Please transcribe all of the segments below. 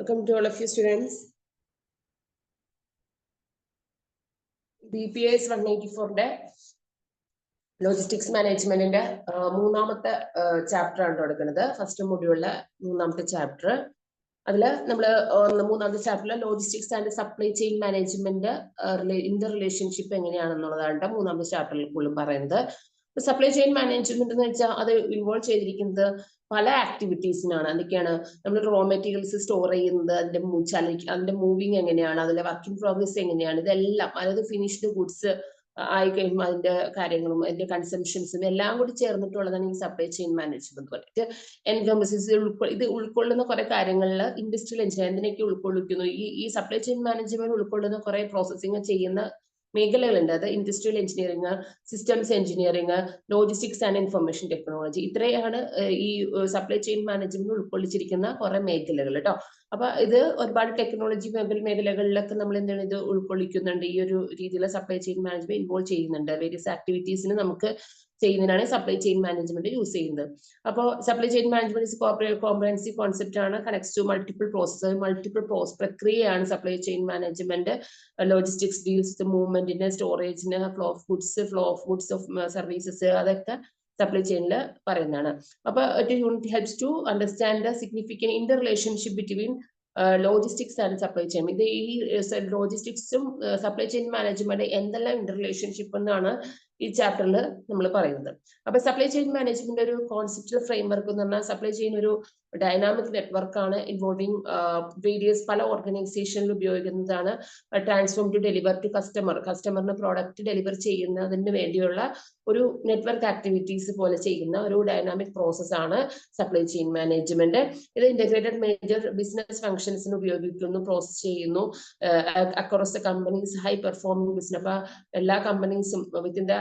Welcome to all of you students. BPS 184 logistics മാനേജ്മെന്റിന്റെ മൂന്നാമത്തെ chapter ആണ് തുടങ്ങുന്നത്. ഫസ്റ്റ് മൊഡ്യൂളിലെ മൂന്നാമത്തെ ചാപ്റ്റർ. അതിൽ നമ്മൾ മൂന്നാമത്തെ ചാപ്റ്ററിലെ logistics and supply chain management inter relationship എങ്ങനെയാണെന്നുള്ളതാണ് മൂന്നാമത്തെ ചാപ്റ്ററിൽ കൂടുതലും പറയുന്നത്. സപ്ലൈ ചെയിൻ മാനേജ്മെന്റ് എന്ന് വെച്ചാൽ അത് ഇൻവോൾവ് ചെയ്തിരിക്കുന്നത് പല ആക്ടിവിറ്റീസിനാണ്. എന്തൊക്കെയാണ്? നമ്മൾ റോ മെറ്റീരിയൽസ് സ്റ്റോർ ചെയ്യുന്നത്, അതിന്റെ മൂവിങ് എങ്ങനെയാണ്, അതിന്റെ വർക്കിംഗ് പ്രോഗ്രസ് എങ്ങനെയാണ്, ഇതെല്ലാം അതായത് ഫിനിഷ്ഡ് ഗുഡ്സ് ആയി കഴിയുമ്പോൾ അതിന്റെ കാര്യങ്ങളും അതിന്റെ കൺസംഷൻസും എല്ലാം കൂടി ചേർന്നിട്ടുള്ളതാണ് ഈ സപ്ലൈ ചെയിൻ മാനേജ്മെന്റ് പറഞ്ഞിട്ട്. ഇത് ഉൾക്കൊള്ളുന്ന കുറെ കാര്യങ്ങളിൽ ഇൻഡസ്ട്രിയൽ എഞ്ചിനീയർ എന്തിനൊക്കെ ഉൾക്കൊള്ളിക്കുന്നു, ഈ സപ്ലൈ ചെയിൻ മാനേജ്മെന്റ് ഉൾക്കൊള്ളുന്ന കുറെ പ്രോസസ്സിംഗ് ചെയ്യുന്ന മേഖലകളുണ്ട്. അത് industrial engineering, systems engineering, logistics and information technology, ഇത്രയാണ് ഈ സപ്ലൈ ചെയിൻ മാനേജ്മെന്റ് ഉൾക്കൊള്ളിച്ചിരിക്കുന്ന കുറെ മേഖലകൾ കേട്ടോ. അപ്പൊ ഇത് ഒരുപാട് ടെക്നോളജി മേഖലകളിലൊക്കെ നമ്മൾ എന്താണ് ഇത് ഉൾക്കൊള്ളിക്കുന്നുണ്ട്. ഈ ഒരു രീതിയിലുള്ള സപ്ലൈ ചെയിൻ മാനേജ്മെന്റ് ഇൻവോൾവ് ചെയ്യുന്നുണ്ട്. വേരിയസ് ആക്ടിവിറ്റീസിന് നമുക്ക് ചെയ്യുന്നതിനാണ് സപ്ലൈ ചെയിൻ മാനേജ്മെന്റ് യൂസ് ചെയ്യുന്നത്. അപ്പോൾ supply chain management comprehensive concept ആണ്. കണക്ട്സ് ടു മൾട്ടിപ്പിൾ പ്രോസസ് പ്രക്രിയയാണ് supply chain management. Logistics deals with മൂവ്മെന്റിന്, സ്റ്റോറേജിന്, flow of goods of services, അതൊക്കെ സപ്ലൈ ചെയിനിൽ പറയുന്നതാണ്. അപ്പൊ unit helps to understand the significant inter relationship between logistics and supply chain. ഇത് ഈ ലോജിസ്റ്റിക്സും സപ്ലൈ ചെയിൻ മാനേജ്മെന്റ് എന്തെല്ലാം ഇന്റർ റിലേഷൻഷിപ്പ് എന്നാണ് ഈ ചാപ്റ്ററിൽ നമ്മൾ പറയുന്നത്. അപ്പൊ സപ്ലൈ ചെയിൻ മാനേജ്മെന്റ് ഒരു കോൺസെപ്റ്റൽ ഫ്രെയിംവർക്ക് എന്ന് പറഞ്ഞാൽ സപ്ലൈ ചെയിൻ ഒരു ഡൈനാമിക് നെറ്റ്വർക്ക് ആണ്. ഇൻവോൾവിംഗ് വേരിയസ് പല ഓർഗനൈസേഷനിൽ ഉപയോഗിക്കുന്നതാണ്. ട്രാൻസ്ഫോം ടു ഡെലിവർ ടു കസ്റ്റമറിന് പ്രോഡക്റ്റ് ഡെലിവർ ചെയ്യുന്നതിന് വേണ്ടിയുള്ള ഒരു നെറ്റ്വർക്ക് ആക്ടിവിറ്റീസ് പോലെ ചെയ്യുന്ന ഒരു ഡൈനാമിക് പ്രോസസ് ആണ് സപ്ലൈ ചെയിൻ മാനേജ്മെന്റ്. ഇത് ഇന്റഗ്രേറ്റഡ് മേജർ ബിസിനസ് ഫംഗ്ഷൻസിന് ഉപയോഗിക്കുന്നു, പ്രോസസ് ചെയ്യുന്നു across the companies high performing business. അപ്പൊ എല്ലാ കമ്പനീസും വിത്തിൻ ദ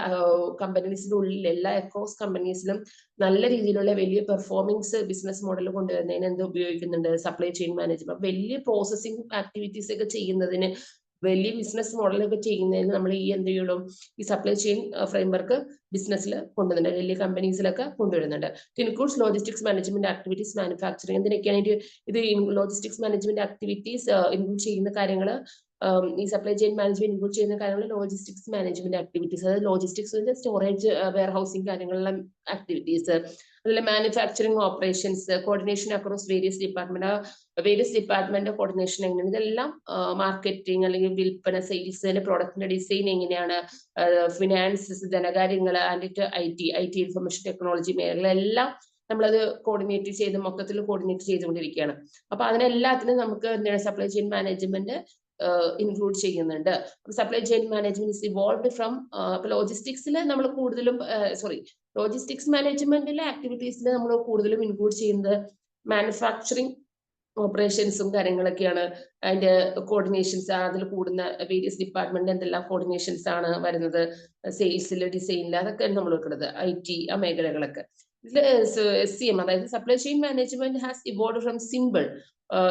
കമ്പനീസിന്റെ ഉള്ളിൽ എല്ലാ അക്രോസ് കമ്പനീസിലും നല്ല രീതിയിലുള്ള വലിയ പെർഫോമിങ്സ് ബിസിനസ് മോഡൽ കൊണ്ടുവരുന്നതിന് എന്ത് ഉപയോഗിക്കുന്നുണ്ട്? Supply chain management. വലിയ പ്രോസസിംഗ് ആക്ടിവിറ്റീസ് ഒക്കെ ചെയ്യുന്നതിന്, വലിയ ബിസിനസ് മോഡലൊക്കെ ചെയ്യുന്നതിന് നമ്മൾ ഈ എന്ത് ചെയ്യണം? ഈ സപ്ലൈ ചെയിൻ ഫ്രെയിംവർക്ക് ബിസിനസ്സിൽ കൊണ്ടുവരുന്നുണ്ട്, വലിയ കമ്പനീസിലൊക്കെ കൊണ്ടുവരുന്നുണ്ട്. Includes logistics management activities, manufacturing. എന്തിനൊക്കെയാണ് ഇത് ലോജിസ്റ്റിക്സ് മാനേജ്മെന്റ് ആക്ടിവിറ്റീസ് ഇൻക്ലൂഡ് ചെയ്യുന്ന കാര്യങ്ങൾ? ഈ സപ്ലൈ ചെയിൻ മാനേജ്മെന്റ് ഇൻക്ലൂഡ് ചെയ്യുന്ന കാര്യങ്ങൾ ലോജിസ്റ്റിക്സ് മാനേജ്മെന്റ് ആക്ടിവിറ്റീസ്, അതായത് ലോജിസ്റ്റിക്സ് സ്റ്റോറേജ്, വെയർ ഹൗസിംഗ് കാര്യങ്ങളിലെ ആക്ടിവിറ്റീസ്, അതുപോലെ manufacturing operations, coordination across various department coordination എങ്ങനെയാണ്, ഇതെല്ലാം മാർക്കറ്റിംഗ് അല്ലെങ്കിൽ വിൽപ്പന, സെയിൽസ്, അതിന്റെ പ്രോഡക്റ്റിന്റെ ഡിസൈൻ എങ്ങനെയാണ്, ഫിനാൻസ്, ധനകാര്യങ്ങൾ, and I T information technology മേഖലയെല്ലാം നമ്മളത് കോർഡിനേറ്റ് ചെയ്ത് മൊത്തത്തിൽ കോർഡിനേറ്റ് ചെയ്തുകൊണ്ടിരിക്കുകയാണ്. അപ്പൊ അതിനെല്ലാത്തിനും നമുക്ക് എന്താണ് സപ്ലൈ ചെയിൻ മാനേജ്മെന്റ് ഇൻക്ലൂഡ് ചെയ്യുന്നുണ്ട്. Supply chain management is evolved from ലോജിസ്റ്റിക്സിൽ നമ്മൾ കൂടുതലും ലോജിസ്റ്റിക്സ് മാനേജ്മെന്റിലെ ആക്ടിവിറ്റീസിൽ നമ്മൾ കൂടുതലും ഇൻക്ലൂഡ് ചെയ്യുന്നത് മാനുഫാക്ചറിങ് ഓപ്പറേഷൻസും കാര്യങ്ങളൊക്കെയാണ്. അതിന്റെ കോർഡിനേഷൻസ്, അതിൽ കൂടുന്ന വേരിയസ് ഡിപ്പാർട്ട്മെന്റ് എന്തെല്ലാം കോർഡിനേഷൻസ് ആണ് വരുന്നത്, സെയിൽസിൽ, ഡിസൈനിൽ, അതൊക്കെ നമ്മൾ വെക്കുന്നത്, IT ആ മേഖലകളൊക്കെ. SCM അതായത് supply chain management has evolved from simple,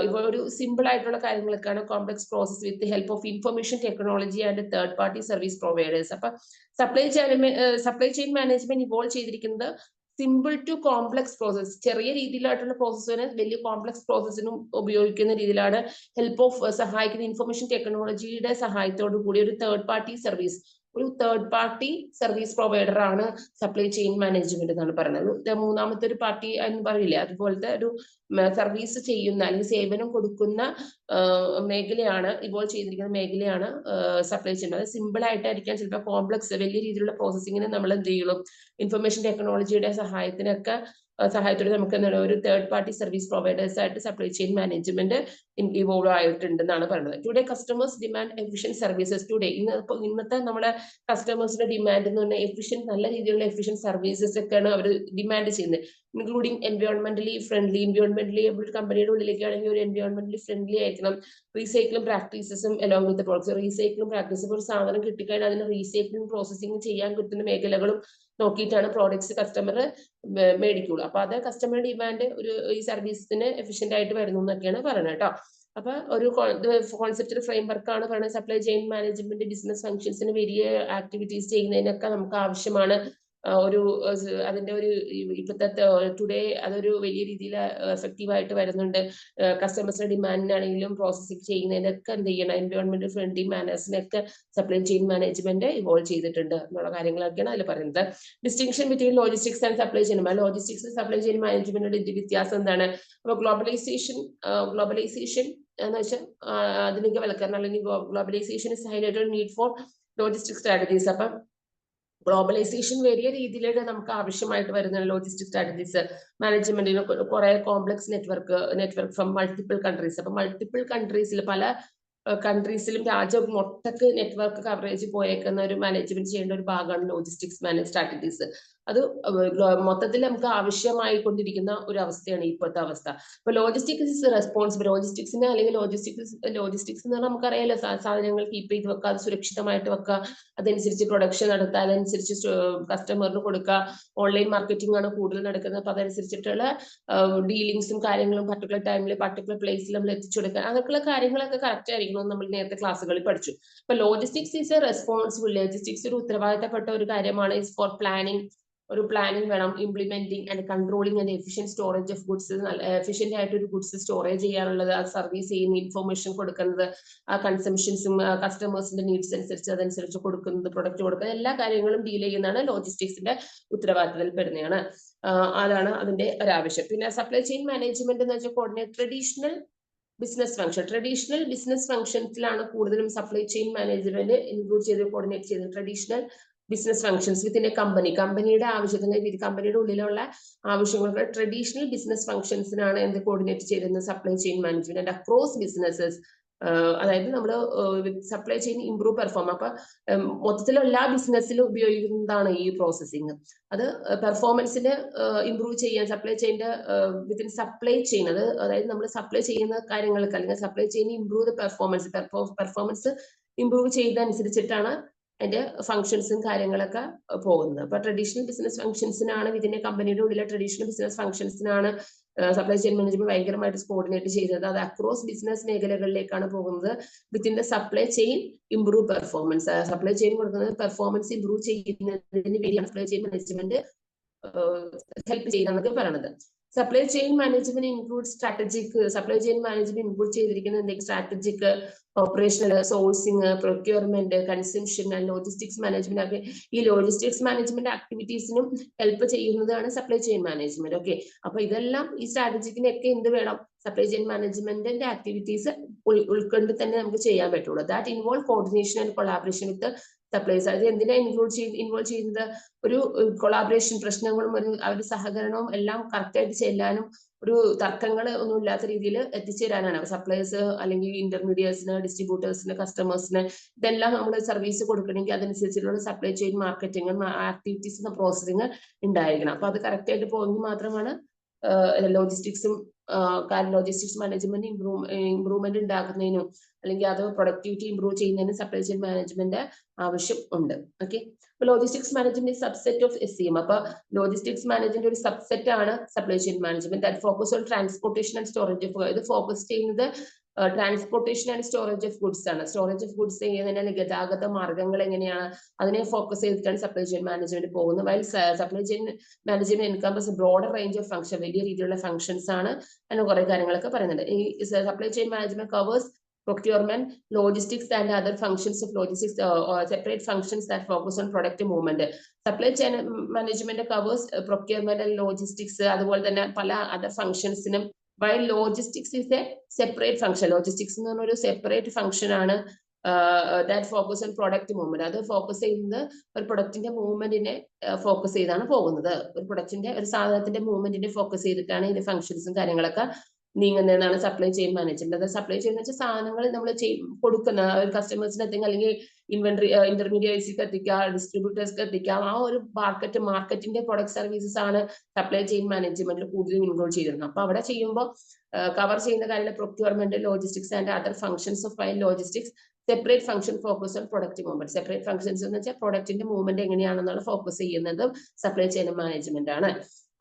ഇപ്പോൾ ഒരു സിമ്പിൾ ആയിട്ടുള്ള കാര്യങ്ങളൊക്കെയാണ് complex process with help of information technology and third party service providers. അപ്പൊ സപ്ലൈ ചെയിൻ മാനേജ്മെന്റ് ഇവോൾവ് ചെയ്തിരിക്കുന്നത് സിമ്പിൾ ടു കോംപ്ലക്സ് പ്രോസസ്, ചെറിയ രീതിയിലായിട്ടുള്ള പ്രോസസ്സിനെ വലിയ കോംപ്ലക്സ് പ്രോസസ്സിനും ഉപയോഗിക്കുന്ന രീതിയിലാണ് സഹായിക്കുന്ന ഇൻഫർമേഷൻ ടെക്നോളജിയുടെ സഹായത്തോടു കൂടി ഒരു തേർഡ് പാർട്ടി സർവീസ് പ്രൊവൈഡർ ആണ് സപ്ലൈ ചെയിൻ മാനേജ്മെന്റ് എന്നാണ് പറയുന്നത്. മൂന്നാമത്തെ ഒരു പാർട്ടി എന്ന് പറയില്ലേ, അതുപോലത്തെ ഒരു സർവീസ് ചെയ്യുന്ന അല്ലെങ്കിൽ സേവനം കൊടുക്കുന്ന മേഖലയാണ് ഇവോൾവ് ചെയ്തിരിക്കുന്ന മേഖലയാണ് സപ്ലൈ ചെയിൻ. അത് സിമ്പിൾ ആയിട്ടായിരിക്കാം ചിലപ്പോൾ കോംപ്ലക്സ് വലിയ രീതിയിലുള്ള പ്രോസസ്സിങ്ങിന് നമ്മൾ എന്ത് ചെയ്യണം? ഇൻഫർമേഷൻ ടെക്നോളജിയുടെ സഹായത്തോടെ നമുക്ക് എന്താണ് ഒരു തേർഡ് പാർട്ടി സർവീസ് പ്രൊവൈഡേഴ്സ് ആയിട്ട് സപ്ലൈ ചെയിൻ മാനേജ്മെന്റ് ഇവോൾവ് ആയിട്ടുണ്ടെന്നാണ് പറയുന്നത്. Today customers demand efficient services. ഇന്നത്തെ നമ്മുടെ കസ്റ്റമേഴ്സിന്റെ ഡിമാൻഡ് എന്ന് പറഞ്ഞാൽ നല്ല രീതിയിലുള്ള എഫിഷ്യന്റ് സർവീസസ് ഒക്കെയാണ് അവർ ഡിമാൻഡ് ചെയ്യുന്നത്. ഇൻക്ലൂഡിംഗ് എൻവയോൺമെന്റലി ഫ്രണ്ട്ലി, ഒരു കമ്പനിയുടെ ഉള്ളിലേക്കാണെങ്കിൽ ഒരു എൻവയോൺമെന്റലി ഫ്രണ്ട്ലി ആയിരിക്കണം. റീസൈക്ലിംഗ് പ്രാക്ടീസസും along with process. Recycling practice, ഒരു സാധനം കിട്ടിക്കഴിഞ്ഞാൽ അതിന് റീസൈക്ലിംഗ് പ്രോസസ്സിംഗ് ചെയ്യാൻ കിട്ടുന്ന മേഖലകളും നോക്കിയിട്ടാണ് പ്രോഡക്ട്സ് കസ്റ്റമർ മേടിക്കുള്ളൂ. അപ്പൊ അത് കസ്റ്റമർ ഡിമാൻഡ് ഈ സർവീസിന് എഫിഷ്യന്റ് ആയിട്ട് വരുന്നു എന്നൊക്കെയാണ് പറയുന്നത് കേട്ടോ. അപ്പൊ ഒരു കോൺസെപ്റ്റൽ ഫ്രെയിംവർക്കാണ് പറയുന്നത്. സപ്ലൈ ചെയിൻ മാനേജ്മെന്റ് ബിസിനസ് ഫംഗ്ഷൻസിന് വലിയ ആക്ടിവിറ്റീസ് ചെയ്യുന്നതിനൊക്കെ നമുക്ക് ആവശ്യമാണ് ഒരു അതിന്റെ ഒരു ഇപ്പോഴത്തെ ടുഡേ അതൊരു വലിയ രീതിയിൽ എഫക്റ്റീവ് ആയിട്ട് വരുന്നുണ്ട്. കസ്റ്റമേഴ്സിന്റെ ഡിമാൻഡിനാണെങ്കിലും പ്രോസസ്സിംഗ് ചെയ്യുന്നതിനൊക്കെ എന്ത് ചെയ്യണം, എൻവയോൺമെന്റ് ഫ്രണ്ട്ലി മാനേഴ്സിനൊക്കെ സപ്ലൈ ചെയിൻ മാനേജ്മെന്റ് ഇവോൾവ് ചെയ്തിട്ടുണ്ട് എന്നുള്ള കാര്യങ്ങളൊക്കെയാണ് അതിൽ പറയുന്നത്. Distinction between logistics and supply chain. Logistics supply chain മാനേജ്മെന്റിന്റെ വ്യത്യാസം എന്താണ്? അപ്പൊ ഗ്ലോബലൈസേഷൻ എന്ന് വെച്ചാൽ ആധുനികവൽക്കരണം അല്ലെങ്കിൽ globalization is highlighted need for logistic strategies. അപ്പം ഗ്ലോബലൈസേഷൻ വലിയ രീതിയിലേക്ക് നമുക്ക് ആവശ്യമായിട്ട് വരുന്ന ലോജിസ്റ്റിക് സ്ട്രാറ്റജീസ് മാനേജ്മെന്റിന് കുറെ complex network from multiple countries. അപ്പൊ മൾട്ടിപ്പിൾ കൺട്രീസിൽ പല കൺട്രീസിലും രാജ്യം മൊത്തക്ക് നെറ്റ്വർക്ക് കവറേജ് പോയേക്കുന്ന ഒരു മാനേജ്മെന്റ് ചെയ്യേണ്ട ഒരു ഭാഗമാണ് ലോജിസ്റ്റിക്സ് മാനേജ് സ്ട്രാറ്റജീസ്. അത് മൊത്തത്തിൽ നമുക്ക് ആവശ്യമായി കൊണ്ടിരിക്കുന്ന ഒരു അവസ്ഥയാണ് ഇപ്പോഴത്തെ അവസ്ഥ. ഇപ്പൊ ലോജിസ്റ്റിക്സ് റെസ്പോൺസിബിൾ ലോജിസ്റ്റിക്സിന് അല്ലെങ്കിൽ ലോജിസ്റ്റിക്സ് എന്ന് പറഞ്ഞാൽ നമുക്കറിയാലോ, സാധനങ്ങൾ കീപ്പ് ചെയ്ത് വെക്കുക, അത് സുരക്ഷിതമായിട്ട് വെക്കുക, അതനുസരിച്ച് പ്രൊഡക്ഷൻ നടത്തുക, അതനുസരിച്ച് കസ്റ്റമറിന് കൊടുക്കുക. ഓൺലൈൻ മാർക്കറ്റിംഗ് ആണ് കൂടുതൽ നടക്കുന്നത്. അപ്പൊ അതനുസരിച്ചിട്ടുള്ള ഡീലിങ്സും കാര്യങ്ങളും പർട്ടിക്കുലർ ടൈമിൽ പർട്ടിക്കുലർ പ്ലേസിൽ നമ്മൾ എത്തിച്ചു കൊടുക്കുക, അതൊക്കെയുള്ള കാര്യങ്ങളൊക്കെ കറക്റ്റ് ആയിരിക്കണം. നമ്മൾ നേരത്തെ ക്ലാസ്സുകളിൽ പഠിച്ചു. ഇപ്പൊ logistics is A responsible. Logistics ഒരു ഉത്തരവാദിത്തപ്പെട്ട ഒരു കാര്യമാണ്. Is for planning. ഒരു പ്ലാനിങ് വേണം, implementing and controlling and efficient storage of goods. Efficient ആയിട്ട് ഒരു ഗുഡ്സ് സ്റ്റോറേജ് ചെയ്യാനുള്ളത്, ആ സർവീസ് ചെയ്യുന്ന, ഇൻഫർമേഷൻ കൊടുക്കുന്നത്, ആ കൺസംഷൻസും കസ്റ്റമേഴ്സിന്റെ നീഡ്സ് അനുസരിച്ച് അതനുസരിച്ച് കൊടുക്കുന്നത്, പ്രൊഡക്റ്റ് കൊടുക്കുന്നത്, എല്ലാ കാര്യങ്ങളും ഡീൽ ചെയ്യുന്നതാണ് ലോജിസ്റ്റിക്സിന്റെ ഉത്തരവാദിത്തത്തിൽ പെടുന്നതാണ്. അതാണ് അതിന്റെ ഒരാവശ്യം. പിന്നെ സപ്ലൈ ചെയിൻ മാനേജ്മെന്റ് എന്ന് വെച്ചാൽ കോർഡിനേറ്റ് ട്രഡീഷണൽ ബിസിനസ് ഫംഗ്ഷൻസിലാണ് കൂടുതലും സപ്ലൈ ചെയിൻ മാനേജ്മെന്റ് ഇൻക്ലൂഡ് ചെയ്ത് കോർഡിനേറ്റ് ചെയ്തത്. Traditional business functions within A കമ്പനിയുടെ ആവശ്യത്തിന്, കമ്പനിയുടെ ഉള്ളിലുള്ള ആവശ്യങ്ങൾക്ക് ട്രഡീഷണൽ ബിസിനസ് ഫംഗ്ഷൻസിനാണ് എന്ത് കോർഡിനേറ്റ് ചെയ്തിരുന്നത് supply chain management. And across businesses, അതായത് നമ്മൾ സപ്ലൈ ചെയിൻ ഇംപ്രൂവ് പെർഫോം. അപ്പൊ മൊത്തത്തിൽ എല്ലാ ബിസിനസ്സിലും ഉപയോഗിക്കുന്നതാണ് ഈ പ്രോസസ്സിങ്. അത് പെർഫോമൻസിന് ഇംപ്രൂവ് ചെയ്യാൻ സപ്ലൈ ചെയിൻ്റെ വിത്തിൻ സപ്ലൈ ചെയിൻ, അതായത് നമ്മൾ സപ്ലൈ ചെയ്യുന്ന കാര്യങ്ങൾക്ക് അല്ലെങ്കിൽ supply chain improve the performance improve ചെയ്തനുസരിച്ചിട്ടാണ് അതിന്റെ ഫംഗ്ഷൻസും കാര്യങ്ങളൊക്കെ പോകുന്നത്. അപ്പൊ ട്രഡീഷണൽ ബിസിനസ് ഫംഗ്ഷൻസിനാണ്, ഇതിന്റെ കമ്പനിയുടെ ഉള്ളിലെ ട്രഡീഷണൽ ബിസിനസ് ഫംഗ്ഷൻസിനാണ് സപ്ലൈ ചെയിൻ മാനേജ്മെന്റ് ഭയങ്കരമായിട്ട് കോർഡിനേറ്റ് ചെയ്തത്. അത് അക്രോസ് ബിസിനസ് മേഖലകളിലേക്കാണ് പോകുന്നത്. Within the supply chain improve performance, supply chain കൊടുക്കുന്നത് പെർഫോമൻസ് ഇംപ്രൂവ് ചെയ്യുന്നതിന് വേണ്ടിയാണ് സപ്ലൈ ചെയിൻ മാനേജ്മെന്റ് ഹെൽപ്പ് ചെയ്യുന്നതൊക്കെ പറയണത്. Supply chain management include strategic. Supply chain management include ചെയ്തിരിക്കുന്നത് എന്തെങ്കിലും strategic, operational, sourcing, procurement, consumption and logistics management ഒക്കെ. ഈ logistics management ആക്ടിവിറ്റീസിനും ഹെൽപ്പ് ചെയ്യുന്നതാണ് സപ്ലൈ ചെയിൻ മാനേജ്മെന്റ്. ഓക്കെ, അപ്പൊ ഇതെല്ലാം ഈ സ്ട്രാറ്റജിക്കിനൊക്കെ എന്ത് വേണം, സപ്ലൈ ചെയിൻ മാനേജ്മെന്റിന്റെ ആക്ടിവിറ്റീസ് ഉൾക്കൊണ്ട് തന്നെ നമുക്ക് ചെയ്യാൻ പറ്റുള്ളൂ. That involve coordination and collaboration with supplies. അത് എന്തിനാ ഇൻവോൾവ് ചെയ്യുന്നത്? ഒരു കൊളാബറേഷൻ, പ്രശ്നങ്ങളും ഒരു സഹകരണവും എല്ലാം കറക്റ്റ് ആയിട്ട് ചെല്ലാനും ഒരു തർക്കങ്ങൾ ഒന്നും ഇല്ലാത്ത രീതിയിൽ എത്തിച്ചേരാനാണ്. സപ്ലൈസ് അല്ലെങ്കിൽ ഇന്റർമീഡിയറ്റ്സിന്, ഡിസ്ട്രിബ്യൂട്ടേഴ്സിന്, കസ്റ്റമേഴ്സിന്, ഇതെല്ലാം നമ്മൾ സർവീസ് കൊടുക്കണമെങ്കിൽ അതനുസരിച്ചുള്ള supply chain marketing activities processing ഉണ്ടായിരിക്കണം. അപ്പൊ അത് കറക്റ്റ് ആയിട്ട് പോയെങ്കിൽ മാത്രമാണ് ലോജിസ്റ്റിക്സും ലോജിസ്റ്റിക്സ് മാനേജ്മെന്റ് ഇംപ്രൂവ്മെന്റ് ഉണ്ടാക്കുന്നതിനും അല്ലെങ്കിൽ അത് പ്രൊഡക്ടിവിറ്റി ഇംപ്രൂവ് ചെയ്യുന്നതിനും സപ്ലൈ ചെയിൻ മാനേജ്മെന്റ് ആവശ്യം ഉണ്ട്. ഓക്കെ, അപ്പൊ logistics management subset of SCM. അപ്പൊ ലോജിസ്റ്റിക്സ് മാനേജ്മെന്റ് ഒരു സബ്സെറ്റ് ആണ് supply chain management. That focus on transportation and storage of. ഇത് ഫോക്കസ് ചെയ്യുന്നത് transportation and storage of goods ആണ്. സ്റ്റോറേജ് ഓഫ് ഗുഡ്സ് ചെയ്യുന്നതിന്റെ ഗതാഗത മാർഗങ്ങൾ എങ്ങനെയാണ്, അതിനെ ഫോക്കസ് ചെയ്തിട്ടാണ് സപ്ലൈ ചെയിൻ മാനേജ്മെന്റ് പോകുന്നത്. While supply chain management encompass broader range of function, വലിയ രീതിയിലുള്ള ഫംഗ്ഷൻസ് ആണ്. അങ്ങനെ കുറെ കാര്യങ്ങളൊക്കെ പറയുന്നുണ്ട്. ഈ supply chain management covers procurement, logistics and other functions of logistics, separate functions that focus on product movement. Supply chain management covers procurement and logistics, അതുപോലെ തന്നെ പല other functionsനും. While logistics is a separate function. Logistics എന്ന് പറഞ്ഞ ഒരു separate function ആണ്. that focus on product movement. അത് focus ചെയ്യുന്നത് ഒരു പ്രൊഡക്റ്റിന്റെ മൂവ്മെന്റിനെ ഫോക്കസ് ചെയ്താണ് പോകുന്നത്. ഒരു പ്രൊഡക്റ്റിന്റെ, ഒരു സാധനത്തിന്റെ മൂവ്മെന്റിനെ ഫോക്കസ് ചെയ്തിട്ടാണ് ഇതിന്റെ ഫംഗ്ഷൻസും കാര്യങ്ങളൊക്കെ നീങ്ങുന്നതാണ് സപ്ലൈ ചെയിൻ മാനേജ്മെന്റ്. അത് സപ്ലൈ ചെയിൻ എന്ന് വെച്ചാൽ സാധനങ്ങൾ നമ്മൾ കൊടുക്കുന്ന കസ്റ്റമേഴ്സിന് എത്തിക്കുക, അല്ലെങ്കിൽ ഇന്റർമീഡിയറ്റ്സിക്ക് എത്തിക്കുക, ഡിസ്ട്രിബ്യൂട്ടേഴ്സ്ക്ക് എത്തിക്കാം. ആ ഒരു മാർക്കറ്റിന്റെ പ്രൊഡക്റ്റ് സർവീസസ് ആണ് സപ്ലൈ ചെയിൻ മാനേജ്മെന്റിൽ കൂടുതലും ഇൻക്ലൂഡ് ചെയ്തിരുന്നത്. അപ്പൊ അവിടെ ചെയ്യുമ്പോൾ കവർ ചെയ്യുന്ന കാര്യങ്ങൾ procurement, logistics and other functions of while logistics separate function focus own product movement. Separate functions എന്ന് വെച്ചാൽ പ്രൊഡക്റ്റിന്റെ മൂവ്മെന്റ് എങ്ങനെയാണെന്നുള്ള ഫോക്കസ് ചെയ്യുന്നതും സപ്ലൈ ചെയിൻ മാനേജ്മെന്റ് ആണ്.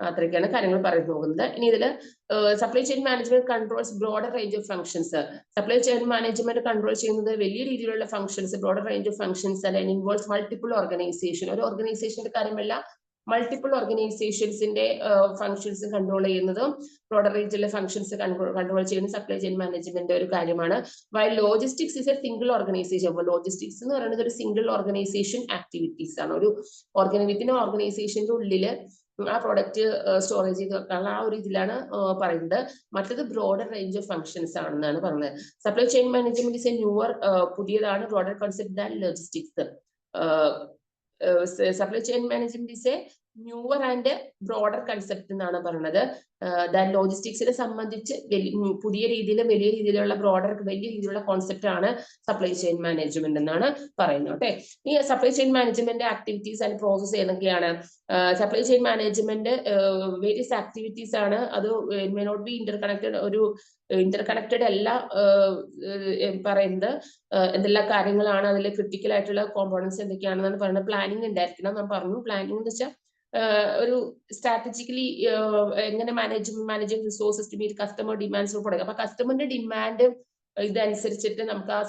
അത്രയൊക്കെയാണ് കാര്യങ്ങൾ പറഞ്ഞു പോകുന്നത്. ഇനി ഇതില് supply chain management controls broader range of functions. Supply chain management control ചെയ്യുന്നത് വലിയ രീതിയിലുള്ള functions, broader range of functions, അല്ലെങ്കിൽ ഇൻവോൾവ്സ് മൾട്ടിപ്പിൾ ഓർഗനൈസേഷൻ. ഒരു ഓർഗനൈസേഷന്റെ കാര്യമല്ല, മൾട്ടിപ്പിൾ ഓർഗനൈസേഷൻസിന്റെ ഫംഗ്ഷൻസ് കൺട്രോൾ ചെയ്യുന്നതും ബ്രോഡർ റേഞ്ചിലെ ഫംഗ്ഷൻസ് കൺട്രോൾ ചെയ്യുന്ന സപ്ലൈ ചെയിൻ മാനേജ്മെന്റ് ഒരു കാര്യമാണ്. While logistics is A single organisation. അപ്പോൾ ലോജിസ്റ്റിക്സ് എന്ന് പറയുന്നത് ഒരു സിംഗിൾ ഓർഗനൈസേഷൻ ആക്ടിവിറ്റീസ് ആണ്. ഒരു ഓർഗനൈസേഷന്റെ ഉള്ളില് ആ പ്രോഡക്റ്റ് സ്റ്റോറേജ് ചെയ്ത് വെക്കാനുള്ള ആ ഒരു ഇതിലാണ് പറയുന്നത്. മറ്റത് ബ്രോഡർ റേഞ്ച് ഓഫ് ഫംഗ്ഷൻസ് ആണെന്നാണ് പറഞ്ഞത്. Supply chain management is a newer, പുതിയതാണ് broader concept than logistics. Supply chain management is a newer and broader concept എന്നാണ് പറയുന്നത്. ദാൻ ലോജിസ്റ്റിക്സിനെ സംബന്ധിച്ച് പുതിയ രീതിയിൽ വലിയ രീതിയിലുള്ള ബ്രോഡർ വലിയ രീതിയിലുള്ള കോൺസെപ്റ്റ് ആണ് സപ്ലൈ ചെയിൻ മാനേജ്മെന്റ് എന്നാണ് പറയുന്നത്. ഓക്കെ, ഈ supply chain management activities and process ഏതൊക്കെയാണ്? Supply chain management various activities ആണ്. അത് മേ നോട്ട് ബി ഇന്റർകണക്റ്റഡ്, ഒരു ഇന്റർകണക്റ്റഡ് അല്ല പറയുന്നത്. എന്തെല്ലാം കാര്യങ്ങളാണ് അതിൽ ക്രിട്ടിക്കൽ ആയിട്ടുള്ള കോമ്പോണൻസ് എന്തൊക്കെയാണെന്നാണ് പറയുന്നത്. പ്ലാനിങ് ഉണ്ടായിരിക്കണം. ഞാൻ പറഞ്ഞു, പ്ലാനിങ് എന്ന് വെച്ചാൽ ഒരു സ്ട്രാറ്റജിക്കലി എങ്ങനെ managing resources to meet customer demands for product. അപ്പൊ കസ്റ്റമറിന്റെ ഡിമാൻഡ് ഇതനുസരിച്ചിട്ട് നമുക്ക് ആ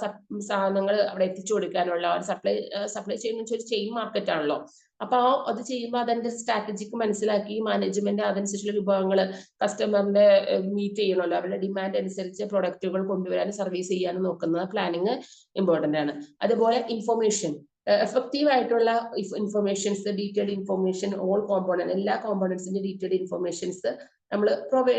സാധനങ്ങൾ അവിടെ എത്തിച്ചു കൊടുക്കാനുള്ള സപ്ലൈ ചെയ്യുന്ന ഒരു ചെയിൻ മാർക്കറ്റ് ആണല്ലോ. അപ്പൊ അത് ചെയ്യുമ്പോൾ അതിന്റെ സ്ട്രാറ്റജിക്ക് മനസ്സിലാക്കി മാനേജ്മെന്റ് അതനുസരിച്ചുള്ള വിഭവങ്ങൾ കസ്റ്റമറിന്റെ മീറ്റ് ചെയ്യണമല്ലോ. അവരുടെ ഡിമാൻഡ് അനുസരിച്ച് പ്രൊഡക്റ്റുകൾ കൊണ്ടുവരാനും സർവീസ് ചെയ്യാനും നോക്കുന്നത് പ്ലാനിങ് ഇമ്പോർട്ടന്റ് ആണ്. അതുപോലെ ഇൻഫർമേഷൻ, എഫക്റ്റീവ് ആയിട്ടുള്ള informations, detailed information, all component, എല്ലാ കോമ്പോണന്റ്സിന്റെ ഡീറ്റെയിൽഡ് ഇൻഫർമേഷൻസ് നമ്മൾ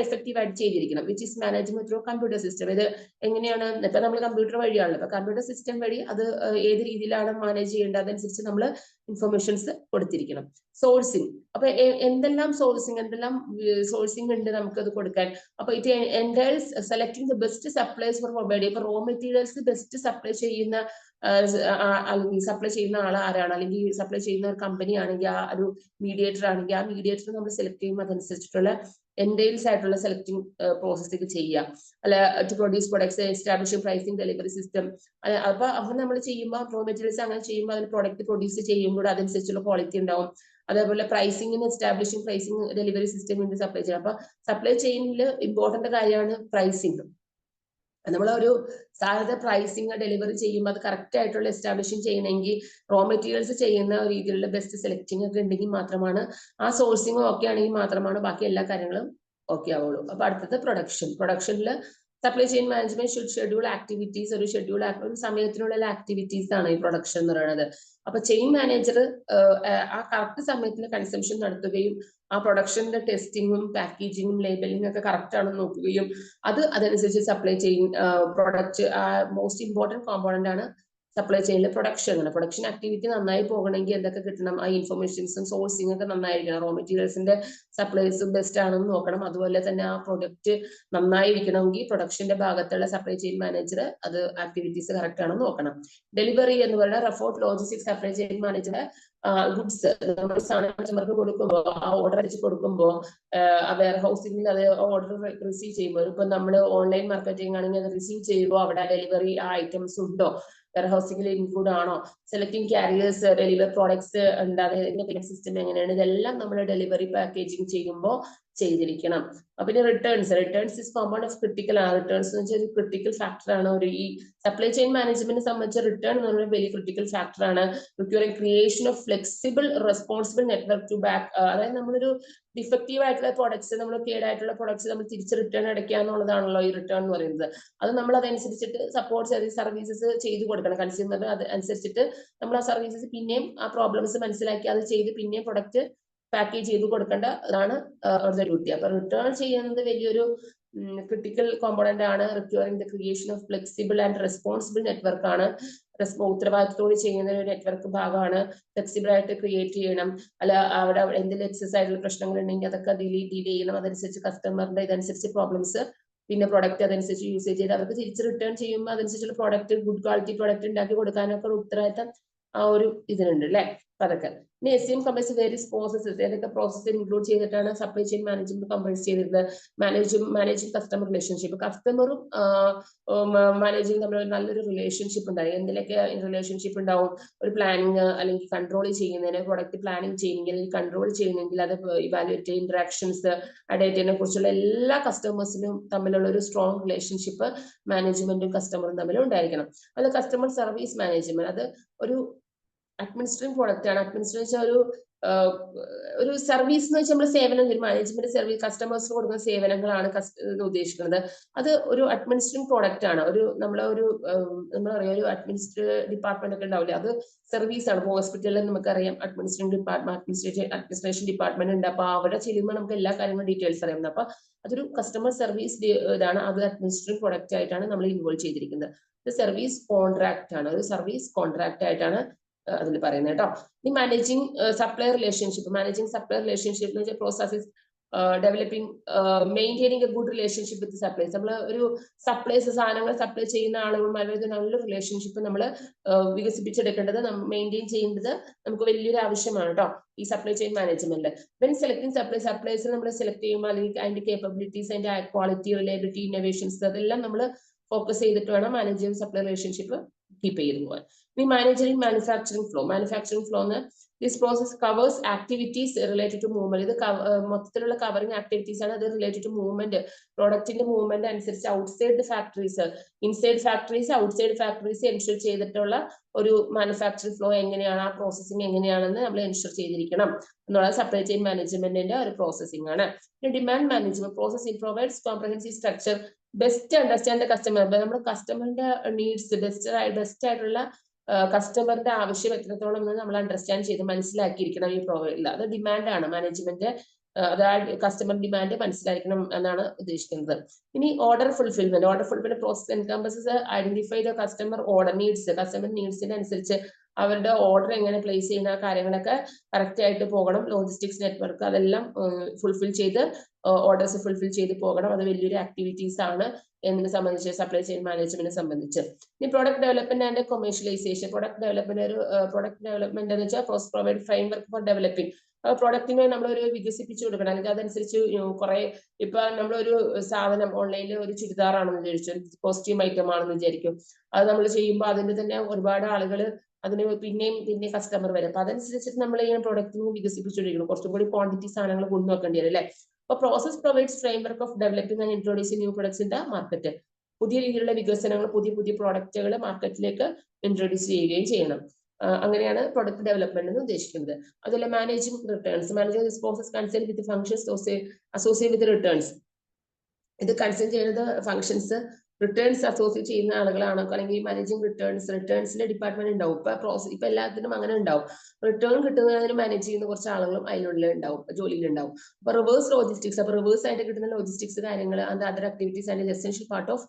എഫക്റ്റീവ് ആയിട്ട് ചെയ്തിരിക്കണം. Which is management through computer system. ഇത് എങ്ങനെയാണ്? ഇപ്പൊ നമ്മൾ കമ്പ്യൂട്ടർ വഴിയാണല്ലോ. അപ്പൊ കമ്പ്യൂട്ടർ സിസ്റ്റം വഴി അത് ഏത് രീതിയിലാണ് മാനേജ് ചെയ്യേണ്ടത് അതനുസരിച്ച് നമ്മൾ ഇൻഫർമേഷൻസ് കൊടുത്തിരിക്കണം. സോഴ്സിങ്, അപ്പൊ എന്തെല്ലാം സോഴ്സിങ് ഉണ്ട് നമുക്കത് കൊടുക്കാൻ. അപ്പൊ ഇത് entails selecting the best supplies for mobile. ഇപ്പൊ റോ മെറ്റീരിയൽസ് ബെസ്റ്റ് സപ്ലൈ ചെയ്യുന്ന ആൾ ആരാണ്, അല്ലെങ്കിൽ സപ്ലൈ ചെയ്യുന്ന ഒരു കമ്പനി ആണെങ്കിൽ ആ ഒരു മീഡിയേറ്റർ ആണെങ്കിൽ ആ മീഡിയേറ്റർ നമ്മൾ സെലക്ട് ചെയ്യുമ്പോൾ അതനുസരിച്ചിട്ടുള്ള എൻറ്റെയിൽസ് ആയിട്ടുള്ള സെലക്ടിങ് പ്രോസസ് ചെയ്യുക. അല്ല, to produce products, establishing pricing delivery system. അപ്പൊ നമ്മൾ ചെയ്യുമ്പോൾ റോ മെറ്റീരിയൽസ് അങ്ങനെ ചെയ്യുമ്പോൾ അതിന് പ്രൊഡക്റ്റ് പ്രൊഡ്യൂസ് ചെയ്യുമ്പോൾ അതനുസരിച്ചുള്ള ക്വാളിറ്റി ഉണ്ടാവും. അതേപോലെ പ്രൈസിംഗിന് എസ്റ്റാബ്ലിഷിംഗ് പ്രൈസിംഗ് ഡെലിവറി സിസ്റ്റം ഉണ്ട് സപ്ലൈ ചെയിൻ. അപ്പൊ സപ്ലൈ ചെയിനിൽ ഇമ്പോർട്ടന്റ് കാര്യമാണ് പ്രൈസിംഗ്. നമ്മളൊരു സാധ്യത പ്രൈസിങ് ഡെലിവറി ചെയ്യുമ്പോൾ അത് കറക്റ്റ് ആയിട്ടുള്ള എസ്റ്റാബ്ലിഷിംഗ് ചെയ്യണമെങ്കിൽ റോ മെറ്റീരിയൽസ് ചെയ്യുന്ന രീതിയിലുള്ള ബെസ്റ്റ് സെലക്ടിങ് ഒക്കെ ഉണ്ടെങ്കിൽ മാത്രമാണ്, ആ സോഴ്സിംഗ് ഓക്കെ ആണെങ്കിൽ മാത്രമാണ് ബാക്കി എല്ലാ കാര്യങ്ങളും ഓക്കെ ആവുള്ളൂ. അപ്പൊ അടുത്തത് പ്രൊഡക്ഷനിൽ supply chain management should schedule activities. ഒരു സമയത്തിനുള്ള ആക്ടിവിറ്റീസ് ആണ് ഈ പ്രൊഡക്ഷൻ എന്ന് പറയുന്നത്. അപ്പൊ ചെയിൻ മാനേജർ ആ കറക്റ്റ് സമയത്തിന് കൺസംഷൻ നടത്തുകയും ആ പ്രൊഡക്ഷന്റെ ടെസ്റ്റിങ്ങും പാക്കേജിങ്ങും ലേബലിംഗ് ഒക്കെ കറക്റ്റ് ആണെന്ന് നോക്കുകയും അതനുസരിച്ച് supply chain product most important component ആണ് സപ്ലൈ ചെയിനിലെ പ്രൊഡക്ഷൻ ആക്ടിവിറ്റി നന്നായി പോകണമെങ്കിൽ എന്തൊക്കെ കിട്ടണം? ആ ഇൻഫർമേഷൻസും സോഴ്സിംഗ് ഒക്കെ നന്നായിരിക്കണം. റോ മെറ്റീരിയൽസിന്റെ സപ്ലൈസ് ബെസ്റ്റ് ആണെന്ന് നോക്കണം. അതുപോലെ തന്നെ ആ പ്രൊഡക്റ്റ് നന്നായിരിക്കണമെങ്കിൽ പ്രൊഡക്ഷന്റെ ഭാഗത്തുള്ള സപ്ലൈ ചെയിൻ മാനേജർ അത് ആക്ടിവിറ്റീസ് കറക്റ്റ് ആണെന്ന് നോക്കണം. ഡെലിവറി എന്ന് പറയുന്ന റെഫോർട്ട് logistics supply chain manager goods നമ്മൾ കസ്റ്റമർക്ക് കൊടുക്കുമ്പോൾ ആ ഓർഡർ അടിച്ച് കൊടുക്കുമ്പോൾ വെയർ ഹൗസിംഗിൽ അത് ഓർഡർ റിസീവ് ചെയ്യുമ്പോൾ, ഇപ്പൊ നമ്മൾ ഓൺലൈൻ മാർക്കറ്റിംഗ് ആണെങ്കിൽ അത് റിസീവ് ചെയ്യുമ്പോൾ അവിടെ ഡെലിവറി ആ ഐറ്റംസ് ഉണ്ടോ, വെയർ ഹൗസിംഗിൽ ഇൻക്ലൂഡ് ആണോ, സെലക്ടിങ് ക്യാരിയേഴ്സ്, ഡെലിവറി പ്രോഡക്ട്സ് ഉണ്ടാകുന്ന സിസ്റ്റം എങ്ങനെയാണ്, ഇതെല്ലാം നമ്മൾ ഡെലിവറി പാക്കേജിങ് ചെയ്യുമ്പോൾ ചെയ്തിരിക്കണം. പിന്നെ returns is compound of critical ആണ്. റിട്ടേൺസ് എന്ന് വെച്ചാൽ ഒരു ക്രിട്ടിക്കൽ ഫാക്ടർ ആണ്. ഈ സപ്ലൈ ചെയിൻ മാനേജ്മെന്റിനെ സംബന്ധിച്ച് റിട്ടേൺ എന്ന് പറയുന്നത് വലിയ ക്രിട്ടിക്കൽ ഫാക്ടർ ആണ്. Requiring creation of flexible responsible network to back. അതായത് നമ്മളൊരു ഡിഫക്റ്റീവ് ആയിട്ടുള്ള പ്രോഡക്ട്സ്, നമ്മൾ കേടായിട്ടുള്ള പ്രോഡക്ട്സ് നമ്മൾ തിരിച്ച് റിട്ടേൺ അടയ്ക്കുക എന്നുള്ളതാണല്ലോ ഈ റിട്ടേൺ എന്ന് പറയുന്നത്. അത് നമ്മൾ അതനുസരിച്ചിട്ട് സപ്പോർട്ട് സർവീസസ് ചെയ്ത് കൊടുക്കണം. കൺസ്യൂമറിന് അത് അനുസരിച്ചിട്ട് നമ്മൾ ആ സർവീസസ് പിന്നെയും ആ പ്രോബ്ലംസ് മനസ്സിലാക്കി അത് ചെയ്ത് പിന്നെയും പ്രൊഡക്റ്റ് പാക്കേജ് ചെയ്ത് കൊടുക്കേണ്ട അതാണ് അവരുടെ ഡ്യൂട്ടി. അപ്പൊ റിട്ടേൺ ചെയ്യുന്നത് വലിയൊരു ക്രിട്ടിക്കൽ കോമ്പോണന്റ് ആണ്. Requiring the creation of flexible and responsible network ആണ്. ഉത്തരവാദിത്തോട് ചെയ്യുന്ന ഒരു നെറ്റ്വർക്ക് ഭാഗമാണ്. ഫ്ലെക്സിബിൾ ആയിട്ട് ക്രിയേറ്റ് ചെയ്യണം. അല്ല, അവിടെ എന്തെങ്കിലും എക്സസ് ആയിട്ടുള്ള പ്രശ്നങ്ങൾ ഉണ്ടെങ്കിൽ അതൊക്കെ ഡീൽ ചെയ്യണം. അതനുസരിച്ച് കസ്റ്റമറിന്റെ ഇതനുസരിച്ച് പ്രോബ്ലംസ് പിന്നെ പ്രൊഡക്റ്റ് അതനുസരിച്ച് യൂസേജ് ചെയ്ത് അവർക്ക് തിരിച്ച് റിട്ടേൺ ചെയ്യുമ്പോൾ അതനുസരിച്ചുള്ള പ്രോഡക്റ്റ് ഗുഡ് ക്വാളിറ്റി പ്രോഡക്റ്റ് ഉണ്ടാക്കി കൊടുക്കാനൊക്കെ ഉത്തരവാദിത്തം ആ ഒരു ഇതിനുണ്ട് അല്ലെ. അപ്പൊ അതൊക്കെ ഇനി SCM കമ്പൈസ് വേരിയസ് പ്രോസസ്സസ്. ഏതൊക്കെ പ്രോസസ് ഇൻക്ലൂഡ് ചെയ്തിട്ടാണ് സപ്ലൈ ചെയിൻ മാനേജ്മെന്റ് കമ്പൈസ് ചെയ്തിരുന്നത്? Managing customer relationship. കസ്റ്റമറും മാനേജിംഗ് തമ്മിൽ നല്ലൊരു റിലേഷൻഷിപ്പ് ഉണ്ടായി. എന്തിലൊക്കെ റിലേഷൻഷിപ്പ് ഉണ്ടാവും? ഒരു പ്ലാനിങ് അല്ലെങ്കിൽ കൺട്രോൾ ചെയ്യുന്നതിന്, പ്രൊഡക്റ്റ് പ്ലാനിങ് ചെയ്യണമെങ്കിൽ അല്ലെങ്കിൽ കൺട്രോൾ ചെയ്യണമെങ്കിൽ, അത് ഇവാലുവേറ്റ് ഇന്ററാക്ഷൻസ്, ആ ഡേറ്റിനെ കുറിച്ചുള്ള എല്ലാ കസ്റ്റമേഴ്സിനും തമ്മിലുള്ള ഒരു സ്ട്രോങ് റിലേഷൻഷിപ്പ് മാനേജ്മെന്റും കസ്റ്റമറും തമ്മിൽ ഉണ്ടായിരിക്കണം. അത് കസ്റ്റമർ സർവീസ് മാനേജ്മെന്റ്, അത് ഒരു അഡ്മിനിസ്ട്രേറ്റീവ് പ്രോഡക്റ്റ് ആണ്. അഡ്മിനിസ്ട്രേഷൻ ഒരു ഒരു സർവീസ് എന്ന് വെച്ചാൽ നമ്മൾ സേവനം തരും, മാനേജ്മെന്റ് സർവീസ് കസ്റ്റമേഴ്സിന് കൊടുക്കുന്ന സേവനങ്ങളാണ് ഉദ്ദേശിക്കുന്നത്. അത് ഒരു അഡ്മിനിസ്ട്രേറ്റീവ് പ്രോഡക്റ്റ് ആണ്. ഒരു നമ്മളെ ഒരു എന്താ പറയുക, ഒരു അഡ്മിനിസ്ട്രേറ്റീവ് ഡിപ്പാർട്ട്മെന്റ് ഒക്കെ ഉണ്ടാവില്ലേ, അത് സർവീസ് ആണ്. ഹോസ്പിറ്റലിൽ നമുക്കറിയാം അഡ്മിനിസ്ട്രേഷൻ ഡിപ്പാർട്ട്മെന്റ് ഉണ്ട്. അപ്പൊ അവിടെ ചെല്ലുമ്പോൾ നമുക്ക് എല്ലാ കാര്യങ്ങളും ഡീറ്റെയിൽസ് അറിയാം. അപ്പൊ അതൊരു കസ്റ്റമർ സർവീസ് ഇതാണ്. അത് അഡ്മിനിസ്ട്രേറ്റീവ് പ്രോഡക്റ്റ് ആയിട്ടാണ് നമ്മൾ ഇൻവോൾവ് ചെയ്തിരിക്കുന്നത്. ഇത് സർവീസ് കോൺട്രാക്ട് ആണ്, ഒരു സർവീസ് കോൺട്രാക്ട് ആയിട്ടാണ് അതിൽ പറയുന്നത് കേട്ടോ. ഈ മാനേജിങ് സപ്ലൈ റിലേഷൻഷിപ്പ് എന്ന് വെച്ചാൽ process developing maintaining A good relationship with supplies. നമ്മൾ ഒരു സപ്ലൈസ് സാധനങ്ങൾ സപ്ലൈ ചെയ്യുന്ന ആളുകളുമായിട്ട് നല്ലൊരു റിലേഷൻഷിപ്പ് നമ്മൾ വികസിപ്പിച്ചെടുക്കേണ്ടത്, മെയിൻറ്റെയിൻ ചെയ്യേണ്ടത് നമുക്ക് വലിയൊരു ആവശ്യമാണ് കേട്ടോ ഈ supply chain management. When selecting supplies നമ്മൾ സെലക്ട് ചെയ്യുമ്പോൾ അല്ലെങ്കിൽ അതിന്റെ കേപ്പബിലിറ്റീസ്, അതിന്റെ ക്വാളിറ്റി, റിലയബിലിറ്റി, ഇന്നോവേഷൻസ് അതെല്ലാം നമ്മൾ ഫോക്കസ് ചെയ്തിട്ട് വേണം മാനേജിങ് സപ്ലൈ റിലേഷൻഷിപ്പ് കീപ്പ് ചെയ്തു പോകാൻ. ഇനി മാനേജറിങ് മാനുഫാക്ചറിങ് ഫ്ലോ എന്ന് this process covers activities related to movement. ഇത് മൊത്തത്തിലുള്ള കവറിംഗ് ആക്ടിവിറ്റീസ് ആണ്. അത് റിലേറ്റഡ് ടു മൂവ്മെന്റ്, പ്രോഡക്റ്റിന്റെ മൂവ്മെന്റ് അനുസരിച്ച് outside factories, inside factories, outside factories ensure ചെയ്തിട്ടുള്ള ഒരു മാനുഫാക്ചറിംഗ് ഫ്ലോ എങ്ങനെയാണ്, ആ പ്രോസസ്സിംഗ് എങ്ങനെയാണെന്ന് നമ്മൾ എൻഷുർ ചെയ്തിരിക്കണം എന്നുള്ളത് സപ്ലൈ ചെയിൻ മാനേജ്മെന്റിന്റെ ഒരു പ്രോസസ്സിംഗ് ആണ്. Demand management process provides comprehensive structure best understand customer. നമ്മുടെ കസ്റ്റമറിന്റെ നീഡ്സ് ബെസ്റ്റ് ആയിട്ടുള്ള കസ്റ്റമറിന്റെ ആവശ്യം എത്രത്തോളം എന്ന് നമ്മൾ അണ്ടർസ്റ്റാൻഡ് ചെയ്ത് മനസ്സിലാക്കിയിരിക്കണം ഈ പ്രോവൈഡ്. അത് ഡിമാൻഡാണ് മാനേജ്മെന്റ്, അതായത് കസ്റ്റമർ ഡിമാൻഡ് മനസ്സിലാക്കണം എന്നാണ് ഉദ്ദേശിക്കുന്നത്. ഇനി order fulfilment process encompasses identify the customer order needs. Customer നീഡ്സിന് അനുസരിച്ച് അവരുടെ ഓർഡർ എങ്ങനെ പ്ലേസ് ചെയ്യുന്ന കാര്യങ്ങളൊക്കെ കറക്റ്റ് ആയിട്ട് പോകണം. ലോജിസ്റ്റിക്സ് നെറ്റ്വർക്ക് അതെല്ലാം ഫുൾഫിൽ ചെയ്ത് ഓർഡേഴ്സ് ഫുൾഫിൽ ചെയ്ത് പോകണം. അത് വലിയൊരു ആക്ടിവിറ്റീസ് ആണ് എന്നതിനെ സംബന്ധിച്ച് സപ്ലൈ ചെയിൻ മാനേജ്മെന്റിനെ സംബന്ധിച്ച്. ഇനി product development and commercialisation. Product development എന്ന് വെച്ചാൽ പ്രൊവൈഡ് ഫ്രെയിംവർക്ക് ഫോർ ഡെവലപ്പിംഗ്. പ്രൊഡക്റ്റിനെ നമ്മളൊരു വികസിപ്പിച്ചു കൊടുക്കണം, അല്ലെങ്കിൽ അതനുസരിച്ച് കുറെ ഇപ്പൊ നമ്മളൊരു സാധനം ഓൺലൈനിൽ ഒരു ചുരിദാറാണെന്ന് വിചാരിച്ചു, കോസ്റ്റ്യൂം ഐറ്റം ആണെന്ന് വിചാരിക്കും. അത് നമ്മൾ ചെയ്യുമ്പോൾ അതിന്റെ തന്നെ ഒരുപാട് ആളുകൾ അതിന് പിന്നെ കസ്റ്റമർ വരും. അപ്പൊ അതനുസരിച്ചിട്ട് നമ്മൾ ഈ പ്രൊഡക്റ്റിനെ വികസിപ്പിച്ചുകൊണ്ടിരിക്കണം. കുറച്ചും കൂടി ക്വാണ്ടിറ്റി സാധനങ്ങൾ കൊണ്ടുവെക്കേണ്ടി വരും അല്ലെ. അപ്പൊ process provides framework of developing and introducing new products in the market. പുതിയ രീതിയിലുള്ള വികസനങ്ങൾ, പുതിയ പ്രോഡക്റ്റുകൾ മാർക്കറ്റിലേക്ക് ഇൻട്രൊഡ്യൂസ് ചെയ്യുകയും ചെയ്യണം. അങ്ങനെയാണ് പ്രൊഡക്റ്റ് ഡെവലപ്മെന്റ് എന്ന് ഉദ്ദേശിക്കുന്നത്. അതുപോലെ managing returns. Managing this process concern with functions associate with returns. ഇത് കൺസേൺ ചെയ്യുന്നത് ഫംഗ്ഷൻസ് റിട്ടേൺസ് അസോസിയേറ്റ് ചെയ്യുന്ന ആളുകളാണ്, അല്ലെങ്കിൽ മാനേജിംഗ് റിട്ടേൺസിന്റെ ഡിപ്പാർട്ട്മെന്റ് ഉണ്ടാവും. ഇപ്പൊ എല്ലാത്തിനും അങ്ങനെ ഉണ്ടാവും. റിട്ടേൺ കിട്ടുന്നതിന് മാനേജ് ചെയ്യുന്ന കുറച്ച് ആളുകളും അതിനുള്ളിൽ ഉണ്ടാവും, ജോലിയിലുണ്ടാവും. അപ്പൊ റിവേഴ്സ് ലോജിസ്റ്റിക്സ്, അപ്പൊ റിവേഴ്സ് ആയിട്ട് കിട്ടുന്ന ലോജിസ്റ്റിക്സ് കാര്യങ്ങൾ, and other activities and essential part of,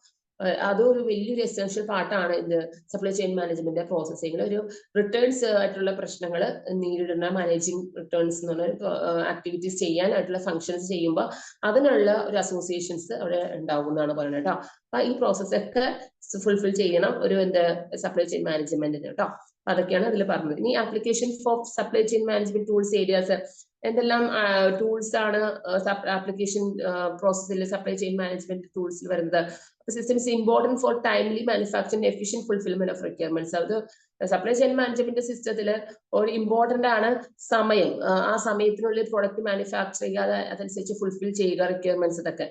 അതൊരു വലിയൊരു എസെൻഷ്യൽ പാർട്ടാണ് ഇത് സപ്ലൈ ചെയിൻ മാനേജ്മെന്റ് പ്രോസസ്സിംഗിൽ. ഒരു റിട്ടേൺസ് ആയിട്ടുള്ള പ്രശ്നങ്ങൾ നേരിടുന്ന മാനേജിംഗ് റിട്ടേൺസ് എന്ന് പറഞ്ഞ ആക്ടിവിറ്റീസ് ചെയ്യാനായിട്ടുള്ള ഫംഗ്ഷൻസ് ചെയ്യുമ്പോൾ അതിനുള്ള ഒരു അസോസിയേഷൻസ് അവിടെ ഉണ്ടാവും എന്നാണ് പറയുന്നത് കേട്ടോ. അപ്പൊ ഈ പ്രോസസ് ഒക്കെ ഫുൾഫിൽ ചെയ്യണം ഒരു സപ്ലൈ ചെയിൻ മാനേജ്മെന്റിന് കേട്ടോ. അതൊക്കെയാണ് അതിൽ പറഞ്ഞത്. ഇനി application for supply chain management tools areas. എന്തെല്ലാം ടൂൾസ് ആണ് ആപ്ലിക്കേഷൻ പ്രോസസ്സിൽ സപ്ലൈ ചെയിൻ മാനേജ്മെന്റ് ടൂൾസിൽ വരുന്നത്? System is important for timely manufacturing, efficient fulfillment of requirements. അത് സപ്ലൈ ചെയിൻ മാനേജ്മെന്റ് സിസ്റ്റത്തിൽ ഒരു ഇമ്പോർട്ടന്റ് ആണ് സമയം. ആ സമയത്തിനുള്ളിൽ പ്രൊഡക്റ്റ് മാനുഫാക്ചർ ചെയ്യാതെ അതനുസരിച്ച് ഫുൾഫിൽ ചെയ്യുക റിക്വയർമെന്റ്സ് ഇതൊക്കെ.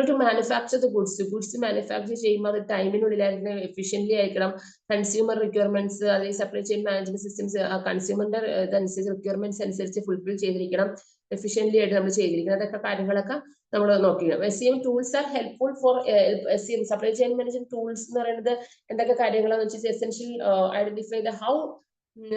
To manufacture the goods manufacture ചെയ്യുമ്പോൾ അത് ടൈമിനുള്ളിലായിരിക്കണം, എഫിഷ്യന്റ്ലി ആയിരിക്കണം. കൺസ്യൂമർ റിക്വയർമെന്റ്സ്, അതായത് സപ്ലൈ ചെയിൻ മാനേജ്മെന്റ് സിസ്റ്റംസ് കൺസ്യൂമറിന്റെ ഇതനുസരിച്ച് റിക്വയർമെന്റ്സ് അനുസരിച്ച് ഫുൾഫിൽ ചെയ്തിരിക്കണം, എഫിഷ്യന്റ്ലി ആയിട്ട് നമ്മൾ ചെയ്തിരിക്കണം. അതൊക്കെ കാര്യങ്ങളൊക്കെ നമ്മൾ നോക്കിക്കണം. SCM tools are helpful for SCM supply chain management tools എന്ന് പറയുന്നത് എന്തൊക്കെ കാര്യങ്ങളാണെന്ന് വെച്ചാൽ essential identify the how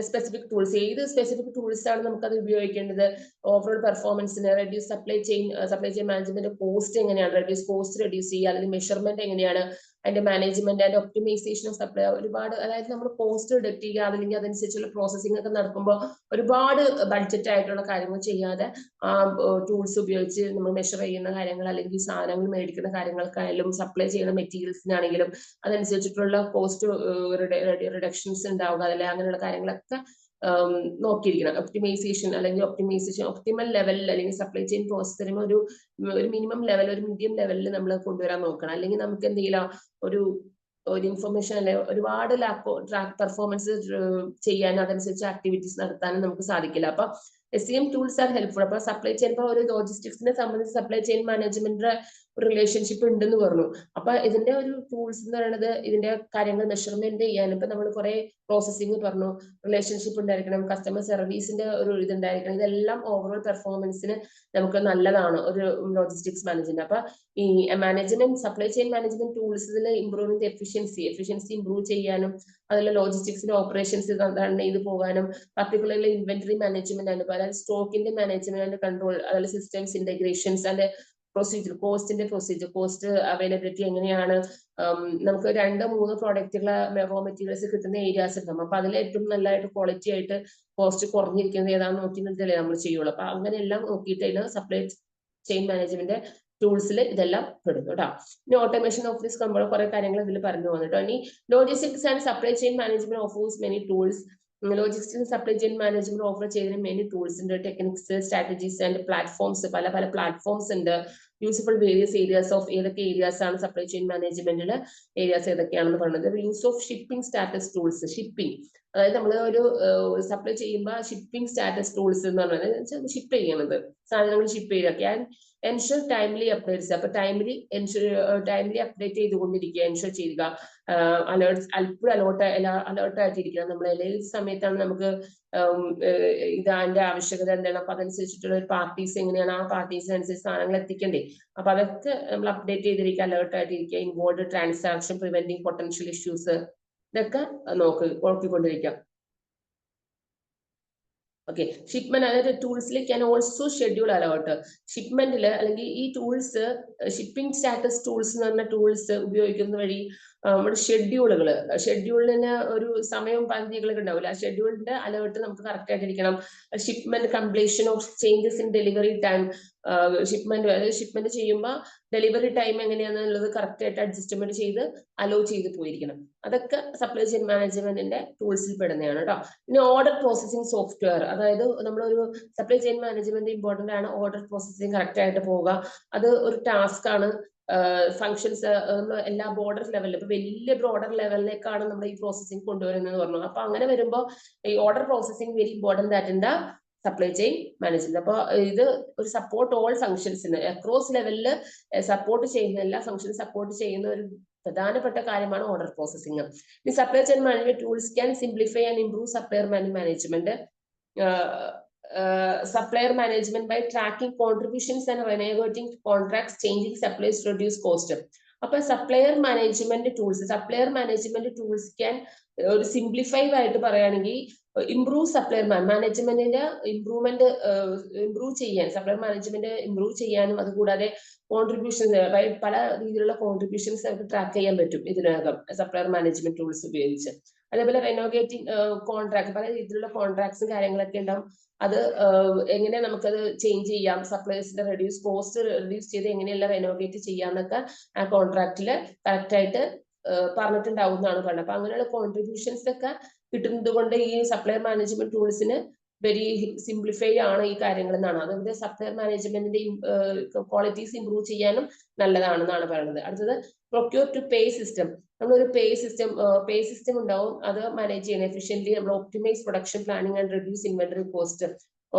specific tools, ഏത് സ്പെസിഫിക് ടൂൾസ് ആണ് നമുക്ക് അത് ഉപയോഗിക്കേണ്ടത്, ഓവറോൾ പെർഫോമൻസിന്, reduce supply chain management cost എങ്ങനെയാണ്, കോസ്റ്റ് റെഡ്യൂസ് ചെയ്യുക, അല്ലെങ്കിൽ മെഷർമെന്റ് എങ്ങനെയാണ്, അതിന്റെ management and optimization of supply. ഒരുപാട്, അതായത് നമ്മൾ കോസ്റ്റ് റിഡക്ട് ചെയ്യുക, അല്ലെങ്കിൽ അതനുസരിച്ചുള്ള പ്രോസസ്സിംഗ് ഒക്കെ നടക്കുമ്പോൾ ഒരുപാട് ബഡ്ജറ്റ് ആയിട്ടുള്ള കാര്യങ്ങൾ ചെയ്യാതെ ആ ടൂൾസ് ഉപയോഗിച്ച് നമ്മൾ മെഷർ ചെയ്യുന്ന കാര്യങ്ങൾ, അല്ലെങ്കിൽ സാധനങ്ങൾ മേടിക്കുന്ന കാര്യങ്ങൾക്കായാലും സപ്ലൈ ചെയ്യുന്ന മെറ്റീരിയൽസിനാണെങ്കിലും അതനുസരിച്ചിട്ടുള്ള കോസ്റ്റ് റിഡക്ഷൻസ് ഉണ്ടാവുക, അല്ലെങ്കിൽ അങ്ങനെയുള്ള കാര്യങ്ങളൊക്കെ നോക്കിയിരിക്കണം. ഒപ്റ്റിമൈസേഷൻ ഒപ്റ്റിമൽ ലെവലിൽ, അല്ലെങ്കിൽ സപ്ലൈ ചെയിൻ പ്രോസസ് തരുമ്പോൾ ഒരു മിനിമം ലെവൽ, ഒരു മീഡിയം ലെവലിൽ നമ്മൾ കൊണ്ടുവരാൻ നോക്കണം. അല്ലെങ്കിൽ നമുക്ക് എന്തെങ്കിലും ഒരു ഇൻഫർമേഷൻ, അല്ലെ ഒരുപാട് പെർഫോമൻസ് ചെയ്യാനും അതനുസരിച്ച് ആക്ടിവിറ്റീസ് നടത്താനും നമുക്ക് സാധിക്കില്ല. അപ്പൊ SCM tools are helpful. അപ്പൊ സപ്ലൈ ചെയിൻ ഇപ്പൊ ഒരു ലോജിസ്റ്റിക്സിനെ സംബന്ധിച്ച് സപ്ലൈ ചെയിൻ മാനേജ്മെന്റിന്റെ ഒരു റിലേഷൻഷിപ്പ് ഉണ്ടെന്ന് പറഞ്ഞു. അപ്പൊ ഇതിന്റെ ഒരു ടൂൾസ് എന്ന് പറയുന്നത് ഇതിന്റെ കാര്യങ്ങൾ മെഷർമെന്റ് ചെയ്യാൻ, ഇപ്പൊ നമ്മൾ കുറെ പ്രോസസ്സിംഗ് പറഞ്ഞു, റിലേഷൻഷിപ്പ് ഉണ്ടായിരിക്കണം, കസ്റ്റമർ സർവീസിന്റെ ഒരു ഇതുണ്ടായിരിക്കണം. ഇതെല്ലാം ഓവറോൾ പെർഫോമൻസിന് നമുക്ക് നല്ലതാണ് ഒരു ലോജിസ്റ്റിക്സ് മാനേജ്മെന്റ്. അപ്പൊ ഈ മാനേജ്മെന്റ് സപ്ലൈ ചെയിൻ മാനേജ്മെന്റ് ടൂൾസിൽ ഇംപ്രൂവിംഗ് എഫിഷ്യൻസി ഇംപ്രൂവ് ചെയ്യാനും, അതിലെ ലോജിസ്റ്റിക്സിന്റെ ഓപ്പറേഷൻസ് ഇത് പോകാനും, പർട്ടിക്കുലർലി ഇൻവെന്ററി മാനേജ്മെന്റ് ആണ്, അതായത് സ്റ്റോക്കിന്റെ മാനേജ്മെന്റ് ആൻഡ് കൺട്രോൾ, അതുപോലെ systems integrations and procedure, cost availability എങ്ങനെയാണ്, നമുക്ക് 2-3 പ്രോഡക്റ്റുകളെ റോ മെറ്റീരിയൽസ് കിട്ടുന്ന ഏരിയാസ് ഉണ്ടാവും. അപ്പൊ അതിൽ ഏറ്റവും നല്ലതായിട്ട് ക്വാളിറ്റി ആയിട്ട് കോസ്റ്റ് കുറഞ്ഞിരിക്കുന്നത് ഏതാണെന്ന് നോക്കിയിട്ടല്ലേ നമ്മൾ ചെയ്യുള്ളൂ. അപ്പൊ അങ്ങനെയെല്ലാം നോക്കിയിട്ട് സപ്ലൈ ചെയിൻ മാനേജ്മെന്റ് ടൂൾസിൽ ഇതെല്ലാം പെടുന്നു കേട്ടോ. ഇനി ഓട്ടോമേഷൻ ഓഫ് ദിസ് കമ്പോ കുറെ കാര്യങ്ങൾ ഇതിൽ പറഞ്ഞു വന്നിട്ടോ. ഇനി logistics and supply chain management offers many tools. Logistics supply chain management offer ചെയ്യുന്ന മെനി ടൂൾസ് ഉണ്ട്, ടെക്നിക്സ്, സ്ട്രാറ്റജീസ് ആൻഡ് പ്ലാറ്റ്ഫോംസ്. പല പ്ലാറ്റ്ഫോംസ് ഉണ്ട്. യൂസ്ഫുൾ വേരിയസ് ഏരിയാസ് ഓഫ് ഏതൊക്കെ ഏരിയാസ് ആണ് സപ്ലൈ ചെയിൻ മാനേജ്മെന്റില് ഏരിയാസ് ഏതൊക്കെയാണെന്ന് പറയുന്നത്. Use of shipping status tools. Shipping, അതായത് നമ്മൾ ഒരു സപ്ലൈ ചെയ്യുമ്പോൾ ഷിപ്പിംഗ് സ്റ്റാറ്റസ് ടൂൾസ് എന്ന് പറഞ്ഞാൽ ഷിപ്പ് ചെയ്യണത്, സാധനങ്ങൾ ഷിപ്പ് ചെയ്യുക. Ensure timely updates. അപ്പൊ ടൈംലി അപ്ഡേറ്റ് ചെയ്തുകൊണ്ടിരിക്കുക, എൻഷുർ ചെയ്യുക. അലേർട്ട്സ് എപ്പോഴും അലേർട്ടായിട്ടിരിക്കുക. നമ്മൾ ഏത് സമയത്താണ് നമുക്ക് ഇതിന്റെ ആവശ്യകത എന്താണ്, അപ്പൊ അതനുസരിച്ചിട്ടുള്ള ഒരു പാർട്ടീസ് എങ്ങനെയാണ്, ആ പാർട്ടീസിനനുസരിച്ച് സാധനങ്ങൾ എത്തിക്കണ്ടേ. അപ്പൊ അതൊക്കെ നമ്മൾ അപ്ഡേറ്റ് ചെയ്തിരിക്കുക, അലേർട്ടായിട്ടിരിക്കുക. Involve transaction, preventing potential issues, ഇതൊക്കെ നോക്കിക്കൊണ്ടിരിക്കാം. ഓക്കെ, ഷിപ്മെന്റ്, അതായത് ടൂൾസിൽ ക്യാൻ ഓൾസോ ഷെഡ്യൂൾ അലേർട്ട്. ഷിപ്മെന്റില് അല്ലെങ്കിൽ ഈ ടൂൾസ്, ഷിപ്പിംഗ് സ്റ്റാറ്റസ് ടൂൾസ് എന്ന് പറഞ്ഞ ടൂൾസ് ഉപയോഗിക്കുന്ന വഴി നമ്മുടെ ഷെഡ്യൂളിന് ഒരു സമയവും പരിധികളൊക്കെ ഉണ്ടാവില്ല. ആ ഷെഡ്യൂളിന്റെ അലേർട്ട് നമുക്ക് കറക്റ്റ് ആയിട്ടിരിക്കണം. Shipment completion of changes in delivery time. Shipment ചെയ്യുമ്പോൾ ഡെലിവറി ടൈം എങ്ങനെയാണെന്നുള്ളത് കറക്റ്റ് ആയിട്ട് അഡ്ജസ്റ്റ്മെന്റ് ചെയ്ത് അലോ ചെയ്ത് പോയിരിക്കണം. അതൊക്കെ സപ്ലൈ ചെയിൻ മാനേജ്മെന്റിന്റെ ടൂൾസിൽ പെടുന്നതാണ് കേട്ടോ. പിന്നെ ഓർഡർ പ്രോസസിംഗ് സോഫ്റ്റ്വെയർ, അതായത് നമ്മളൊരു സപ്ലൈ ചെയിൻ മാനേജ്മെന്റ് ഇമ്പോർട്ടന്റ് ആണ്. ഓർഡർ പ്രോസസിംഗ് കറക്റ്റ് ആയിട്ട് പോവുക, അത് ഒരു ടാസ്ക് ആണ്. ഫങ്ഷൻസ് എല്ലാ ബോർഡർ ലെവലിൽ, ഇപ്പൊ വലിയ ബ്രോഡർ ലെവലിലേക്കാണ് നമ്മൾ ഈ പ്രോസസിംഗ് കൊണ്ടുവരുന്നത് പറഞ്ഞു. അപ്പൊ അങ്ങനെ വരുമ്പോൾ ഈ ഓർഡർ പ്രോസസിംഗ് വെരി ഇമ്പോർട്ടന്റ് ആയിട്ടുണ്ട് സപ്ലൈ ചെയിൻ മാനേജ്മെന്റ്. അപ്പൊ ഇത് ഒരു സപ്പോർട്ട് ഓൾ ഫങ്ഷൻസിന് അക്രോസ് ലെവലിൽ സപ്പോർട്ട് ചെയ്യുന്ന, എല്ലാ ഫങ്ഷനും സപ്പോർട്ട് ചെയ്യുന്ന ഒരു പ്രധാനപ്പെട്ട കാര്യമാണ് ഓർഡർ പ്രോസസിംഗ്. ഈ supply chain management tools can simplify and improve supplier management. Supplier management by tracking contributions and renegotiating contracts, changing suppliers to reduce cost. അപ്പൊ സപ്ലയർ മാനേജ്മെന്റ് ടൂൾസ് ക്യാൻ ഒരു simplified ആയിട്ട് പറയുകയാണെങ്കിൽ improve supplier മാനേജ്മെന്റിന്റെ improve ചെയ്യാൻ, supplier management improve ചെയ്യാനും, അതുകൂടാതെ contributions, പല രീതിയിലുള്ള കോൺട്രിബ്യൂഷൻസ് നമുക്ക് ട്രാക്ക് ചെയ്യാൻ പറ്റും ഇതിനകം സപ്ലയർ മാനേജ്മെന്റ് ടൂൾസ് ഉപയോഗിച്ച്. അതേപോലെ റെനോഗേറ്റിംഗ് കോൺട്രാക്ട്, പല രീതിയിലുള്ള കോൺട്രാക്ട്സും കാര്യങ്ങളൊക്കെ ഉണ്ടാവും. അത് എങ്ങനെ നമുക്കത് ചേഞ്ച് ചെയ്യാം, സപ്ലൈസിന്റെ കോസ്റ്റ് റെഡ്യൂസ് ചെയ്ത് എങ്ങനെയെല്ലാം റെനോഗേറ്റ് ചെയ്യാന്നൊക്കെ ആ കോൺട്രാക്റ്റില് കറക്റ്റ് ആയിട്ട് പറഞ്ഞിട്ടുണ്ടാവുന്നതാണ് പറഞ്ഞത്. അപ്പൊ അങ്ങനെയുള്ള കോൺട്രിബ്യൂഷൻസ് ഒക്കെ കിട്ടുന്നത് കൊണ്ട് ഈ സപ്ലയർ മാനേജ്മെന്റ് ടൂൾസിന് വെരി സിംപ്ലിഫൈ ആണ് ഈ കാര്യങ്ങൾ എന്നാണ്. അതുകൊണ്ട് സപ്ലയർ മാനേജ്മെന്റിന്റെ ക്വാളിറ്റീസ് ഇംപ്രൂവ് ചെയ്യാനും നല്ലതാണെന്നാണ് പറയുന്നത്. അടുത്തത് പ്രൊക്യൂർ ടു പേ സിസ്റ്റം. നമ്മളൊരു പേ സിസ്റ്റം ഉണ്ടാവും, അത് മാനേജ് ചെയ്യണം എഫിഷ്യന്റ്ലി. നമ്മൾ optimize production planning and reduce inventory cost.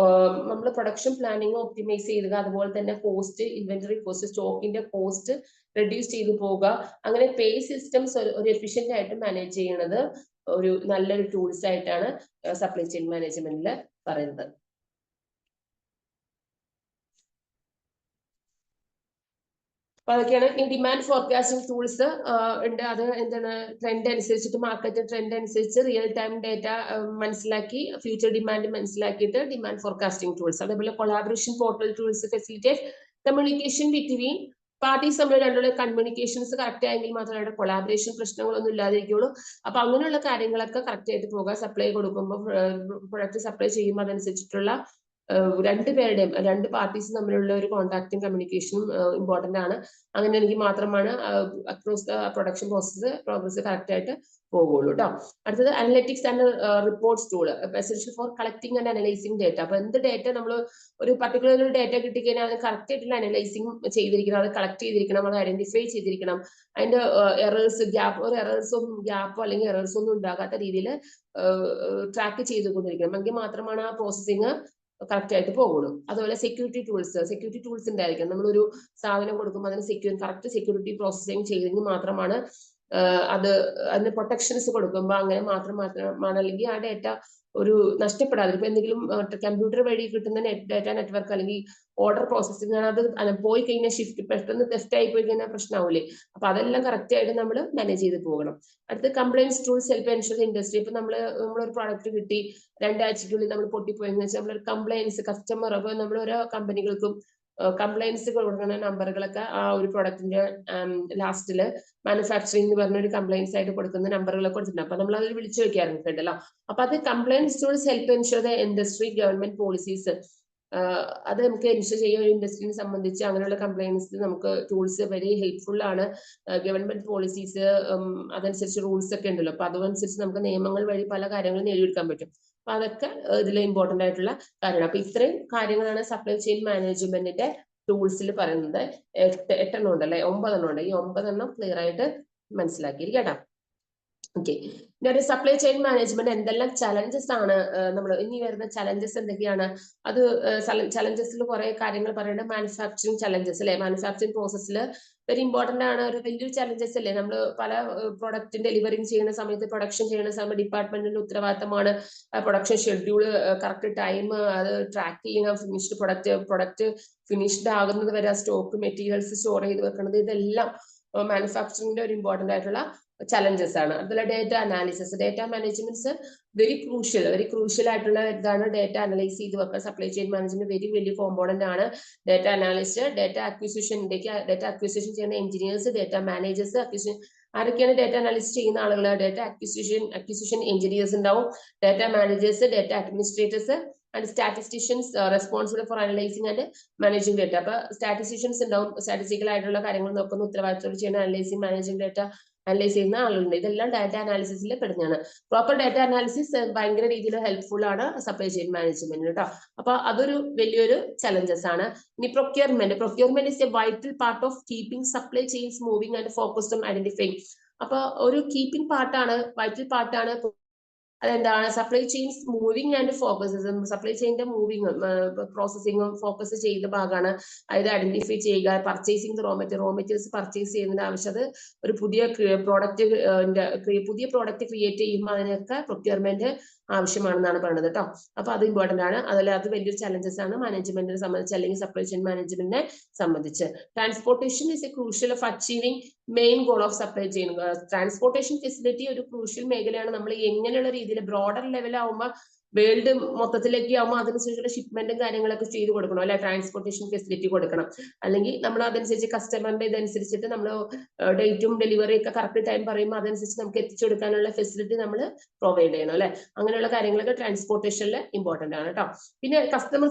നമ്മൾ പ്രൊഡക്ഷൻ പ്ലാനിങ് ഒപ്റ്റിമൈസ് ചെയ്യുക, അതുപോലെ തന്നെ കോസ്റ്റ്, ഇൻവെന്ററി കോസ്റ്റ്, സ്റ്റോക്കിന്റെ കോസ്റ്റ് റെഡ്യൂസ് ചെയ്ത് പോവുക. അങ്ങനെ പേ സിസ്റ്റംസ് ഒരു എഫിഷ്യന്റ് ആയിട്ട് മാനേജ് ചെയ്യുന്നത് ഒരു നല്ലൊരു ടൂൾസ് ആയിട്ടാണ് സപ്ലൈ ചെയിൻ മാനേജ്മെന്റിൽ പറയുന്നത്. അപ്പൊ അതൊക്കെയാണ്. ഈ ഡിമാൻഡ് ഫോർകാസ്റ്റിംഗ് ടൂൾസ് ഉണ്ട്. അത് എന്താണ്, ട്രെൻഡ് അനുസരിച്ചിട്ട്, മാർക്കറ്റ് ട്രെൻഡ് അനുസരിച്ച് റിയൽ ടൈം ഡേറ്റ മനസ്സിലാക്കി ഫ്യൂച്ചർ ഡിമാൻഡ് മനസ്സിലാക്കിയിട്ട് ഡിമാൻഡ് ഫോർകാസ്റ്റിംഗ് ടൂൾസ്. അതേപോലെ collaboration portal tools facilitate communication between parties. നമ്മൾ രണ്ടുള്ള കമ്മ്യൂണിക്കേഷൻസ് കറക്റ്റ് ആയെങ്കിൽ മാത്രമേ അവിടെ കൊളാബറേഷൻ പ്രശ്നങ്ങളൊന്നും ഇല്ലാതിരിക്കുള്ളൂ. അപ്പൊ അങ്ങനെയുള്ള കാര്യങ്ങളൊക്കെ കറക്റ്റ് ആയിട്ട് പോകുക. സപ്ലൈ കൊടുക്കുമ്പോൾ, പ്രൊഡക്റ്റ് സപ്ലൈ ചെയ്യുമ്പോൾ അതനുസരിച്ചിട്ടുള്ള രണ്ട് പാർട്ടീസ് തമ്മിലുള്ള ഒരു കോൺടാക്റ്റും കമ്മ്യൂണിക്കേഷനും ഇമ്പോർട്ടന്റ് ആണ്. അങ്ങനെയാണെങ്കിൽ മാത്രമാണ് across the production progress correct ആയിട്ട് പോകുള്ളൂ കേട്ടോ. അടുത്തത് analytics and reports tool, essential for collecting and analysing data. അപ്പൊ എന്ത് ഡേറ്റ നമ്മൾ ഒരു പർട്ടിക്കുലർ ഡേറ്റ കിട്ടിക്കഴിഞ്ഞാൽ അത് കറക്റ്റ് ആയിട്ടുള്ള അനലൈസിങ് ചെയ്തിരിക്കണം, അത് കളക്ട് ചെയ്തിരിക്കണം, അത് ഐഡന്റിഫൈ ചെയ്തിരിക്കണം. അതിന്റെ ഗ്യാപ്പോ അല്ലെങ്കിൽ എറേഴ്സ് ഒന്നും ഉണ്ടാകാത്ത രീതിയിൽ ട്രാക്ക് ചെയ്തുകൊണ്ടിരിക്കണം. എങ്കിൽ മാത്രമാണ് ആ പ്രോസസ്സിങ് കറക്റ്റ് ആയിട്ട് പോകുള്ളൂ. അതുപോലെ സെക്യൂരിറ്റി ടൂൾസ് ഉണ്ടായിരിക്കും. നമ്മളൊരു സാധനം കൊടുക്കുമ്പോൾ അതിന് കറക്റ്റ് സെക്യൂരിറ്റി പ്രോസസ്സിങ് ചെയ്തെങ്കിൽ മാത്രമാണ് അതിന് പ്രൊട്ടക്ഷൻസ് കൊടുക്കുമ്പോൾ അങ്ങനെ മാത്രമാണ്, അല്ലെങ്കിൽ ആ ഡേറ്റ ഒരു നഷ്ടപ്പെടാതെ ഇപ്പൊ എന്തെങ്കിലും കമ്പ്യൂട്ടർ വഴി കിട്ടുന്ന ഡാറ്റ നെറ്റ്വർക്ക് അല്ലെങ്കിൽ ഓർഡർ പ്രോസസ്സിംഗ് ആണ്, അത് പോയി കഴിഞ്ഞാൽ ഷിഫ്റ്റ് പെട്ടെന്ന് തെഫ്റ്റ് ആയി പോയി കഴിഞ്ഞാൽ പ്രശ്നമാവില്ലേ? അപ്പൊ അതെല്ലാം കറക്റ്റ് ആയിട്ട് നമ്മൾ മാനേജ് ചെയ്ത് പോകണം. അടുത്ത compliance tools help ensure industry. ഇപ്പൊ നമ്മളൊരു പ്രോഡക്റ്റ് കിട്ടി 2 ആഴ്ചക്കുള്ളിൽ നമ്മൾ പൊട്ടിപ്പോയെന്ന് വെച്ചാൽ നമ്മളൊരു കംപ്ലൈൻസ് കസ്റ്റമർ, അപ്പൊ നമ്മൾ ഓരോ കമ്പനികൾക്കും കംപ്ലൈൻസ് കൊടുക്കുന്ന നമ്പറുകളൊക്കെ ആ ഒരു പ്രൊഡക്റ്റിന്റെ ലാസ്റ്റില് മാനുഫാക്ചറിംഗ് എന്ന് പറഞ്ഞ ഒരു കംപ്ലൈൻസ് ആയിട്ട് കൊടുക്കുന്ന നമ്പറുകളൊക്കെ കൊടുത്തിട്ടുണ്ട്. അപ്പൊ നമ്മൾ അതിൽ വിളിച്ചു വെക്കാറുണ്ടല്ലോ. അപ്പൊ അത് compliance tools help ensure the industry government policies. അത് നമുക്ക് എൻഷുർ ചെയ്യാൻ ഒരു ഇൻഡസ്ട്രിയെ സംബന്ധിച്ച് അങ്ങനെയുള്ള കംപ്ലൈൻസ് നമുക്ക് ടൂൾസ് വെരി ഹെൽപ്ഫുൾ ആണ്. ഗവൺമെന്റ് പോളിസീസ് അതനുസരിച്ച് റൂൾസ് ഒക്കെ ഉണ്ടല്ലോ. അപ്പൊ അതനുസരിച്ച് നമുക്ക് നിയമങ്ങൾ വഴി പല കാര്യങ്ങളും നേടിയെടുക്കാൻ പറ്റും. അപ്പൊ അതൊക്കെ ഇതിൽ ഇമ്പോർട്ടന്റ് ആയിട്ടുള്ള കാര്യമാണ്. അപ്പൊ ഇത്രയും കാര്യങ്ങളാണ് സപ്ലൈ ചെയിൻ മാനേജ്മെന്റിന്റെ ടൂൾസിൽ പറയുന്നത്. 8 എണ്ണം ഉണ്ടല്ലേ, 9 എണ്ണം ഉണ്ട്. ഈ 9 എണ്ണം ക്ലിയർ ആയിട്ട് മനസ്സിലാക്കിയിരിക്കട്ടോ. ഓക്കെ, ഇനി സപ്ലൈ ചെയിൻ മാനേജ്മെന്റ് എന്തെല്ലാം ചലഞ്ചസ് ആണ് നമ്മൾ ഇനി വരുന്ന ചലഞ്ചസ് എന്തൊക്കെയാണ്? അത് ചലഞ്ചസിൽ കുറെ കാര്യങ്ങൾ പറയുന്നുണ്ട്. മാനുഫാക്ചറിങ് ചലഞ്ചസ് അല്ലെ, മാനുഫാക്ചറിങ് പ്രോസസ്സിൽ വെരി ഇമ്പോർട്ടന്റ് ആണ്, ഒരു വലിയൊരു ചലഞ്ചസ് അല്ലേ. നമ്മൾ പല പ്രൊഡക്റ്റ് ഡെലിവറിങ് ചെയ്യുന്ന സമയത്ത്, പ്രൊഡക്ഷൻ ചെയ്യുന്ന സമയത്ത് ഡിപ്പാർട്ട്മെന്റിന്റെ ഉത്തരവാദിത്തമാണ് പ്രൊഡക്ഷൻ ഷെഡ്യൂള് കറക്റ്റ് ടൈം അത് ട്രാക്ക് ചെയ്യണം. പ്രൊഡക്റ്റ് ഫിനിഷ്ഡ് ആകുന്നത് വരെ സ്റ്റോക്ക് മെറ്റീരിയൽസ് സ്റ്റോർ ചെയ്ത് വെക്കുന്നത്, ഇതെല്ലാം മാനുഫാക്ചറിംഗിന്റെ ഒരു ഇമ്പോർട്ടന്റ് ആയിട്ടുള്ള ചലഞ്ചസ് ആണ്. അതുപോലെ data analysis, data managements very crucial ആയിട്ടുള്ള ഇതാണ്. ഡേറ്റ അനലൈസ് ചെയ്ത് വെക്കുക. സപ്ലൈ ചെയിൻ മാനേജ്മെന്റ് വലിയ കോമ്പോണന്റ് ആണ്. ഡേറ്റ അനാലിസ്റ്റ്, ഡേറ്റ അക്വിസിഷൻ ചെയ്യുന്ന എഞ്ചിനീയേഴ്സ്, ഡേറ്റ മാനേജേഴ്സ്, ആരൊക്കെയാണ് ഡേറ്റ അനാലിസിസ് ചെയ്യുന്ന ആളുകൾ? ഡേറ്റ അക്വിസിഷൻ എഞ്ചിനീയേഴ്സ് ഉണ്ടാവും, data managers, data administrators and statisticians responsible for analysing and managing data. അപ്പൊ സ്റ്റാറ്റിസ്റ്റീഷ്യൻസ് ഉണ്ടാവും, സ്റ്റാറ്റിസ്റ്റിക്കൽ ആയിട്ടുള്ള കാര്യങ്ങൾ നോക്കുന്ന ഉത്തരവാദിത്തോട് ചെയ്യുന്ന അനലൈസിംഗ് മാനേജിംഗ് ഡേറ്റ അനലൈസ് ചെയ്യുന്ന ആളുകളുണ്ട്. ഇതെല്ലാം ഡാറ്റ അനാലിസിസിൽ പെടുന്നതാണ്. പ്രോപ്പർ ഡാറ്റ അനാലിസിസ് ഭയങ്കര രീതിയിൽ ഹെൽപ്ഫുൾ ആണ് സപ്ലൈ ചെയിൻ മാനേജ്മെന്റിന് കേട്ടോ. അപ്പൊ അതൊരു വലിയൊരു ചലഞ്ചസ് ആണ്. ഇനി procurement is a vital part of keeping supply chains moving and focused on identifying. അപ്പൊ ഒരു കീപ്പിംഗ് പാർട്ടാണ്, വൈറ്റൽ പാർട്ടാണ്. അതെന്താണ്? Supply chains moving and focus. Supply ചെയിന്റെ മൂവിങ് പ്രോസസ്സിങ്ങും ഫോക്കസ് ചെയ്യുന്ന ഭാഗമാണ്. അതായത് ഐഡന്റിഫൈ ചെയ്യുക, പർച്ചേസിംഗ് റോ മെറ്റീരിയൽസ് പർച്ചേസ് ചെയ്യുന്നതിന്റെ ആവശ്യം, അത് ഒരു പുതിയ പ്രോഡക്റ്റ് ക്രിയേറ്റ് ചെയ്യുമ്പോൾ അതിനൊക്കെ പ്രൊക്യൂർമെന്റ് ആവശ്യമാണെന്നാണ് പറയുന്നത് കേട്ടോ. അപ്പൊ അത് ഇമ്പോർട്ടന്റ് ആണ്. അതിൽ അത് വലിയൊരു ചലഞ്ചസ് ആണ് മാനേജ്മെന്റിനെ സംബന്ധിച്ച്, അല്ലെങ്കിൽ സപ്ലൈ ചെയിൻ മാനേജ്മെന്റിനെ സംബന്ധിച്ച്. Transportation is A crucial of achieving main goal of supply chain. Transportation facility ഒരു ക്രൂഷ്യൽ മേഖലയാണ്. നമ്മൾ എങ്ങനെയുള്ള രീതിയിൽ ബ്രോഡർ ലെവലാവുമ്പോൾ, വേൾഡ് മൊത്തത്തിലേക്ക് ആവുമ്പോൾ അതിനനുസരിച്ചുള്ള ഷിപ്മെന്റും കാര്യങ്ങളൊക്കെ ചെയ്ത് കൊടുക്കണം അല്ലെ. ട്രാൻസ്പോർട്ടേഷൻ ഫെസിലിറ്റി കൊടുക്കണം. അല്ലെങ്കിൽ നമ്മൾ അതനുസരിച്ച് കസ്റ്റമറിന്റെ ഇതനുസരിച്ചിട്ട് നമ്മൾ ഡേറ്റും ഡെലിവറി ഒക്കെ കറക്റ്റ് ടൈം പറയുമ്പോൾ അതനുസരിച്ച് നമുക്ക് എത്തിച്ചു കൊടുക്കാനുള്ള ഫെസിലിറ്റി നമ്മൾ പ്രൊവൈഡ് ചെയ്യണം അല്ലെ. അങ്ങനെയുള്ള കാര്യങ്ങളൊക്കെ ട്രാൻസ്പോർട്ടേഷനിൽ ഇമ്പോർട്ടന്റ് ആണ് കേട്ടോ. പിന്നെ customer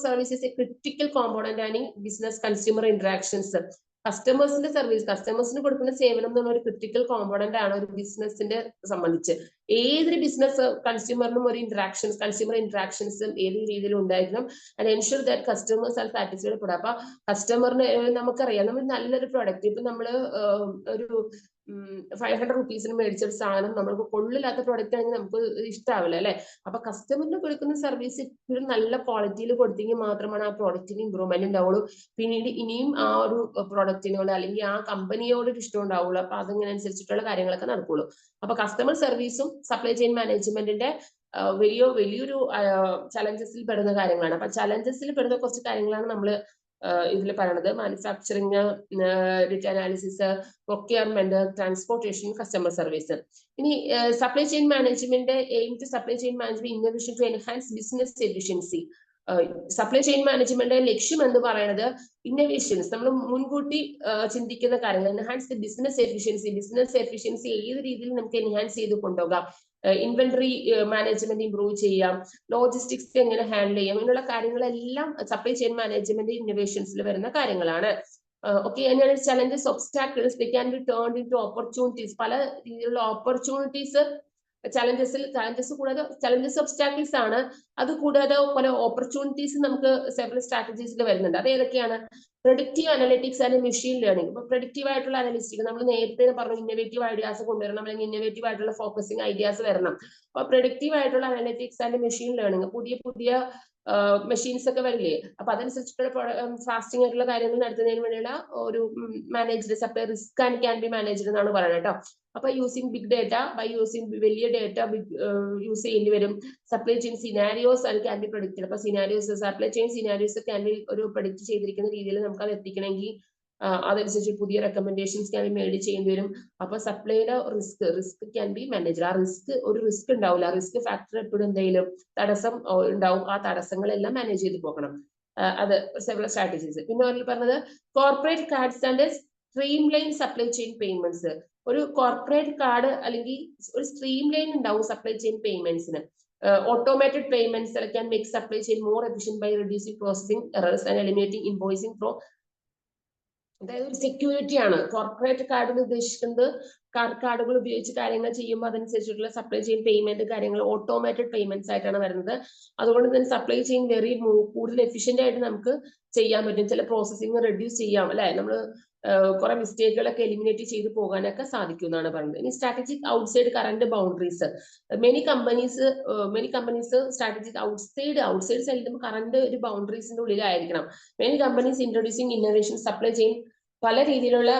service is a critical component ആണ് ബിസിനസ് കൺസ്യൂമർ ഇന്ററാക്ഷൻസ്. കസ്റ്റമേഴ്സിന് കൊടുക്കുന്ന സേവനം എന്ന് പറഞ്ഞ ഒരു ക്രിട്ടിക്കൽ കോമ്പോണന്റ് ആണ് ഒരു ബിസിനസിന്റെ സംബന്ധിച്ച്. ഏതൊരു ബിസിനസ് കൺസ്യൂമറിനും ഒരു കൺസ്യൂമർ ഇന്ററാക്ഷൻസും ഏത് രീതിയിലും ഉണ്ടായിരിക്കണം. And ensure that customers R satisfied. അപ്പൊ കസ്റ്റമറിന് നമുക്കറിയാം, നമ്മൾ നല്ലൊരു പ്രോഡക്റ്റ്, ഇപ്പൊ നമ്മള് ഒരു 500 റുപ്പീസിന് മേടിച്ചൊരു സാധനം നമ്മൾക്ക് കൊള്ളില്ലാത്ത പ്രോഡക്റ്റ് ആണെങ്കിൽ നമുക്ക് ഇഷ്ടാവില്ല അല്ലെ. അപ്പൊ കസ്റ്റമറിന് കൊടുക്കുന്ന സർവീസ് ഇപ്പോഴും നല്ല ക്വാളിറ്റിയിൽ കൊടുത്തെങ്കിൽ മാത്രമാണ് ആ പ്രോഡക്റ്റിന് ഇമ്പ്രൂവ്മെന്റ് ഉണ്ടാവുള്ളൂ. പിന്നീട് ഇനിയും ആ ഒരു പ്രോഡക്റ്റിനോട് അല്ലെങ്കിൽ ആ കമ്പനിയോട് ഒരു ഇഷ്ടം ഉണ്ടാവുള്ളൂ. അപ്പൊ അതിനനുസരിച്ചിട്ടുള്ള കാര്യങ്ങളൊക്കെ നടക്കുള്ളൂ. അപ്പൊ കസ്റ്റമർ സർവീസും സപ്ലൈ ചെയിൻ മാനേജ്മെന്റിന്റെ വലിയൊരു ചലഞ്ചസിൽ പെടുന്ന കാര്യങ്ങളാണ്. അപ്പൊ ചലഞ്ചസിൽ പെടുന്ന കുറച്ച് കാര്യങ്ങളാണ് നമ്മൾ ഇതിൽ പറയുന്നത്. Manufacturing, data analysis, procurement, transportation, customer service. ഇനി supply chain management aim to supply chain management innovation to enhance business efficiency. Supply chain management ലക്ഷ്യം എന്ന് പറയുന്നത് ഇന്നോവേഷൻസ്, നമ്മൾ മുൻകൂട്ടി ചിന്തിക്കുന്ന കാര്യങ്ങൾ. എൻഹാൻസ് ബിസിനസ് എഫിഷ്യൻസി ഏത് രീതിയിൽ നമുക്ക് എൻഹാൻസ് ചെയ്ത് കൊണ്ടുപോകാം. ഇൻവെന്ററി മാനേജ്മെന്റ് ഇംപ്രൂവ് ചെയ്യാം, ലോജിസ്റ്റിക്സ് എങ്ങനെ ഹാൻഡിൽ ചെയ്യാം, ഇങ്ങനെയുള്ള കാര്യങ്ങളെല്ലാം സപ്ലൈ ചെയിൻ മാനേജ്മെന്റ് ഇന്നോവേഷൻസിൽ വരുന്ന കാര്യങ്ങളാണ്. ഓക്കെ, അതിനാണ് challenges, obstacles they can be turned into opportunities. പല രീതിയിലുള്ള ഓപ്പർച്യൂണിറ്റീസ് ചലഞ്ചസ് ഒബ്സ്റ്റാക്കിൾസ് ആണ്. അത് കൂടാതെ പല ഓപ്പർച്യൂണിറ്റീസ് നമുക്ക് സെവറൽ സ്ട്രാറ്റജീസിൽ വരുന്നുണ്ട്. അത് ഏതൊക്കെയാണ്? Predictive analytics and machine learning. ഇപ്പൊ പ്രഡിക്റ്റീവ് ആയിട്ടുള്ള അനലിസ്റ്റിക്, നമ്മൾ നേരത്തെ പറഞ്ഞു ഇന്നോവേറ്റീവ് ഐഡിയാസ് കൊണ്ടുവരണം, അല്ലെങ്കിൽ ഇന്നോവേറ്റീവ് ആയിട്ടുള്ള ഫോക്കസിങ് ഐഡിയാസ് വരണം. അപ്പൊ പ്രഡിക്റ്റീവ് ആയിട്ടുള്ള അനലിറ്റിക്സ് ആൻഡ് മെഷീൻ ലേണിംഗ്, പുതിയ മെഷീൻസ് ഒക്കെ വരില്ലേ. അപ്പൊ അതനുസരിച്ചിട്ടുള്ള ഫാസ്റ്റിംഗ് ആയിട്ടുള്ള കാര്യങ്ങൾ നടത്തുന്നതിന് വേണ്ടിയുള്ള ഒരു managed supply risk and can be managed എന്നാണ് പറയുന്നത് കേട്ടോ. അപ്പൊ using big data, by using വലിയ ഡേറ്റ യൂസ് ചെയ്യേണ്ടി വരും. Supply chain scenarios and can be predicted. അപ്പൊ scenarios, supply chain scenarios can be ഒരു പ്രൊഡിക്റ്റ് ചെയ്തിരിക്കുന്ന രീതിയിൽ നമുക്ക് അത് എത്തിക്കണമെങ്കിൽ അതനുസരിച്ച് പുതിയ റെക്കമെൻഡേഷൻസ് ക്യാൻ ബി മേഡ് ചെയ്യേണ്ടി വരും. അപ്പൊ സപ്ലൈയുടെ റിസ്ക് ക്യാൻ ബി മാനേജ്. ആ റിസ്ക് ഉണ്ടാവില്ല. റിസ്ക് ഫാക്ടർ എപ്പോഴും എന്തെങ്കിലും തടസ്സം ഉണ്ടാവും. ആ തടസ്സങ്ങളെല്ലാം മാനേജ് ചെയ്ത് പോകണം. അത് സെവറൽ സ്ട്രാറ്റജീസ്. പിന്നെ അവരിൽ പറഞ്ഞത് corporate cards and streamline supply chain payments. ഒരു കോർപ്പറേറ്റ് കാർഡ് അല്ലെങ്കിൽ ഒരു സ്ട്രീം ലൈൻ ഉണ്ടാവും സപ്ലൈ ചെയിൻ പേയ്മെന്റ്സിന്. Automated payments can make supply chain more efficient by reducing processing errors and eliminating invoicing from. അതായത് ഒരു സെക്യൂരിറ്റി ആണ് corporate കാർഡിൽ ഉദ്ദേശിക്കുന്നത്. കാർഡുകൾ ഉപയോഗിച്ച് കാര്യങ്ങൾ ചെയ്യുമ്പോൾ അതനുസരിച്ചിട്ടുള്ള സപ്ലൈ ചെയിൻ പേയ്മെന്റ് കാര്യങ്ങൾ ഓട്ടോമേറ്റഡ് പേയ്മെന്റ്സ് ആയിട്ടാണ് വരുന്നത്. അതുകൊണ്ട് തന്നെ സപ്ലൈ ചെയിൻ കൂടുതൽ എഫിഷ്യന്റ് ആയിട്ട് നമുക്ക് ചെയ്യാൻ പറ്റും. ചില പ്രോസസ്സിംഗ് റെഡ്യൂസ് ചെയ്യാം അല്ലെ. നമ്മൾ കുറെ മിസ്റ്റേക്കുകളൊക്കെ എലിമിനേറ്റ് ചെയ്ത് പോകാനൊക്കെ സാധിക്കും എന്നാണ് പറയുന്നത്. ഇനി strategic outside current boundaries. Many companies strategic outside സെല്ലുമ്പോൾ കറന്റ് ഒരു ബൗണ്ടറീസിന്റെ ഉള്ളിലായിരിക്കണം. Many companies introducing innovation supply chain പല രീതിയിലുള്ള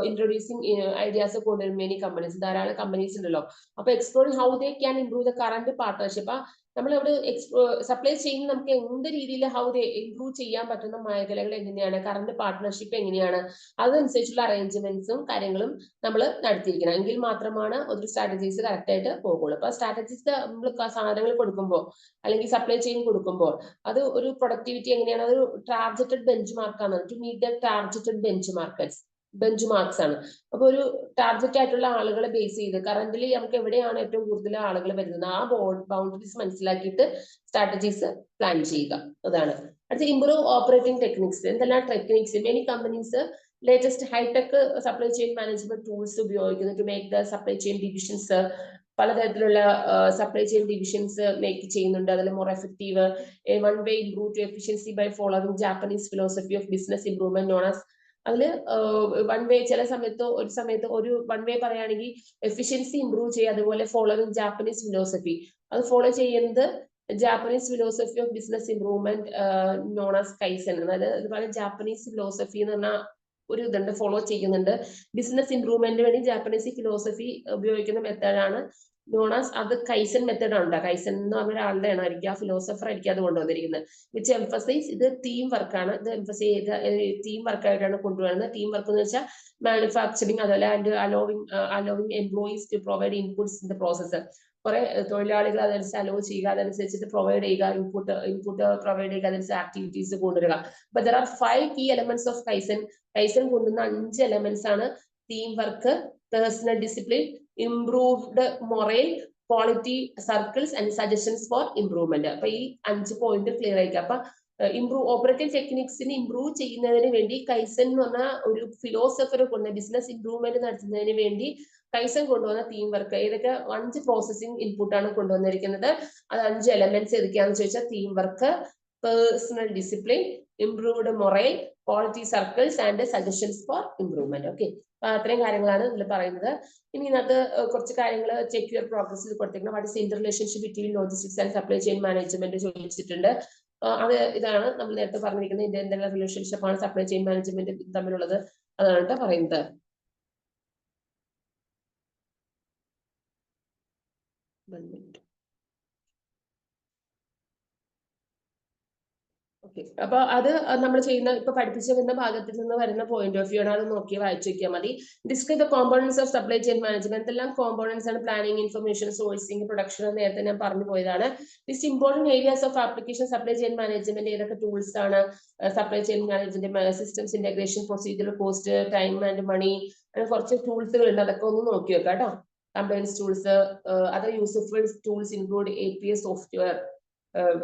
ഇൻട്രൊഡ്യൂസിങ് ഐഡിയാസ് കൊണ്ടുവരും മെനി കമ്പനീസ്. ധാരാളം കമ്പനീസ് ഉണ്ടല്ലോ. അപ്പൊ exploring how they can improve the current partnership. നമ്മളിവിടെ സപ്ലൈ ചെയിൻ നമുക്ക് എന്ത് രീതിയിൽ ഹൗ ദേ ഇംപ്രൂവ് ചെയ്യാൻ പറ്റുന്ന മേഖലകൾ എങ്ങനെയാണ്, കറന്റ് പാർട്ട്ണർഷിപ്പ് എങ്ങനെയാണ്, അതനുസരിച്ചുള്ള അറേഞ്ച്മെന്റ്സും കാര്യങ്ങളും നമ്മൾ നടത്തിയിരിക്കണം. എങ്കിൽ മാത്രമാണ് ഒരു സ്ട്രാറ്റജീസ് കറക്റ്റ് ആയിട്ട് പോകുള്ളൂ. അപ്പൊ സ്ട്രാറ്റജീസ് നമ്മൾ സാധനങ്ങൾ കൊടുക്കുമ്പോൾ അല്ലെങ്കിൽ സപ്ലൈ ചെയിൻ കൊടുക്കുമ്പോൾ അത് ഒരു പ്രൊഡക്ടിവിറ്റി എങ്ങനെയാണ്, അതൊരു ടാർഗറ്റഡ് ബെഞ്ച് മാർക്കാണ്. To meet the targeted benchmarks ആണ്. അപ്പൊ ഒരു ടാർഗറ്റ് ആയിട്ടുള്ള ആളുകളെ ബേസ് ചെയ്ത് കറന്റ്ലി നമുക്ക് എവിടെയാണ് ഏറ്റവും കൂടുതൽ ആളുകൾ വരുന്നത് ആ ബൗണ്ടറീസ് മനസ്സിലാക്കിയിട്ട് സ്ട്രാറ്റജീസ് പ്ലാൻ ചെയ്യുക. അതാണ്. അടുത്ത ഇംപ്രൂവ് ഓപ്പറേറ്റിംഗ് ടെക്നിക്സ്. എന്തെല്ലാം techniques? Many companies latest high tech supply chain management tools ഉപയോഗിക്കുന്നു to make the supply chain divisions. പലതരത്തിലുള്ള സപ്ലൈ ചെയിൻ ഡിവിഷൻസ് മേക്ക് ചെയ്യുന്നുണ്ട്. അതിൽ more effective one way improve to efficiency by following Japanese philosophy of business improvement known as. അതില് one way ചില സമയത്ത് ഒരു one way പറയുകയാണെങ്കിൽ efficiency improve ചെയ്യുക. അതുപോലെ ഫോളോവിംഗ് ജാപ്പനീസ് ഫിലോസഫി, അത് ഫോളോ ചെയ്യുന്നത് Japanese philosophy of business improvement known as kaizen. അതായത് അതുപോലെ ജാപ്പനീസ് ഫിലോസഫി എന്ന് പറഞ്ഞാൽ ഒരു ഇതുണ്ട്, ഫോളോ ചെയ്യുന്നുണ്ട്. ബിസിനസ് ഇംപ്രൂവ്മെന്റിന് വേണ്ടി ജാപ്പനീസ് ഫിലോസഫി ഉപയോഗിക്കുന്ന മെത്തേഡാണ് നോൺ ആസ്, അത് കൈസൻ മെത്തേഡാണ്. കൈസൻ എന്ന് പറഞ്ഞ ഒരാളുടെ ആയിരിക്കും, ആ ഫിലോസഫർ ആയിരിക്കും അത് കൊണ്ടുവന്നിരിക്കുന്നത്. വിച്ച് എംഫസൈസ്, ഇത് ടീം വർക്കാണ്. ഇത് എംഫസൈസ് ചെയ്ത ടീം വർക്കായിട്ടാണ് കൊണ്ടുവരുന്നത്. ടീം വർക്ക് എന്ന് വെച്ചാൽ മാനുഫാക്ചറിങ്, അതുപോലെ and allowing employees to provide inputs in the process. കുറെ തൊഴിലാളികൾ അതനുസരിച്ച് അലോ ചെയ്യുക, അതനുസരിച്ചിട്ട് പ്രൊവൈഡ് ചെയ്യുക, ഇൻപുട്ട് പ്രൊവൈഡ് ചെയ്യുക, അതനുസരിച്ച് ആക്ടിവിറ്റീസ് കൊണ്ടുവരിക. അപ്പൊ there are 5 key elements of kaizen. Kaizen കൊണ്ടുവന്ന 5 എലമെന്റ്സ് ആണ് teamwork, personal discipline, improved morale, quality circles and suggestions for improvement. അപ്പൊ ഈ 5 പോയിന്റ് ക്ലിയർ ആയിരിക്കും. അപ്പൊ ഓപ്പറേറ്റീവ് ടെക്നിക്സിന് ഇംപ്രൂവ് ചെയ്യുന്നതിന് വേണ്ടി കൈസൻ എന്ന് പറഞ്ഞ ഒരു ഫിലോസഫർ കൊണ്ട് ബിസിനസ് ഇംപ്രൂവ്മെന്റ് നടത്തുന്നതിന് വേണ്ടി കൈസൻ കൊണ്ടുവന്ന ടീം വർക്ക്. ഏതൊക്കെ 5 പ്രോസസിംഗ് ഇൻപുട്ടാണ് കൊണ്ടുവന്നിരിക്കുന്നത്. അത് 5 എലമെന്റ്സ് ഏതൊക്കെയാണെന്ന് ചോദിച്ചാൽ team work, personal discipline, improved morale, quality circles and suggestions for improvement. Okay, അത്രയും കാര്യങ്ങളാണ് ഇതിൽ പറയുന്നത്. ഇനി ഇതിനകത്ത് കുറച്ച് കാര്യങ്ങൾ ചെക്ക് യുവർ പ്രോഗ്രസിൽ കൊടുത്തിരിക്കുന്നത്. What is Inter relationship between logistics and supply chain management ചോദിച്ചിട്ടുണ്ട്. അത് ഇതാണ് നമ്മൾ നേരത്തെ പറഞ്ഞിരിക്കുന്നത്. ഇതിന്റെ എന്തെല്ലാം റിലേഷൻഷിപ്പ് ആണ് സപ്ലൈ ചെയിൻ മാനേജ്മെന്റ് തമ്മിലുള്ളത്, അതാണ് പറയുന്നത്. ഓക്കെ, അപ്പൊ അത് നമ്മൾ ചെയ്യുന്ന ഇപ്പൊ പഠിപ്പിച്ചു വരുന്ന ഭാഗത്തിൽ നിന്ന് വരുന്ന പോയിന്റ് ഓഫ് വ്യൂ ആണ്. അത് നോക്കി വായിച്ചു വെക്കാൻ മതി. Describe the components of supply chain management. എന്തെല്ലാം കോമ്പോണൻസ് ആണ്? Planning, information, sourcing, production. നേരത്തെ ഞാൻ പറഞ്ഞു പോയതാണ്. This important areas of application supply chain management. ഏതൊക്കെ ടൂൾസ് ആണ് supply chain management? Systems integration, procedure, cost, time and money. അങ്ങനെ കുറച്ച് ടൂൾസുകൾ ഉണ്ട്, അതൊക്കെ ഒന്ന് നോക്കി വെക്കാം കേട്ടോ. Compliance tools, other useful tools include API software.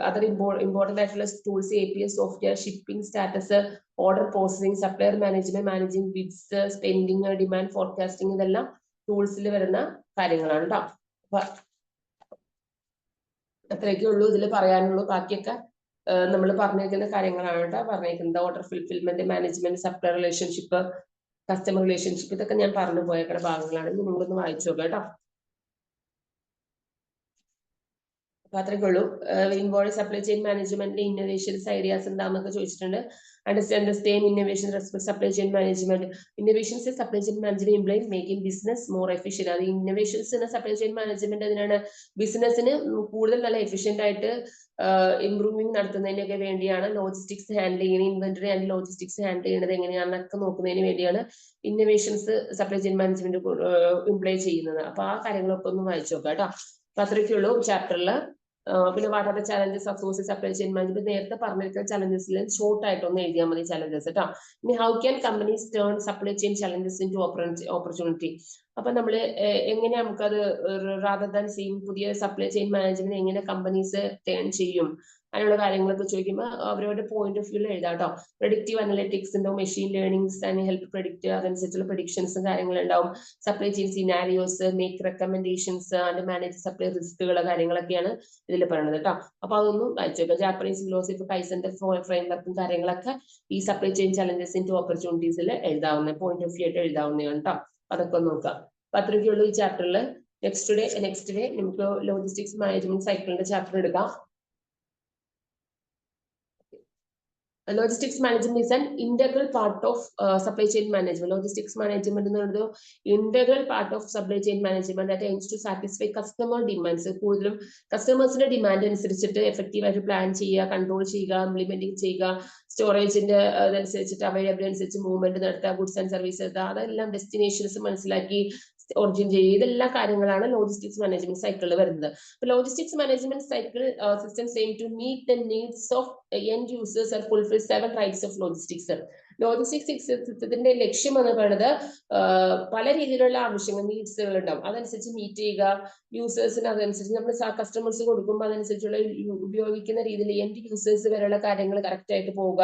other important tools, API software, shipping status, order processing, supplier management, managing bids, spending, demand forecasting. ഇതെല്ലാം ടൂൾസിൽ വരുന്ന കാര്യങ്ങളാണ് കേട്ടോ. അപ്പൊ അത്രയൊക്കെ ഉള്ളൂ ഇതിൽ പറയാനുള്ളൂ. ബാക്കിയൊക്കെ നമ്മൾ പറഞ്ഞിരിക്കുന്ന കാര്യങ്ങളാണ് കേട്ടോ പറഞ്ഞിരിക്കുന്നത്. Order fulfilment, management, supplier relationship, customer relationship, ഇതൊക്കെ ഞാൻ പറഞ്ഞു പോയേക്കുന്ന ഭാഗങ്ങളാണ്. നിങ്ങളൊന്ന് വായിച്ചു നോക്കാം കേട്ടോ. അത്രയ്ക്കേ ഉള്ളൂ. ഇൻവോൾവ് സപ്ലൈ ചെയിൻ മാനേജ്മെന്റിന്റെ ഇന്നോവേഷൻസ് ഐഡിയാസ് എന്താണെന്നൊക്കെ ചോദിച്ചിട്ടുണ്ട്. Understand the same innovation respect supply chain management. Innovations in supply chain management imply making business more efficient. അത് innovations in supply chain management അതിനാണ് ബിസിനസ്സിന് കൂടുതൽ നല്ല എഫിഷ്യന്റ് ആയിട്ട് ഇംപ്രൂവിംഗ് നടത്തുന്നതിനൊക്കെ വേണ്ടിയാണ്. ലോജിസ്റ്റിക്സ് ഹാൻഡിൽ ചെയ്യുന്നത്, ഇൻവെന്ററി ആൻഡ് ലോജിസ്റ്റിക്സ് ഹാൻഡിൽ ചെയ്യുന്നത് എങ്ങനെയാണെന്നൊക്കെ നോക്കുന്നതിന് വേണ്ടിയാണ് innovations supply chain management imply ചെയ്യുന്നത്. അപ്പൊ ആ കാര്യങ്ങളൊക്കെ ഒന്ന് വായിച്ചു നോക്കാം കേട്ടോ. അപ്പൊ അത്രയ്ക്കുള്ളൂ ചാപ്റ്ററിൽ. പിന്നെ what are the challenges associate supply chain management നേരത്തെ പറഞ്ഞിരിക്കുന്ന ചലഞ്ചസിൽ ഷോർട്ട് ആയിട്ടൊന്ന് എഴുതിയാൽ മതി ചലഞ്ചസ് കേട്ടോ. ഇനി how can companies turn supply chain challenges in to opportunity. അപ്പൊ നമ്മള് എങ്ങനെ നമുക്കത് റാദർ ദാൻ സീയിങ് പുതിയ സപ്ലൈ ചെയിൻ മാനേജ്മെന്റ് എങ്ങനെ കമ്പനീസ് ടേൺ ചെയ്യും അങ്ങനെയുള്ള കാര്യങ്ങളൊക്കെ ചോദിക്കുമ്പോൾ അവരുടെ പോയിന്റ് ഓഫ് വ്യൂവിൽ എഴുതാം കേട്ടോ. പ്രഡിക്റ്റീവ് അനലിറ്റിക്സ് ഉണ്ടാവും, machine learnings and help predict, അതനുസരിച്ചുള്ള പ്രഡിക്ഷൻസും കാര്യങ്ങളുണ്ടാവും. Supply chain scenarios, make recommendations and manage supply റിസ്കുകളെ കാര്യങ്ങളൊക്കെയാണ് ഇതിൽ പറയുന്നത് കേട്ടോ. അപ്പൊ അതൊന്നും വായിച്ചേക്കാം. ജാപ്പനീസ് ഫിലോസഫി കൈസന്റെ ഫ്രെയിംവർക്കും കാര്യങ്ങളൊക്കെ ഈ supply chain challenges in to ഓപ്പർച്യൂണിറ്റീസിൽ എഴുതാവുന്ന പോയിന്റ് ഓഫ് വ്യൂ ആയിട്ട് എഴുതാവുന്നതാണ് കേട്ടോ. അതൊക്കെ ഒന്ന് നോക്കാം. അപ്പൊ അത്രയ്ക്കുള്ളൂ ഈ ചാപ്റ്ററിൽ. നെക്സ്റ്റ് ഡേ നമുക്ക് ലോജിസ്റ്റിക്സ് മാനേജ്മെന്റ് സൈക്കിളിന്റെ ചാപ്റ്റർ എടുക്കാം. Logistics management is an integral part of supply chain management. Logistics management is an integral part of supply chain management that aims to satisfy customer demands. കൂടുതലും കസ്റ്റമേഴ്സിന്റെ demand അനുസരിച്ചിട്ട് effective ആയിട്ട് plan ചെയ്യുക, control ചെയ്യുക, implementing ചെയ്യുക, സ്റ്റോറേജിന്റെ അതനുസരിച്ചിട്ട് availability അനുസരിച്ച് മൂവ്മെന്റ് നടത്തുക, ഗുഡ്സ് ആൻഡ് സർവീസസ് അതെല്ലാം ഡെസ്റ്റിനേഷൻസ് മനസ്സിലാക്കി ഒറിജിൻ ചെയ്യുക. ഇതെല്ലാ കാര്യങ്ങളാണ് ലോജിസ്റ്റിക്സ് മാനേജ്മെന്റ് സൈക്കിളിൽ വരുന്നത്. അപ്പൊ logistics management cycle systems aim to meet the needs of end users and fulfill 7 rights of logistics. Logistics സിസ്റ്റത്തിന്റെ ലക്ഷ്യം എന്ന് പറയുന്നത് പല രീതിയിലുള്ള ആവശ്യങ്ങൾ നീഡ്സുകൾ ഉണ്ടാവും, അതനുസരിച്ച് മീറ്റ് ചെയ്യുക. യൂസേഴ്സിന് അതനുസരിച്ച് നമ്മൾ കസ്റ്റമേഴ്സ് കൊടുക്കുമ്പോൾ അതനുസരിച്ചുള്ള ഉപയോഗിക്കുന്ന രീതിയിൽ എൻഡ് യൂസേഴ്സ് വരെയുള്ള കാര്യങ്ങൾ കറക്റ്റ് ആയിട്ട് പോവുക,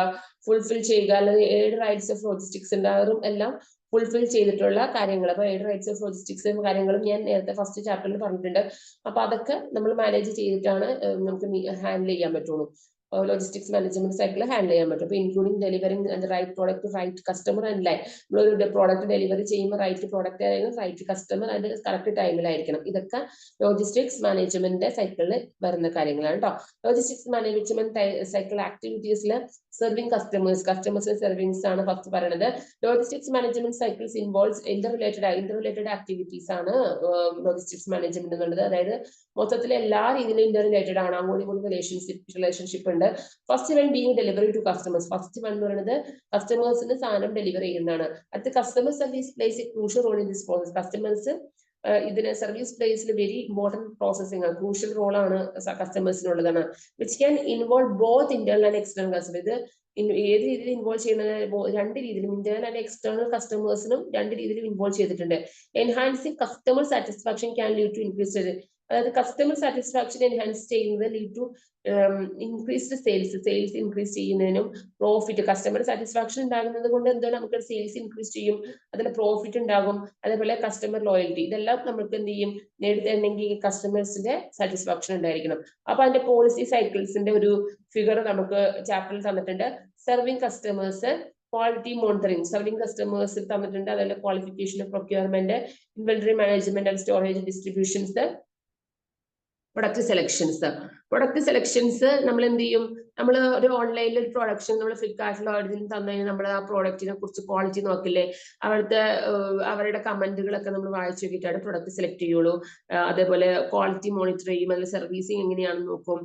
ഫുൾഫിൽ ചെയ്യുക. അല്ലെങ്കിൽ 7 റൈറ്റ്സ് ഓഫ് ലോജിസ്റ്റിക്സ് ഉണ്ടാകും എല്ലാം ഫുൾഫിൽ ചെയ്തിട്ടുള്ള കാര്യങ്ങൾ. അപ്പൊ 7 റൈറ്റ്സ് ഓഫ് ലോജിസ്റ്റിക്സ് കാര്യങ്ങളും ഞാൻ നേരത്തെ ഫസ്റ്റ് ചാപ്റ്ററിൽ പറഞ്ഞിട്ടുണ്ട്. അപ്പൊ അതൊക്കെ നമ്മൾ മാനേജ് ചെയ്തിട്ടാണ് നമുക്ക് ഹാൻഡിൽ ചെയ്യാൻ പറ്റുള്ളൂ. ലോജിസ്റ്റിക്സ് മാനേജ്മെന്റ് സൈക്കിൾ ഹാൻഡിൽ ചെയ്യാൻ പറ്റും. അപ്പൊ including delivering right product right customer and line. നമ്മളൊരു പ്രോഡക്റ്റ് ഡെലിവറി ചെയ്യുമ്പോൾ റൈറ്റ് പ്രോഡക്റ്റ് ആയിരിക്കും, റൈറ്റ് കസ്റ്റമർ അതിന്റെ കറക്റ്റ് ടൈമിലായിരിക്കണം. ഇതൊക്കെ ലോജിസ്റ്റിക്സ് മാനേജ്മെന്റ് സൈക്കിളിൽ വരുന്ന കാര്യങ്ങളാണ് കേട്ടോ. ലോജിസ്റ്റിക്സ് മാനേജ്മെന്റ് സൈക്കിൾ ആക്ടിവിറ്റീസിൽ സെർവിംഗ് കസ്റ്റമേഴ്സിന് സെർവിങ്സ് ആണ് ഫസ്റ്റ് പറയുന്നത്. Logistics management cycles involves interrelated activities ആണ് ലോജിസ്റ്റിക്സ് മാനേജ്മെന്റ് എന്നുള്ളത്. അതായത് മൊത്തത്തിൽ എല്ലാ രീതിയിലും ഇന്റർറിലേറ്റഡ് ആണ്, അങ്ങോട്ടും ഇങ്ങോട്ടും റിലേഷൻഷിപ്പ് ഉണ്ട്. First one being delivery to customers. First one എന്ന് പറയുന്നത് കസ്റ്റമേഴ്സിന് സാധനം ഡെലിവറി ചെയ്യുന്നതാണ്. അടുത്ത customer service places a crucial role in this process. Customers ഇതിന് സർവീസ് പ്ലേസിൽ വെരി ഇമ്പോർട്ടന്റ് പ്രോസസിംഗ് ആണ്, ക്രൂഷ്യൽ റോൾ ആണ് കസ്റ്റമേഴ്സിനുള്ളതാണ്. Which can involve both internal and external customer. ഇത് ഏത് രീതിയിൽ ഇൻവോൾവ് ചെയ്യുന്നത്? 2 രീതിയിലും ഇന്റേണൽ ആൻഡ് എക്സ്റ്റേണൽ കസ്റ്റമേഴ്സിനും 2 രീതിയിലും ഇൻവോൾവ് ചെയ്തിട്ടുണ്ട്. Enhancing customer satisfaction can lead to increase. അതായത് കസ്റ്റമർ സാറ്റിസ്ഫാക്ഷൻ എൻഹാൻസ് ചെയ്യുന്നത് lead to increased sales increase ചെയ്യുന്നതിനും പ്രോഫിറ്റ്. കസ്റ്റമർ സാറ്റിസ്ഫാക്ഷൻ ഉണ്ടാകുന്നത് കൊണ്ട് എന്താണ് നമുക്ക് സെയിൽസ് ഇൻക്രീസ് ചെയ്യും, അതിൽ പ്രോഫിറ്റ് ഉണ്ടാകും. അതേപോലെ കസ്റ്റമർ ലോയൽറ്റി, ഇതെല്ലാം നമുക്ക് എന്ത് ചെയ്യും നേടിത്തരണമെങ്കിൽ കസ്റ്റമേഴ്സിന്റെ സാറ്റിസ്ഫാക്ഷൻ ഉണ്ടായിരിക്കണം. അപ്പൊ അതിന്റെ പോളിസി സൈക്കിൾസിന്റെ ഒരു ഫിഗർ നമുക്ക് ചാപ്റ്ററിൽ തന്നിട്ടുണ്ട്. Serving customers, quality monitoring, serving customers തന്നിട്ടുണ്ട്. അതേപോലെ qualification, procurement, inventory management and storage distributions, product selections നമ്മൾ എന്ത് ചെയ്യും? നമ്മൾ ഒരു ഓൺലൈനിൽ ഒരു പ്രൊഡക്ഷൻ നമ്മൾ ഫ്ലിപ്കാർട്ടിലോ ഇതിൽ തന്നു കഴിഞ്ഞാൽ നമ്മൾ ആ പ്രോഡക്റ്റിനെ കുറിച്ച് ക്വാളിറ്റി നോക്കില്ലേ, അവരുടെ കമന്റുകളൊക്കെ നമ്മൾ വായിച്ചു നോക്കിയിട്ടാണ് പ്രൊഡക്റ്റ് സെലക്ട് ചെയ്യുള്ളൂ. അതേപോലെ ക്വാളിറ്റി മോണിറ്റർ ചെയ്യും, അതിൽ സർവീസിങ് എങ്ങനെയാണെന്ന് നോക്കും,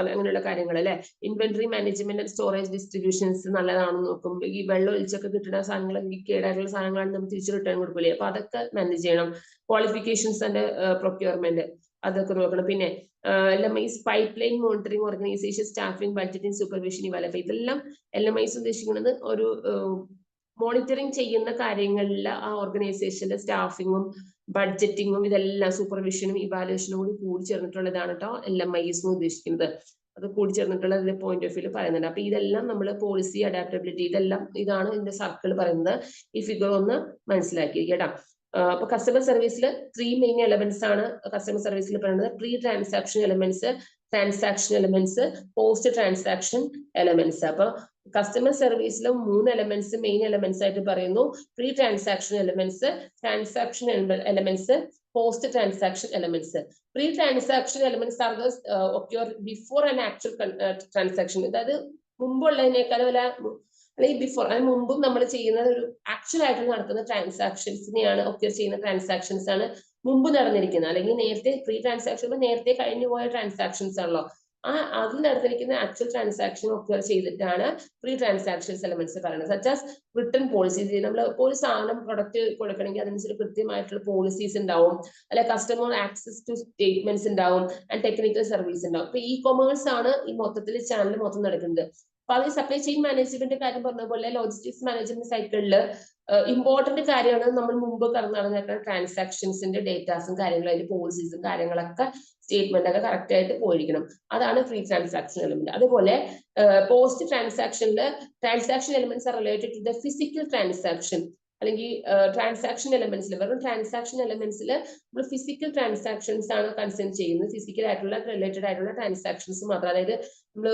അങ്ങനെയുള്ള കാര്യങ്ങൾ അല്ലെ. Inventory management and storage distributions നല്ലതാണെന്ന് നോക്കും. ഈ വെള്ളം ഒഴിച്ചൊക്കെ കിട്ടുന്ന സാധനങ്ങൾ, ഈ കേടായിട്ടുള്ള സാധനങ്ങളാണ് നമ്മൾ തിരിച്ചു റിട്ടേൺ കൊടുക്കില്ലേ, അപ്പൊ അതൊക്കെ മാനേജ് ചെയ്യണം. ക്വാളിഫിക്കേഷൻസ് ആൻഡ് പ്രൊക്യൂർമെന്റ് അതൊക്കെ നോക്കണം. പിന്നെ LMIs, pipe line monitoring, organisation, staffing, budgeting, supervision, evaluation. ഇതെല്ലാം LMIs ഉദ്ദേശിക്കുന്നത് ഒരു മോണിറ്ററിംഗ് ചെയ്യുന്ന കാര്യങ്ങളിൽ ആ ഓർഗനൈസേഷന്റെ സ്റ്റാഫിങ്ങും ബഡ്ജറ്റിങ്ങും ഇതെല്ലാം സൂപ്പർവിഷനും ഇവാലുവേഷനും കൂടി ചേർന്നിട്ടുള്ളതാണ് കേട്ടോ LMIs ഉദ്ദേശിക്കുന്നത്. അത് കൂടി ചേർന്നിട്ടുള്ള അതിന്റെ പോയിന്റ് ഓഫ് വ്യൂ പറയുന്നുണ്ട്. അപ്പൊ ഇതെല്ലാം നമ്മൾ പോളിസി, അഡാപ്റ്റബിലിറ്റി, ഇതാണ് ഇതിന്റെ സർക്കിൾ പറയുന്നത്. ഈ ഫിഗർ ഒന്ന് മനസ്സിലാക്കിയിരിക്കുക കേട്ടോ. അപ്പൊ കസ്റ്റമർ സർവീസിൽ 3 മെയിൻ എലമെന്റ്സ് ആണ് കസ്റ്റമർ സർവീസിൽ പറയുന്നത്. Pre transaction elements, transaction elements, post transaction elements. അപ്പൊ കസ്റ്റമർ സർവീസിലെ 3 എലമെന്റ്സ് മെയിൻ എലമെന്റ്സ് ആയിട്ട് പറയുന്നു. Pre transaction elements, transaction elements, post transaction elements. Pre transaction elements are those occur before an actual transaction. അതായത് മുമ്പുള്ളതിനേക്കാളും അല്ലെങ്കിൽ before, അതിന് മുമ്പും നമ്മൾ ചെയ്യുന്ന ഒരു ആക്ച്വൽ ആയിട്ട് നടത്തുന്ന ട്രാൻസാക്ഷൻസിനെയാണ് ഒക്യൂർ ചെയ്യുന്ന ട്രാൻസാക്ഷൻസ് ആണ് മുമ്പ് നടന്നിരിക്കുന്നത്. അല്ലെങ്കിൽ നേരത്തെ പ്രീ ട്രാൻസാക്ഷൻ നേരത്തെ കഴിഞ്ഞു പോയ ട്രാൻസാക്ഷൻസ് ആണല്ലോ. അതിൽ നടന്നിരിക്കുന്ന ആക്ച്വൽ ട്രാൻസാക്ഷൻ ഒക്യൂർ ചെയ്തിട്ടാണ് പ്രീ ട്രാൻസാക്ഷൻസ് എലമെന്റ്സ് പറയുന്നത്. Such as return policies. നമ്മൾ ഒരു സാധനം പ്രൊഡക്റ്റ് കൊടുക്കണമെങ്കിൽ അതിനനുസരിച്ച് കൃത്യമായിട്ടുള്ള പോളിസീസ് ഉണ്ടാവും, അല്ലെ കസ്റ്റമർ ആക്സസ് ടു സ്റ്റേറ്റ്മെന്റ്സ് ഉണ്ടാവും, ആൻഡ് ടെക്നിക്കൽ സർവീസ് ഉണ്ടാവും. ഇപ്പൊ ഇ കൊമേഴ്സ് ആണ് ഈ മൊത്തത്തിൽ ചാനൽ മൊത്തം നടക്കുന്നത്. അപ്പൊ അത് സപ്ലൈ ചെയിൻ മാനേജ്മെന്റ് കാര്യം പറഞ്ഞ പോലെ ലോജിസ്റ്റിക്സ് മാനേജ്മെന്റ് സൈക്കിളില് ഇമ്പോർട്ടന്റ് കാര്യമാണ് നമ്മൾ മുമ്പ് നടന്ന ട്രാൻസാക്ഷൻസിന്റെ ഡേറ്റാസും കാര്യങ്ങളും അതിന്റെ പോളിസീസും കാര്യങ്ങളൊക്കെ സ്റ്റേറ്റ്മെന്റ് ഒക്കെ കറക്റ്റ് ആയിട്ട് പോയിരിക്കണം. അതാണ് പ്രീ ട്രാൻസാക്ഷൻ എലമെന്റ്. അതുപോലെ പോസ്റ്റ് ട്രാൻസാക്ഷനില് transaction elements are related to the physical transaction. അല്ലെങ്കിൽ ട്രാൻസാക്ഷൻ എലമെന്റ്സിൽ വെറും ട്രാൻസാക്ഷൻ എലമെന്റ്സിൽ നമ്മൾ ഫിസിക്കൽ ട്രാൻസാക്ഷൻസ് ആണ് കൺസേൺ ചെയ്യുന്നത്. ഫിസിക്കൽ ആയിട്ടുള്ള റിലേറ്റഡ് ആയിട്ടുള്ള ട്രാൻസാക്ഷൻസ് മാത്രം. അതായത് നമ്മൾ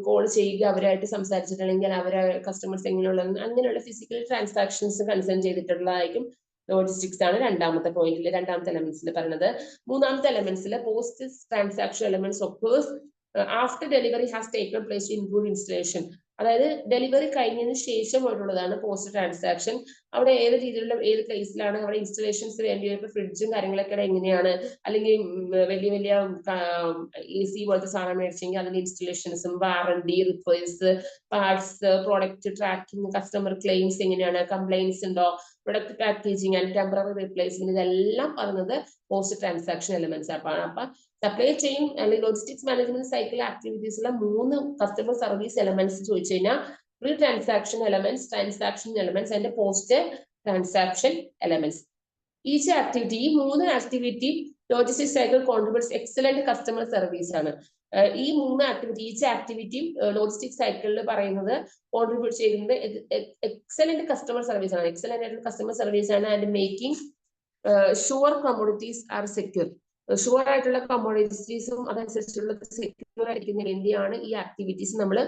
കോൾ ചെയ്യുക, അവരായിട്ട് സംസാരിച്ചിട്ടുണ്ടെങ്കിൽ അവരെ കസ്റ്റമേഴ്സ് എങ്ങനെയുള്ള അങ്ങനെയുള്ള ഫിസിക്കൽ ട്രാൻസാക്ഷൻസ് കൺസേൺ ചെയ്തിട്ടുള്ളതായിരിക്കും ലോജിസ്റ്റിക്സ് ആണ് രണ്ടാമത്തെ പോയിന്റിൽ, രണ്ടാമത്തെ എലമെന്റ്സിൽ പറയുന്നത്. മൂന്നാമത്തെ എലമെന്റ്സിൽ post transaction elements occurs after delivery has taken place to include installation. അതായത് ഡെലിവറി കഴിഞ്ഞതിന് ശേഷമുള്ളതാണ് പോസ്റ്റ് ട്രാൻസാക്ഷൻ. അവിടെ ഏത് രീതിയിലുള്ള ഏത് പ്ലേസിലാണ് അവിടെ ഇൻസ്റ്റലേഷൻസ് വേണ്ടി വരും, ഫ്രിഡ്ജും കാര്യങ്ങളൊക്കെ എങ്ങനെയാണ്, അല്ലെങ്കിൽ വലിയ വലിയ AC പോലത്തെ സാധനം മേടിച്ചെങ്കിൽ അതിന്റെ ഇൻസ്റ്റലേഷൻസും warranty, repairs, parts, product tracking, customer claims എങ്ങനെയാണ്, കംപ്ലൈൻസ് ഉണ്ടോ, product packaging and temporary replacement, ഇതെല്ലാം പറഞ്ഞത് പോസ്റ്റ് ട്രാൻസാക്ഷൻ എലമെന്റ്സ് ആണ്. അപ്പൊ സപ്ലൈ ചെയിൻ അല്ലെങ്കിൽ ലോജിസ്റ്റിക്സ് മാനേജ്മെന്റ് സൈക്കിൾ ആക്ടിവിറ്റീസിലെ 3 കസ്റ്റമർ സർവീസ് എലമെന്റ്സ് ചോദിച്ചു കഴിഞ്ഞാൽ pre transaction elements, transaction elements and post transaction elements. Each activity, ഈ 3 activity logistics cycle contributes excellent customer service ആണ്. ഈ 3 ആക്ടിവിറ്റി, ഈച്ച് ആക്ടിവിറ്റി ലോജിസ്റ്റിക്സ് സൈക്കിളിൽ പറയുന്നത് കോൺട്രിബ്യൂട്ട് ചെയ്യുന്നത് എക്സലന്റ് കസ്റ്റമർ സർവീസ് ആണ്. എക്സലന്റ് ആയിട്ടുള്ള കസ്റ്റമർ സർവീസ് ആണ്. And making sure commodities are secure. Sure ആയിട്ടുള്ള കമ്മോഡിറ്റീസും അതനുസരിച്ചുള്ള സെക്യൂർ ആയിരിക്കുന്ന വേണ്ടിയാണ് ഈ ആക്ടിവിറ്റീസ് നമ്മൾ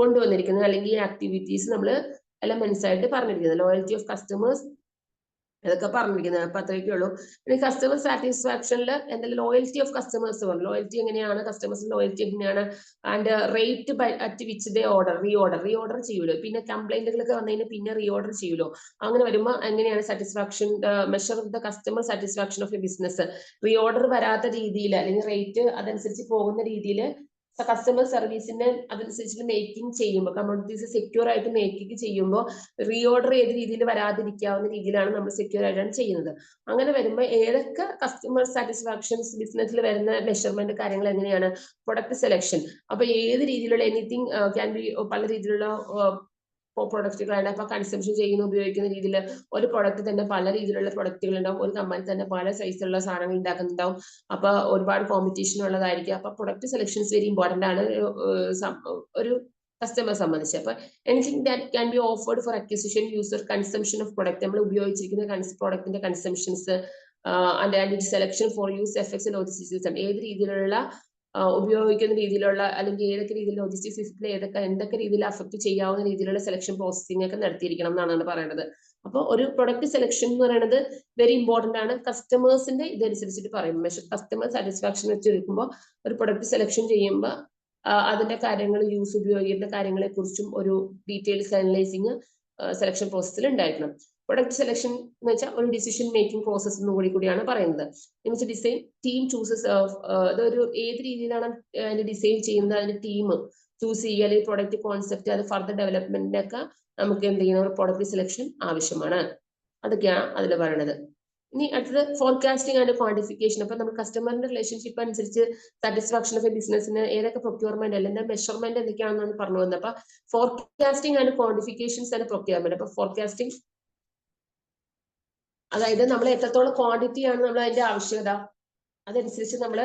കൊണ്ടുവന്നിരിക്കുന്നത്, അല്ലെങ്കിൽ ഈ ആക്ടിവിറ്റീസ് നമ്മൾ എലമെന്റ്സ് ആയിട്ട് പറഞ്ഞിരിക്കുന്നത്. ലോയൽറ്റി ഓഫ് കസ്റ്റമേഴ്സ് അതൊക്കെ പറഞ്ഞിരിക്കുന്നത്. അപ്പൊ അത്രയൊക്കെ ഉള്ളൂ. പിന്നെ കസ്റ്റമർ സാറ്റിസ്ഫാക്ഷനിൽ എന്തെങ്കിലും ലോയൽറ്റി ഓഫ് കസ്റ്റമേഴ്സ് പറഞ്ഞു. ലോയൽറ്റി എങ്ങനെയാണ്, കസ്റ്റമേഴ്സിന്റെ ലോയൽറ്റി എങ്ങനെയാണ്, and rate at which they order, reorder ചെയ്യൂലോ. പിന്നെ കംപ്ലൈന്റുകളൊക്കെ വന്നു കഴിഞ്ഞാൽ പിന്നെ റീഓർഡർ ചെയ്യൂലോ. അങ്ങനെ വരുമ്പോൾ എങ്ങനെയാണ് satisfaction, measure the customer satisfaction of A business. Reorder വരാത്ത രീതിയിൽ അല്ലെങ്കിൽ റേറ്റ് അതനുസരിച്ച് പോകുന്ന രീതിയിൽ കസ്റ്റമർ സർവീസിന്റെ അതനുസരിച്ച് മേക്കിംഗ് ചെയ്യുമ്പോൾ, കമ്മോഡിറ്റീസ് സെക്യൂർ ആയിട്ട് മേക്കിംഗ് ചെയ്യുമ്പോൾ റീഓർഡർ ഏത് രീതിയിൽ വരാതിരിക്കാവുന്ന രീതിയിലാണ് നമ്മൾ സെക്യൂർ ആയിട്ടാണ് ചെയ്യുന്നത്. അങ്ങനെ വരുമ്പോൾ ഏതൊക്കെ കസ്റ്റമർ സാറ്റിസ്ഫാക്ഷൻസ് ബിസിനസ്സിൽ വരുന്ന മെഷർമെന്റ് കാര്യങ്ങൾ എങ്ങനെയാണ്, പ്രൊഡക്റ്റ് സെലക്ഷൻ. അപ്പൊ ഏത് രീതിയിലുള്ള എനിത്തിങ് ക്യാൻ ബി, പല രീതിയിലുള്ള പ്രൊഡക്റ്റുകളാണ്. അപ്പൊ കൺസംഷൻ ചെയ്യുന്ന ഉപയോഗിക്കുന്ന രീതിയിൽ ഒരു പ്രൊഡക്റ്റ് തന്നെ പല രീതിയിലുള്ള പ്രൊഡക്റ്റുകൾ ഉണ്ടാവും. ഒരു കമ്പനി തന്നെ പല സൈസിലുള്ള സാധനങ്ങൾ ഉണ്ടാക്കുന്നുണ്ടാവും. അപ്പൊ ഒരുപാട് കോമ്പറ്റീഷൻ ഉള്ളതായിരിക്കും. അപ്പൊ പ്രൊഡക്റ്റ് സെലക്ഷൻസ് വെരി ഇമ്പോർട്ടന്റ് ആണ് ഒരു കസ്റ്റമർ സംബന്ധിച്ച്. അപ്പൊ anything that can be offered for acquisition, user, consumption of product, നമ്മൾ ഉപയോഗിച്ചിരിക്കുന്ന പ്രൊഡക്റ്റിന്റെ consumptions, and selection for use effects logistics system. ഏത് രീതിയിലുള്ള ഉപയോഗിക്കുന്ന രീതിയിലുള്ള അല്ലെങ്കിൽ ഏതൊക്കെ രീതിയിൽ ലോജിസ്റ്റിക്സ് സിസ്റ്റത്തിൽ എന്തൊക്കെ രീതിയിൽ അഫക്ട് ചെയ്യാവുന്ന രീതിയിലുള്ള സെലക്ഷൻ പ്രോസസ്സിംഗ് ഒക്കെ നടത്തിയിരിക്കണം എന്നാണ് പറയുന്നത്. അപ്പൊ ഒരു പ്രൊഡക്റ്റ് സെലക്ഷൻ എന്ന് പറയുന്നത് വെരി ഇമ്പോർട്ടന്റ് ആണ്. കസ്റ്റമേഴ്സിന്റെ ഇതനുസരിച്ചിട്ട് പറയും. കസ്റ്റമർ സാറ്റിസ്ഫാക്ഷൻ വെച്ച് എടുക്കുമ്പോൾ ഒരു പ്രൊഡക്റ്റ് സെലക്ഷൻ ചെയ്യുമ്പോൾ അതിന്റെ കാര്യങ്ങൾ, യൂസ് ഉപയോഗിക്കുന്ന കാര്യങ്ങളെ കുറിച്ചും ഒരു ഡീറ്റെയിൽസ് അനലൈസിങ് സെലക്ഷൻ പ്രോസസ്സിൽ ഉണ്ടായിരിക്കണം. പ്രൊഡക്റ്റ് സെലക്ഷൻ എന്ന് വെച്ചാൽ ഒരു ഡിസിഷൻ മേക്കിംഗ് പ്രോസസ് എന്നും കൂടിയാണ് പറയുന്നത്. എന്ന് ഡിസൈൻ ടീം ചൂസസ്, അതൊരു ഏത് രീതിയിലാണ് അതിന്റെ ഡിസൈൻ ചെയ്യുന്നത്, അതിന്റെ ടീം ചൂസ് ചെയ്യുക, അല്ലെങ്കിൽ പ്രൊഡക്റ്റ് കോൺസെപ്റ്റ്, അത് ഫർദർ ഡെവലപ്മെന്റിനൊക്കെ നമുക്ക് എന്ത് ചെയ്യുന്ന ഒരു പ്രൊഡക്റ്റ് സെലക്ഷൻ ആവശ്യമാണ്. അതൊക്കെയാണ് അതിൽ പറയുന്നത്. ഇനി അടുത്തത് ഫോർകാസ്റ്റിംഗ് ആൻഡ് ക്വാണ്ടിഫിക്കേഷൻ. അപ്പൊ നമ്മൾ കസ്റ്റമറിന്റെ റിലേഷൻഷിപ്പ് അനുസരിച്ച് സാറ്റിസ്ഫാക്ഷൻ ഓഫ് എ ബിസിനസിന് ഏതൊക്കെ പ്രൊക്യൂർമെന്റ് അല്ലെങ്കിൽ മെഷർമെന്റ് എന്തൊക്കെയാണെന്നാണ് പറഞ്ഞു വന്നത്. അപ്പൊ ഫോർകാസ്റ്റിംഗ് ആൻഡ് ക്വാണ്ടിഫിക്കേഷൻസ് ആൻഡ് പ്രൊക്യൂർമെന്റ്. അപ്പൊ ഫോർകാസ്റ്റിംഗ് അതായത് നമ്മൾ എത്രത്തോളം ക്വാണ്ടിറ്റിയാണ് നമ്മൾ അതിന്റെ ആവശ്യകത, അതനുസരിച്ച് നമ്മൾ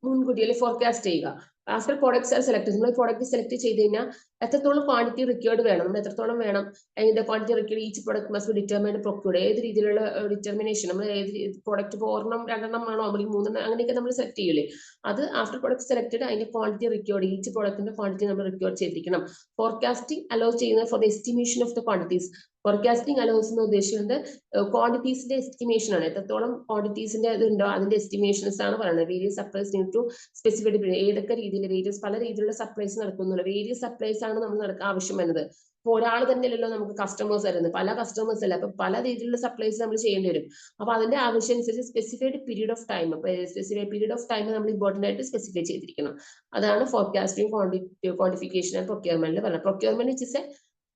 മുൻകൂട്ടി അല്ലെങ്കിൽ ഫോർകാസ്റ്റ് ചെയ്യുക. ആഫ്റ്റർ പ്രോഡക്ട്സ് ആർ സെലക്ട്, നമ്മൾ പ്രോഡക്റ്റ് സെലക്ട് ചെയ്ത് കഴിഞ്ഞാൽ എത്രത്തോളം ക്വാണ്ടിറ്റി റിക്വയർഡ് വേണം, നമ്മൾ എത്രത്തോളം വേണം, അതിന്റെ quantity required each product must determined procured, ഏത് രീതിയിലുള്ള ഡിറ്റർമിനേഷൻ, നമ്മൾ ഏത് പ്രൊഡക്റ്റ് ഇപ്പോൾ ഒരെണ്ണം രണ്ടെണ്ണം ആണോ അല്ലെങ്കിൽ മൂന്നെണ്ണം അങ്ങനെയൊക്കെ നമ്മൾ സെലക്ട് ചെയ്യില്ലേ, അത് ആഫ്റ്റർ പ്രൊഡക്റ്റ് സെലക്ടഡ് അതിന്റെ ക്വാണ്ടിറ്റി റിക്വയർഡ്, ഈച്ച് പ്രൊഡക്റ്റിന്റെ ക്വാണ്ടിറ്റി നമ്മൾ റിക്വയർ ചെയ്തിരിക്കണം. ഫോർകാസ്റ്റിംഗ് അലോ ചെയ്യുന്നത് for the estimation of the quantities. Forecasting allows എന്ന് ഉദ്ദേശിക്കുന്നത് ക്വാണ്ടിറ്റീസിന്റെ എസ്റ്റിമേഷൻ ആണ്, എത്രത്തോളം ക്വാണ്ടിറ്റീസിന്റെ ഇതുണ്ടോ അതിന്റെ എസ്റ്റിമേഷൻസ് ആണ് പറയുന്നത്. Various supplies need to specified ഏതൊക്കെ രീതിയിൽ വേരിയസ് പല രീതിയിലുള്ള സപ്ലൈസ് നടക്കുന്നുള്ളൂ, വേരിയസ് സപ്ലൈസ് ആണ് നമ്മൾ ആവശ്യം വരുന്നത്. ഇപ്പൊ ഒരാൾ തന്നെയല്ലല്ലോ നമുക്ക് കസ്റ്റമേഴ്സ് വരുന്നത്, പല കസ്റ്റമേഴ്സ് അല്ല, അപ്പൊ പല രീതിയിലുള്ള സപ്ലൈസ് നമ്മൾ ചെയ്യേണ്ടി വരും. അപ്പൊ അതിന്റെ ആവശ്യം അനുസരിച്ച് specified period of time, specified period of time നമ്മൾ ഇമ്പോർട്ടന്റ് ആയിട്ട് സ്പെസിഫൈ ചെയ്തിരിക്കണം. അതാണ് ഫോർകാസ്റ്റിംഗ്, ക്വാണ്ടിഫിക്കേഷൻ ആൻഡ് പ്രൊക്യൂർമെന്റ് പറഞ്ഞത്. Procurement is a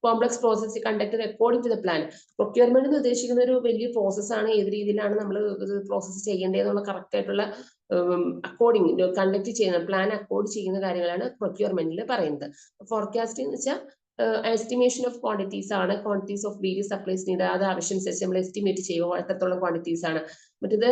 complex process conducted according to the plan. Procurement എന്ന് ഉദ്ദേശിക്കുന്ന ഒരു വലിയ പ്രോസസ് ആണ്, ഏത് രീതിയിലാണ് നമ്മൾ പ്രോസസ് ചെയ്യേണ്ടതെന്നുള്ള കറക്റ്റ് ആയിട്ടുള്ള അക്കോർഡിംഗ് കണ്ടക്ട് ചെയ്യുന്ന പ്ലാൻ അക്കോർഡ് ചെയ്യുന്ന കാര്യങ്ങളാണ് പ്രൊക്യൂർമെന്റിൽ പറയുന്നത്. ഫോർകാസ്റ്റിംഗ് എന്ന് വെച്ചാൽ എസ്റ്റിമേഷൻ ഓഫ് ക്വാണ്ടിറ്റീസ് ആണ്, quantities of various supplies need, അത് ആവശ്യമനുസരിച്ച് നമ്മൾ എസ്റ്റിമേറ്റ് ചെയ്യുക എത്രത്തോളം ക്വാണ്ടിറ്റീസ് ആണ്. മറ്റേത്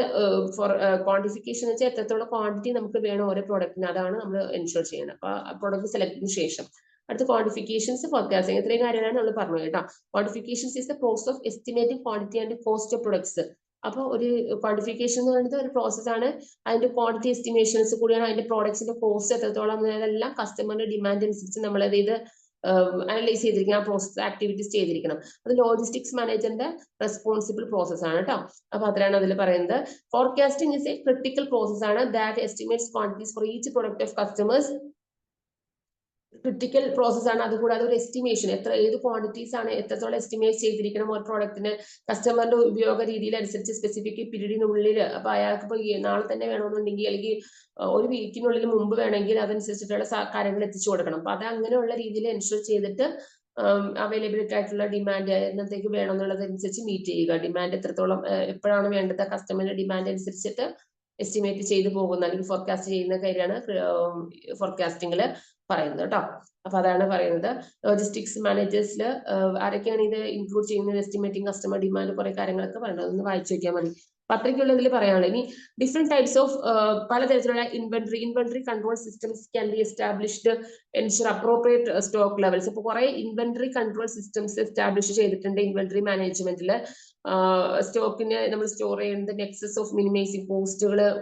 ഫോർ ക്വാണ്ടിഫിക്കേഷൻ എന്ന് വെച്ചാൽ എത്രത്തോളം ക്വാണ്ടിറ്റി നമുക്ക് വേണം ഓരോ പ്രോഡക്റ്റിന്, അതാണ് നമ്മൾ എൻഷുർ ചെയ്യുന്നത്. അപ്പൊ പ്രോഡക്റ്റ് സെലക്ടിന് ശേഷം അടുത്ത ക്വാണ്ടിഫിക്കേഷൻസ്, ഫോർകാസ്റ്റിംഗ്, ഇത്രയും കാര്യങ്ങളാണ് നമ്മൾ പറഞ്ഞു കേട്ടോ. Quantifications is the process of estimating quantity and cost of products. അപ്പൊ ഒരു ക്വാണ്ടിഫിക്കേഷൻ എന്ന് പറയുന്നത് ഒരു പ്രോസസ് ആണ്, അതിന്റെ ക്വാണ്ടിറ്റി എസ്റ്റിമേഷൻസ് കൂടിയാണ്, അതിന്റെ പ്രോഡക്ട്സിന്റെ കോസ്റ്റ് എത്രത്തോളം, അതെല്ലാം കസ്റ്റമറിന്റെ ഡിമാൻഡ് അനുസരിച്ച് നമ്മൾ അതായത് അനലൈസ് ചെയ്തിരിക്കണം, ആ പ്രോസസ് ആക്ടിവിറ്റീസ് ചെയ്തിരിക്കണം. അത് ലോജിസ്റ്റിക്സ് മാനേജറിന്റെ റെസ്പോൺസിബിൾ പ്രോസസ് ആണ് കേട്ടോ. അപ്പൊ അത്രയാണ് അതിൽ പറയുന്നത്. Forecasting is a critical process ആണ് that estimates quantities for each product of customers. Critical process ആണ്. അതുകൂടാതെ ഒരു എസ്റ്റിമേഷൻ, ഏത് ക്വാണ്ടിറ്റീസ് ആണ് എത്രത്തോളം എസ്റ്റിമേറ്റ് ചെയ്തിരിക്കണം ഒരു പ്രോഡക്റ്റിന് കസ്റ്റമറിന്റെ ഉപയോഗ രീതിയിൽ അനുസരിച്ച് സ്പെസിഫിക് പീരീഡിനുള്ളിൽ. അപ്പൊ അയാൾക്ക് ഇപ്പൊ നാളെ തന്നെ വേണമെന്നുണ്ടെങ്കിൽ അല്ലെങ്കിൽ ഒരു വീക്കിനുള്ളിൽ മുമ്പ് വേണമെങ്കിൽ അതനുസരിച്ചിട്ടുള്ള കാര്യങ്ങൾ എത്തിച്ചു കൊടുക്കണം. അപ്പൊ അത് അങ്ങനെയുള്ള രീതിയിൽ എൻഷുർ ചെയ്തിട്ട് അവൈലബിലിറ്റി ആയിട്ടുള്ള ഡിമാൻഡ് എന്നത്തേക്ക് വേണം എന്നുള്ളതനുസരിച്ച് മീറ്റ് ചെയ്യുക. ഡിമാൻഡ് എത്രത്തോളം എപ്പോഴാണ് വേണ്ടത് കസ്റ്റമറിന്റെ ഡിമാൻഡ് അനുസരിച്ചിട്ട് എസ്റ്റിമേറ്റ് ചെയ്തു പോകുന്ന അല്ലെങ്കിൽ ഫോർകാസ്റ്റ് ചെയ്യുന്ന കാര്യമാണ് ഫോർകാസ്റ്റിംഗിൽ പറയുന്നത് കേട്ടോ. അപ്പൊ അതാണ് പറയുന്നത്. ലോജിസ്റ്റിക്സ് മാനേജേഴ്സിൽ ആരൊക്കെയാണ് ഇത് ഇൻക്ലൂഡ് ചെയ്യുന്നത്, എസ്റ്റിമേറ്റിംഗ് കസ്റ്റമർ ഡിമാൻഡ് കുറെ കാര്യങ്ങളൊക്കെ പറയുന്നത്, അതൊന്ന് വായിച്ചു നോക്കിയാൽ മതി. പത്രയ്ക്കുള്ളതിൽ പറയാനുള്ളത് ഇനി ഡിഫറെന്റ് ടൈപ്സ് ഓഫ് പലതരത്തിലുള്ള inventory control systems can be established ensure appropriate stock levels. ഇപ്പൊ കുറെ ഇൻവെന്ററി കൺട്രോൾ സിസ്റ്റംസ് എസ്റ്റാബ്ലിഷ് ചെയ്തിട്ടുണ്ട് ഇൻവെന്ററി മാനേജ്മെന്റിൽ. സ്റ്റോക്കിനെ നമ്മൾ സ്റ്റോർ ചെയ്യുന്നത് excess of minimizing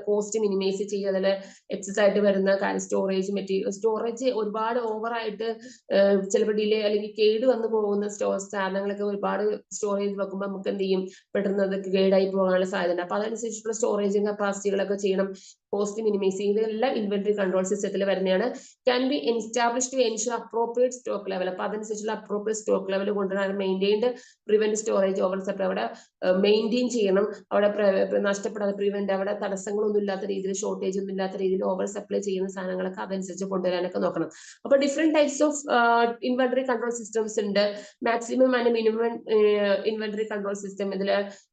cost minimize ചെയ്യുക, അതിൽ എക്സസ് ആയിട്ട് വരുന്ന കാര്യം സ്റ്റോറേജ് ഒരുപാട് ഓവറായിട്ട് ചിലപ്പോൾ ഡിലേ അല്ലെങ്കിൽ കേട് വന്നു പോകുന്ന സാധനങ്ങളൊക്കെ ഒരുപാട് സ്റ്റോറേജ് വെക്കുമ്പോൾ നമുക്ക് എന്ത് ചെയ്യും, പെട്ടെന്ന് അത് കേടായി പോകാനുള്ള സാധ്യത. അപ്പൊ അതനുസരിച്ചുള്ള സ്റ്റോറേജും കപ്പാസിറ്റികളൊക്കെ ചെയ്യണം, കോസ്റ്റ് മിനിമൈസ് ചെയ്യുന്നത് എല്ലാം ഇൻവെന്ററി കൺട്രോൾ സിസ്റ്റത്തിൽ വരുന്നതാണ്. Can be established to ensure appropriate stock level. അപ്പൊ അതനുസരിച്ചുള്ള അപ്രോപ്രിയേറ്റ് സ്റ്റോക്ക് ലെവൽ കൊണ്ടുവരാൻ maintained prevent storage over supply, അവിടെ മെയിൻറ്റെയിൻ ചെയ്യണം, അവിടെ നഷ്ടപ്പെടാതെ പ്രിവെന്റ്, അവിടെ തടസ്സങ്ങളൊന്നും ഇല്ലാത്ത രീതിയിൽ ഷോർട്ടേജ് ഒന്നും ഇല്ലാത്ത രീതിയിൽ ഓവർ സപ്ലൈ ചെയ്യുന്ന സാധനങ്ങളൊക്കെ അതനുസരിച്ച് കൊണ്ടുവരാനൊക്കെ നോക്കണം. അപ്പൊ different types of inventory control systems ഉണ്ട്. Maximum and minimum inventory control system, ഇതിൽ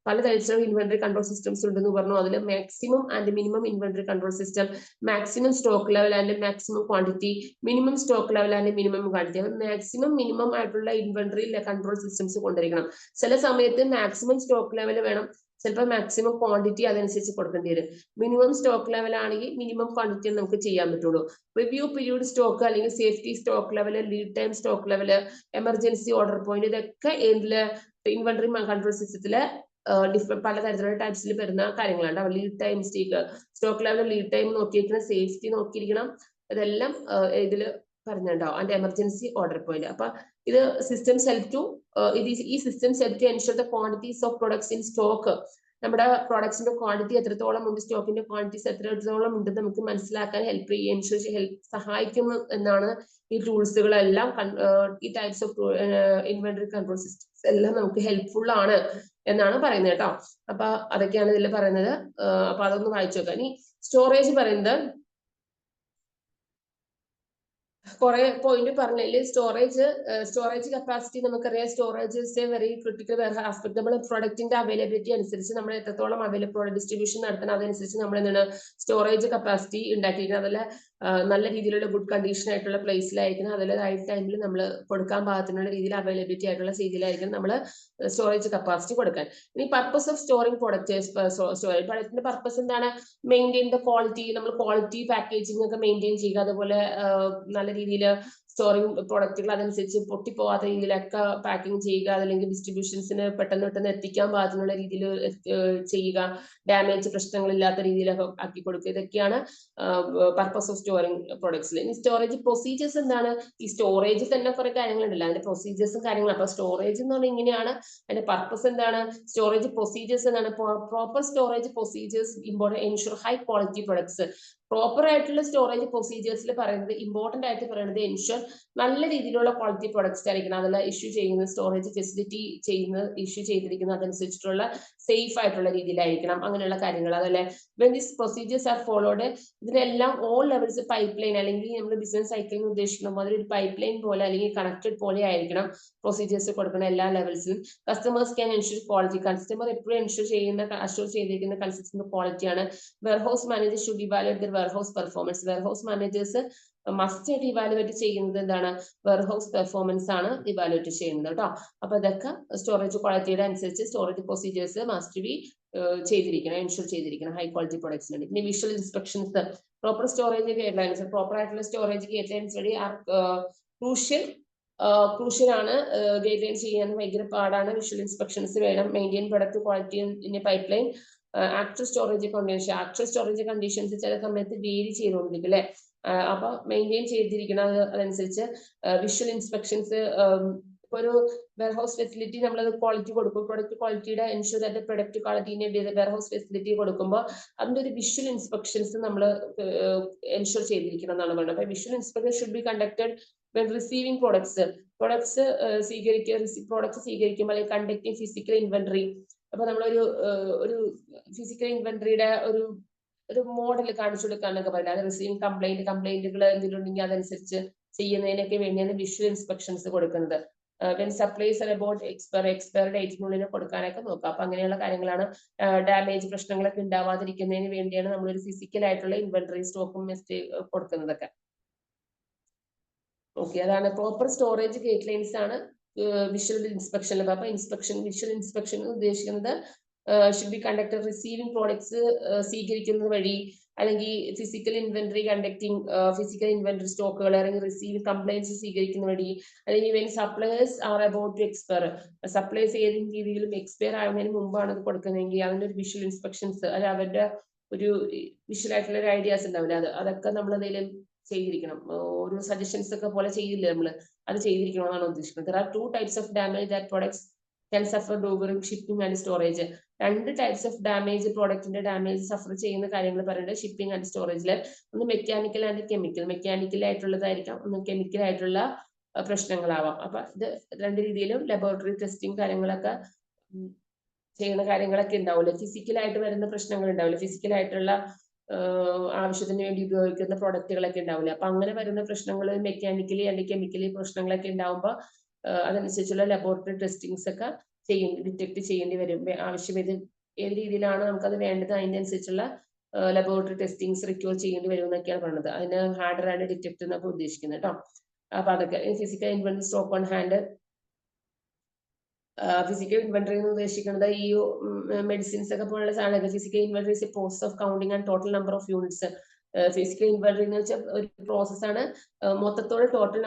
പലതരത്തിലുള്ള ഇൻവെന്ററി കൺട്രോൾ സിസ്റ്റംസ് ഉണ്ടെന്ന് പറഞ്ഞു. അതിൽ maximum and minimum inventory control system, maximum stock level and maximum quantity, minimum stock level and minimum quantity. അപ്പൊ maximum minimum ആയിട്ടുള്ള inventory control systems കൊണ്ടിരിക്കണം. ചില സമയത്ത് മാക്സിമം സ്റ്റോക്ക് ലെവൽ വേണം, ചിലപ്പോൾ മാക്സിമം ക്വാണ്ടിറ്റി അതനുസരിച്ച് കൊടുക്കേണ്ടി വരും. മിനിമം സ്റ്റോക്ക് ലെവൽ ആണെങ്കിൽ മിനിമം ക്വാണ്ടിറ്റി നമുക്ക് ചെയ്യാൻ പറ്റുള്ളൂ. റിവ്യൂ പീരീഡ് സ്റ്റോക്ക് അല്ലെങ്കിൽ safety stock level, lead time stock level, emergency order point, ഇതൊക്കെ ഏതില് ഇൻവെന്ററി കൺട്രോൾ സിസ്റ്റത്തില് പലതരത്തിലുള്ള ടൈപ്സിൽ വരുന്ന കാര്യങ്ങളാണ്. Lead time stock level, lead time നോക്കിയിരിക്കണം, സേഫ്റ്റി നോക്കിയിരിക്കണം, ഇതെല്ലാം ഇതില് പറഞ്ഞിട്ടുണ്ടാവും. And emergency order point. അപ്പൊ ഇത് സിസ്റ്റംസ് ഹെൽപ് ടു ഈ systems help to ensure the quantities of products in stock. നമ്മുടെ പ്രോഡക്ട്സിന്റെ ക്വാണ്ടിറ്റി എത്രത്തോളം ഉണ്ട്, സ്റ്റോക്കിന്റെ ക്വാണ്ടിറ്റീസ് എത്രത്തോളം ഉണ്ടെന്ന് നമുക്ക് മനസ്സിലാക്കാൻ സഹായിക്കുന്നു എന്നാണ് ഈ ടൂൾസുകളെല്ലാം. ഈ types of inventory control systems എല്ലാം നമുക്ക് ഹെൽപ്ഫുൾ ആണ് എന്നാണ് പറയുന്നത് കേട്ടോ. അപ്പൊ അതൊക്കെയാണ് ഇതിൽ പറയുന്നത്. അപ്പൊ അതൊന്ന് വായിച്ചു നോക്കാം. ഇനി സ്റ്റോറേജ് പറയുന്നത് കുറെ പോയിന്റ് പറഞ്ഞതിൽ സ്റ്റോറേജ് കപ്പാസിറ്റി നമുക്കറിയാം. Storage is A very critical aspect. നമ്മൾ പ്രൊഡക്റ്റിന്റെ അവൈലബിലിറ്റി അനുസരിച്ച് നമ്മൾ എത്രത്തോളം ഡിസ്ട്രിബ്യൂഷൻ നടത്തണം, അതനുസരിച്ച് നമ്മൾ എന്താണ് സ്റ്റോറേജ് കപ്പാസിറ്റി ഉണ്ടാക്കിയിരിക്കുന്നത്. അതിൽ നല്ല രീതിയിലുള്ള ഗുഡ് കണ്ടീഷൻ ആയിട്ടുള്ള പ്ലേസിലായിരിക്കണം, അതിൽ റൈറ്റ് ടൈമിൽ നമ്മൾ കൊടുക്കാൻ പാകത്തിനുള്ള രീതിയിൽ അവൈലബിലിറ്റി ആയിട്ടുള്ള രീതിയിലായിരിക്കും നമ്മൾ സ്റ്റോറേജ് കപ്പാസിറ്റി കൊടുക്കാൻ. ഇനി പർപ്പസ് ഓഫ് സ്റ്റോറിംഗ് പ്രൊഡക്റ്റിന്റെ പർപ്പസ് എന്താണ്? Maintain the quality. നമ്മൾ ക്വാളിറ്റി പാക്കേജിംഗ് ഒക്കെ മെയിൻറ്റെയിൻ ചെയ്യുക, അതുപോലെ നല്ല രീതിയിൽ സ്റ്റോറിംഗ് പ്രോഡക്റ്റുകൾ അതനുസരിച്ച് പൊട്ടിപ്പോവാത്ത രീതിയിലൊക്കെ പാക്കിംഗ് ചെയ്യുക, അതല്ലെങ്കിൽ ഡിസ്ട്രിബ്യൂഷൻസിന് പെട്ടെന്ന് എത്തിക്കാൻ പാകത്തിനുള്ള രീതിയിൽ ചെയ്യുക, ഡാമേജ് പ്രശ്നങ്ങളില്ലാത്ത രീതിയിലൊക്കെ ആക്കി കൊടുക്കുക. ഇതൊക്കെയാണ് പർപ്പസ് ഓഫ് സ്റ്റോറിംഗ് പ്രൊഡക്ട്സിൽ. ഇനി സ്റ്റോറേജ് പ്രൊസീജിയേഴ്സ് എന്താണ്? ഈ സ്റ്റോറേജ് തന്നെ കുറെ കാര്യങ്ങളുണ്ടല്ലോ, അതിന്റെ പ്രൊസീജിയേഴ്സും കാര്യങ്ങളും. അപ്പൊ സ്റ്റോറേജ് എന്ന് പറഞ്ഞാൽ ഇങ്ങനെയാണ്, അതിന്റെ പർപ്പസ് എന്താണ്? സ്റ്റോറേജ് പ്രൊസീജിയേഴ്സ് എന്താണ്? Proper storage procedures important ensure high quality products. Proper ആയിട്ടുള്ള സ്റ്റോറേജ് പ്രൊസീജിയേഴ്സിൽ പറയുന്നത്, ഇമ്പോർട്ടന്റ് ആയിട്ട് പറയുന്നത് എൻഷുർ നല്ല രീതിയിലുള്ള ക്വാളിറ്റി പ്രൊഡക്ട്സ് ആയിരിക്കണം. അതിൽ ഇഷ്യൂ ചെയ്യുന്ന സ്റ്റോറേജ് ഫെസിലിറ്റി ഇഷ്യൂ ചെയ്തിരിക്കുന്ന അതനുസരിച്ചിട്ടുള്ള സേഫ് ആയിട്ടുള്ള രീതിയിലായിരിക്കണം, അങ്ങനെയുള്ള കാര്യങ്ങൾ. അതല്ലേ when these procedures are followed, ഇതിനെല്ലാം ഓൾ ലെവൽസ് പൈപ്പ് ലൈൻ, അല്ലെങ്കിൽ നമ്മൾ ബിസിനസ് സൈക്കിളിൽ ഉദ്ദേശിക്കുമ്പോൾ അതൊരു പൈപ്പ് ലൈൻ പോലെ അല്ലെങ്കിൽ കണക്റ്റഡ് പോലെ ആയിരിക്കണം പ്രൊസീജിയേഴ്സ് കൊടുക്കുന്ന എല്ലാ ലെവൽസിലും. Customers can ensure quality. Customer എപ്പോഴും അഷ്യൂർ ചെയ്തിരിക്കുന്ന കൺസിസ്റ്റന്റ് ക്വാളിറ്റിയാണ്. Warehouse manager should evaluate the warehouse performance. Warehouse managers must ആയിട്ട് ഇവാലുവേറ്റ് ചെയ്യുന്നത് എന്താണ്? വെയർഹൗസ് പെർഫോമൻസ് ആണ് ഇവാലുവേറ്റ് ചെയ്യുന്നത് കേട്ടോ. അപ്പൊ ഇതൊക്കെ സ്റ്റോറേജ് ക്വാളിറ്റിയുടെ അനുസരിച്ച് സ്റ്റോറേജ് പ്രൊസീജിയേഴ്സ് മസ്റ്റ് ബി ചെയ്തിരിക്കണം, എൻഷുർ ചെയ്തിരിക്കണം ഹൈ ക്വാളിറ്റി പ്രൊഡക്ട്സിന് വേണ്ടി. പിന്നെ visual inspections, proper storage guide lines. Proper ആയിട്ടുള്ള സ്റ്റോറേജ് ഗൈഡ് ലൈൻസ് വഴി ക്രൂഷ്യൽ ആണ്. ഗൈഡ് ലൈൻ ചെയ്യാൻ ഭയങ്കര പാടാണ്. വിഷ്വൽ ഇൻസ്പെക്ഷൻസ് വേണം. Maintain product quality in pipe line. Actual storage conditions ചില സമയത്ത് വേരി ചെയ്തുകൊണ്ടിരിക്കും അല്ലെ. അപ്പൊ മെയിൻറ്റെയിൻ ചെയ്തിരിക്കണം. അതനുസരിച്ച് വിഷ്വൽ ഇൻസ്പെക്ഷൻസ്, ഒരു വെയർഹൗസ് ഫെസിലിറ്റി നമ്മളത് ക്വാളിറ്റി കൊടുക്കും, product ക്വാളിറ്റിയുടെ ensure that product ക്വാളിറ്റിനെ warehouse facility കൊടുക്കുമ്പോൾ അതിന്റെ ഒരു വിഷ്വൽ ഇൻസ്പെക്ഷൻസ് നമ്മൾ എൻഷുർ ചെയ്തിരിക്കണം എന്നാണ് പറയുന്നത്. അപ്പൊ visual inspection should be conducted when receiving products സ്വീകരിക്കുമ്പോൾ അല്ലെങ്കിൽ കണ്ടക്ടിങ് ഫിസിക്കൽ ഇൻവെന്ററി. അപ്പൊ നമ്മളൊരു ഫിസിക്കൽ ഇൻവെന്ററിയുടെ ഒരു മോഡൽ കാണിച്ചു കൊടുക്കാന്നൊക്കെ പറയാം. അത് റിസീവിംഗ് കംപ്ലൈന്റുകൾ എന്തെങ്കിലും ഉണ്ടെങ്കിൽ അതനുസരിച്ച് ചെയ്യുന്നതിനൊക്കെ വേണ്ടിയാണ് വിഷ്വൽ ഇൻസ്പെക്ഷൻസ് കൊടുക്കുന്നത്. When supplies are about expire ഡേറ്റിനുള്ളിൽ കൊടുക്കാനൊക്കെ നോക്കാം. അപ്പൊ അങ്ങനെയുള്ള കാര്യങ്ങളാണ്. ഡാമേജ് പ്രശ്നങ്ങളൊക്കെ ഉണ്ടാവാതിരിക്കുന്നതിന് വേണ്ടിയാണ് നമ്മളൊരു ഫിസിക്കൽ ആയിട്ടുള്ള ഇൻവെന്ററി സ്റ്റോക്കും കൊടുക്കുന്നതൊക്കെ. ഓക്കെ, അതാണ് പ്രോപ്പർ സ്റ്റോറേജ് ഗൈഡ് ലൈൻസ് ആണ് വിഷ്വൽ ഇൻസ്പെക്ഷൻ. അപ്പൊ വിഷ്വൽ ഇൻസ്പെക്ഷൻ ഉദ്ദേശിക്കുന്നത് should be conducted receiving products സ്വീകരിക്കുന്നത് വഴി, അല്ലെങ്കിൽ physical inventory conducting physical inventory സ്റ്റോക്കുകൾ, അല്ലെങ്കിൽ റിസീവിംഗ് കംപ്ലൈൻസ് സ്വീകരിക്കുന്ന വഴി, അല്ലെങ്കിൽ when supplies are about to expire, supplies ഏതെങ്കിലും രീതിയിലും എക്സ്പയർ ആവുന്നതിന് മുമ്പാണ് അത് കൊടുക്കുന്നതെങ്കിൽ അതിന്റെ ഒരു വിഷ്വൽ ഇൻസ്പെക്ഷൻസ്, അല്ല അവരുടെ ഒരു വിഷ്വൽ ആയിട്ടുള്ള ഒരു ഐഡിയാസ് ഉണ്ടാവില്ല, അതൊക്കെ നമ്മൾ എന്തെങ്കിലും ചെയ്തിരിക്കണം. ഒരു സജഷൻസ് ഒക്കെ പോലെ ചെയ്യില്ലേ നമ്മൾ, അത് ചെയ്തിരിക്കണമെന്നാണ് ഉദ്ദേശിക്കുന്നത്. There are two types of damage that products can suffer during shipping and storage. രണ്ട് ടൈപ്സ് ഓഫ് ഡാമേജ്, പ്രോഡക്റ്റിന്റെ ഡാമേജ് സഫർ ചെയ്യുന്ന കാര്യങ്ങൾ പറയുന്നത് ഷിപ്പിംഗ് ആൻഡ് സ്റ്റോറേജില്. ഒന്ന് മെക്കാനിക്കൽ ആൻഡ് കെമിക്കൽ. മെക്കാനിക്കൽ ആയിട്ടുള്ളതായിരിക്കാം, ഒന്ന് കെമിക്കൽ ആയിട്ടുള്ള പ്രശ്നങ്ങളാവാം. അപ്പൊ ഇത് രണ്ട് രീതിയിലും ലബോറട്ടറി ടെസ്റ്റിംഗ് കാര്യങ്ങളൊക്കെ ചെയ്യുന്ന കാര്യങ്ങളൊക്കെ ഉണ്ടാവില്ല. ഫിസിക്കലായിട്ട് വരുന്ന പ്രശ്നങ്ങൾ ഉണ്ടാവില്ല, ഫിസിക്കലായിട്ടുള്ള ആവശ്യത്തിന് വേണ്ടി ഉപയോഗിക്കുന്ന പ്രൊഡക്റ്റുകളൊക്കെ ഉണ്ടാവില്ല. അപ്പൊ അങ്ങനെ വരുന്ന പ്രശ്നങ്ങൾ മെക്കാനിക്കലി അല്ലെങ്കിൽ കെമിക്കലി പ്രശ്നങ്ങളൊക്കെ ഉണ്ടാവുമ്പോൾ അതനുസരിച്ചുള്ള ലബോറട്ടറി ടെസ്റ്റിംഗ്സ് ഒക്കെ ഡിറ്റക്ട് ചെയ്യേണ്ടി വരും. ആവശ്യം ഏത് രീതിയിലാണ് നമുക്കത് വേണ്ടത് അതിന്റെ അനുസരിച്ചുള്ള ലബോറട്ടറി ടെസ്റ്റിംഗ്സ് റിക്വയർ ചെയ്യേണ്ടി വരും എന്നൊക്കെയാണ് പറയുന്നത്. അതിന് ഹാർഡർ ആൻഡ് ഡിറ്റക്ട് എന്നൊക്കെ ഉദ്ദേശിക്കുന്നത് കേട്ടോ. അപ്പൊ അതൊക്കെ physical inventory stock on hand. Physical inventory എന്ന് ഉദ്ദേശിക്കുന്നത് ഈ മെഡിസിൻസ് ഒക്കെ പോലുള്ള സാധനങ്ങൾ. Physical inventory is a process of counting and total number of units. Physical inventory എന്ന് വെച്ചാൽ ഒരു പ്രോസസ്സാണ്. മൊത്തത്തോളം total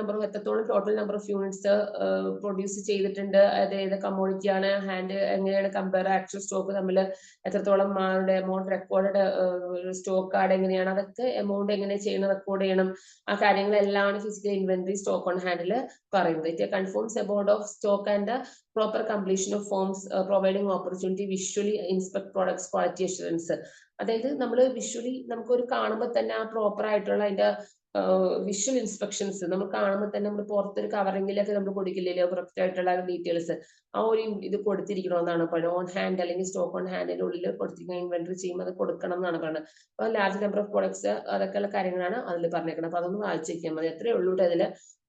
number of units produce ചെയ്തിട്ടുണ്ട്, അത് ഏത് കമ്മോഡിറ്റി ആണ്, ഹാൻഡ് എങ്ങനെയാണ് കമ്പയർ ആക്ച്വൽ സ്റ്റോക്ക് തമ്മിൽ എത്രത്തോളം എമൗണ്ട് റെക്കോർഡ് സ്റ്റോക്ക് കാർഡ് എങ്ങനെയാണ്, അതൊക്കെ എമൗണ്ട് എങ്ങനെ ചെയ്യണം, റെക്കോർഡ് ചെയ്യണം, ആ കാര്യങ്ങളെല്ലാം ഫിസിക്കൽ ഇൻവെന്ററി സ്റ്റോക്ക് ഓൺ ഹാൻഡിൽ പറയുന്നത്. It confirms about of stock and proper completion of forms providing opportunity visually inspect products quality assurance. അതായത് നമ്മൾ വിഷ്വലി നമുക്കൊരു കാണുമ്പോൾ തന്നെ ആ പ്രോപ്പർ ആയിട്ടുള്ള അതിന്റെ വിഷ്വൽ ഇൻസ്പെക്ഷൻസ് നമ്മൾ കാണുമ്പോൾ തന്നെ നമ്മൾ പുറത്തൊരു കവറിങ്ങിലൊക്കെ നമ്മൾ കൊടുക്കില്ലല്ലോ കറക്റ്റ് ആയിട്ടുള്ള ഡീറ്റെയിൽസ്, ആ ഒരു ഇത് കൊടുത്തിരിക്കണമെന്നാണ് പറയുന്നത്. ഓൺ ഹാൻഡ് അല്ലെങ്കിൽ സ്റ്റോക്ക് ഓൺ ഹാൻഡിന്റെ ഉള്ളിൽ കൊടുത്തിരിക്കുന്ന ഇൻവെന്ററി ചെയ്യുമ്പോൾ അത് കൊടുക്കണം എന്നാണ് പറയുന്നത്. അപ്പൊ ലാർജ് നമ്പർ ഓഫ് പ്രൊഡക്ട്സ് അതൊക്കെയുള്ള കാര്യങ്ങളാണ് അതിൽ പറഞ്ഞേക്കുന്നത്. അപ്പൊ അതൊന്ന് വായിച്ചിരിക്കാൻ മതി, അത്രേ ഉള്ളൂ. അതിൽ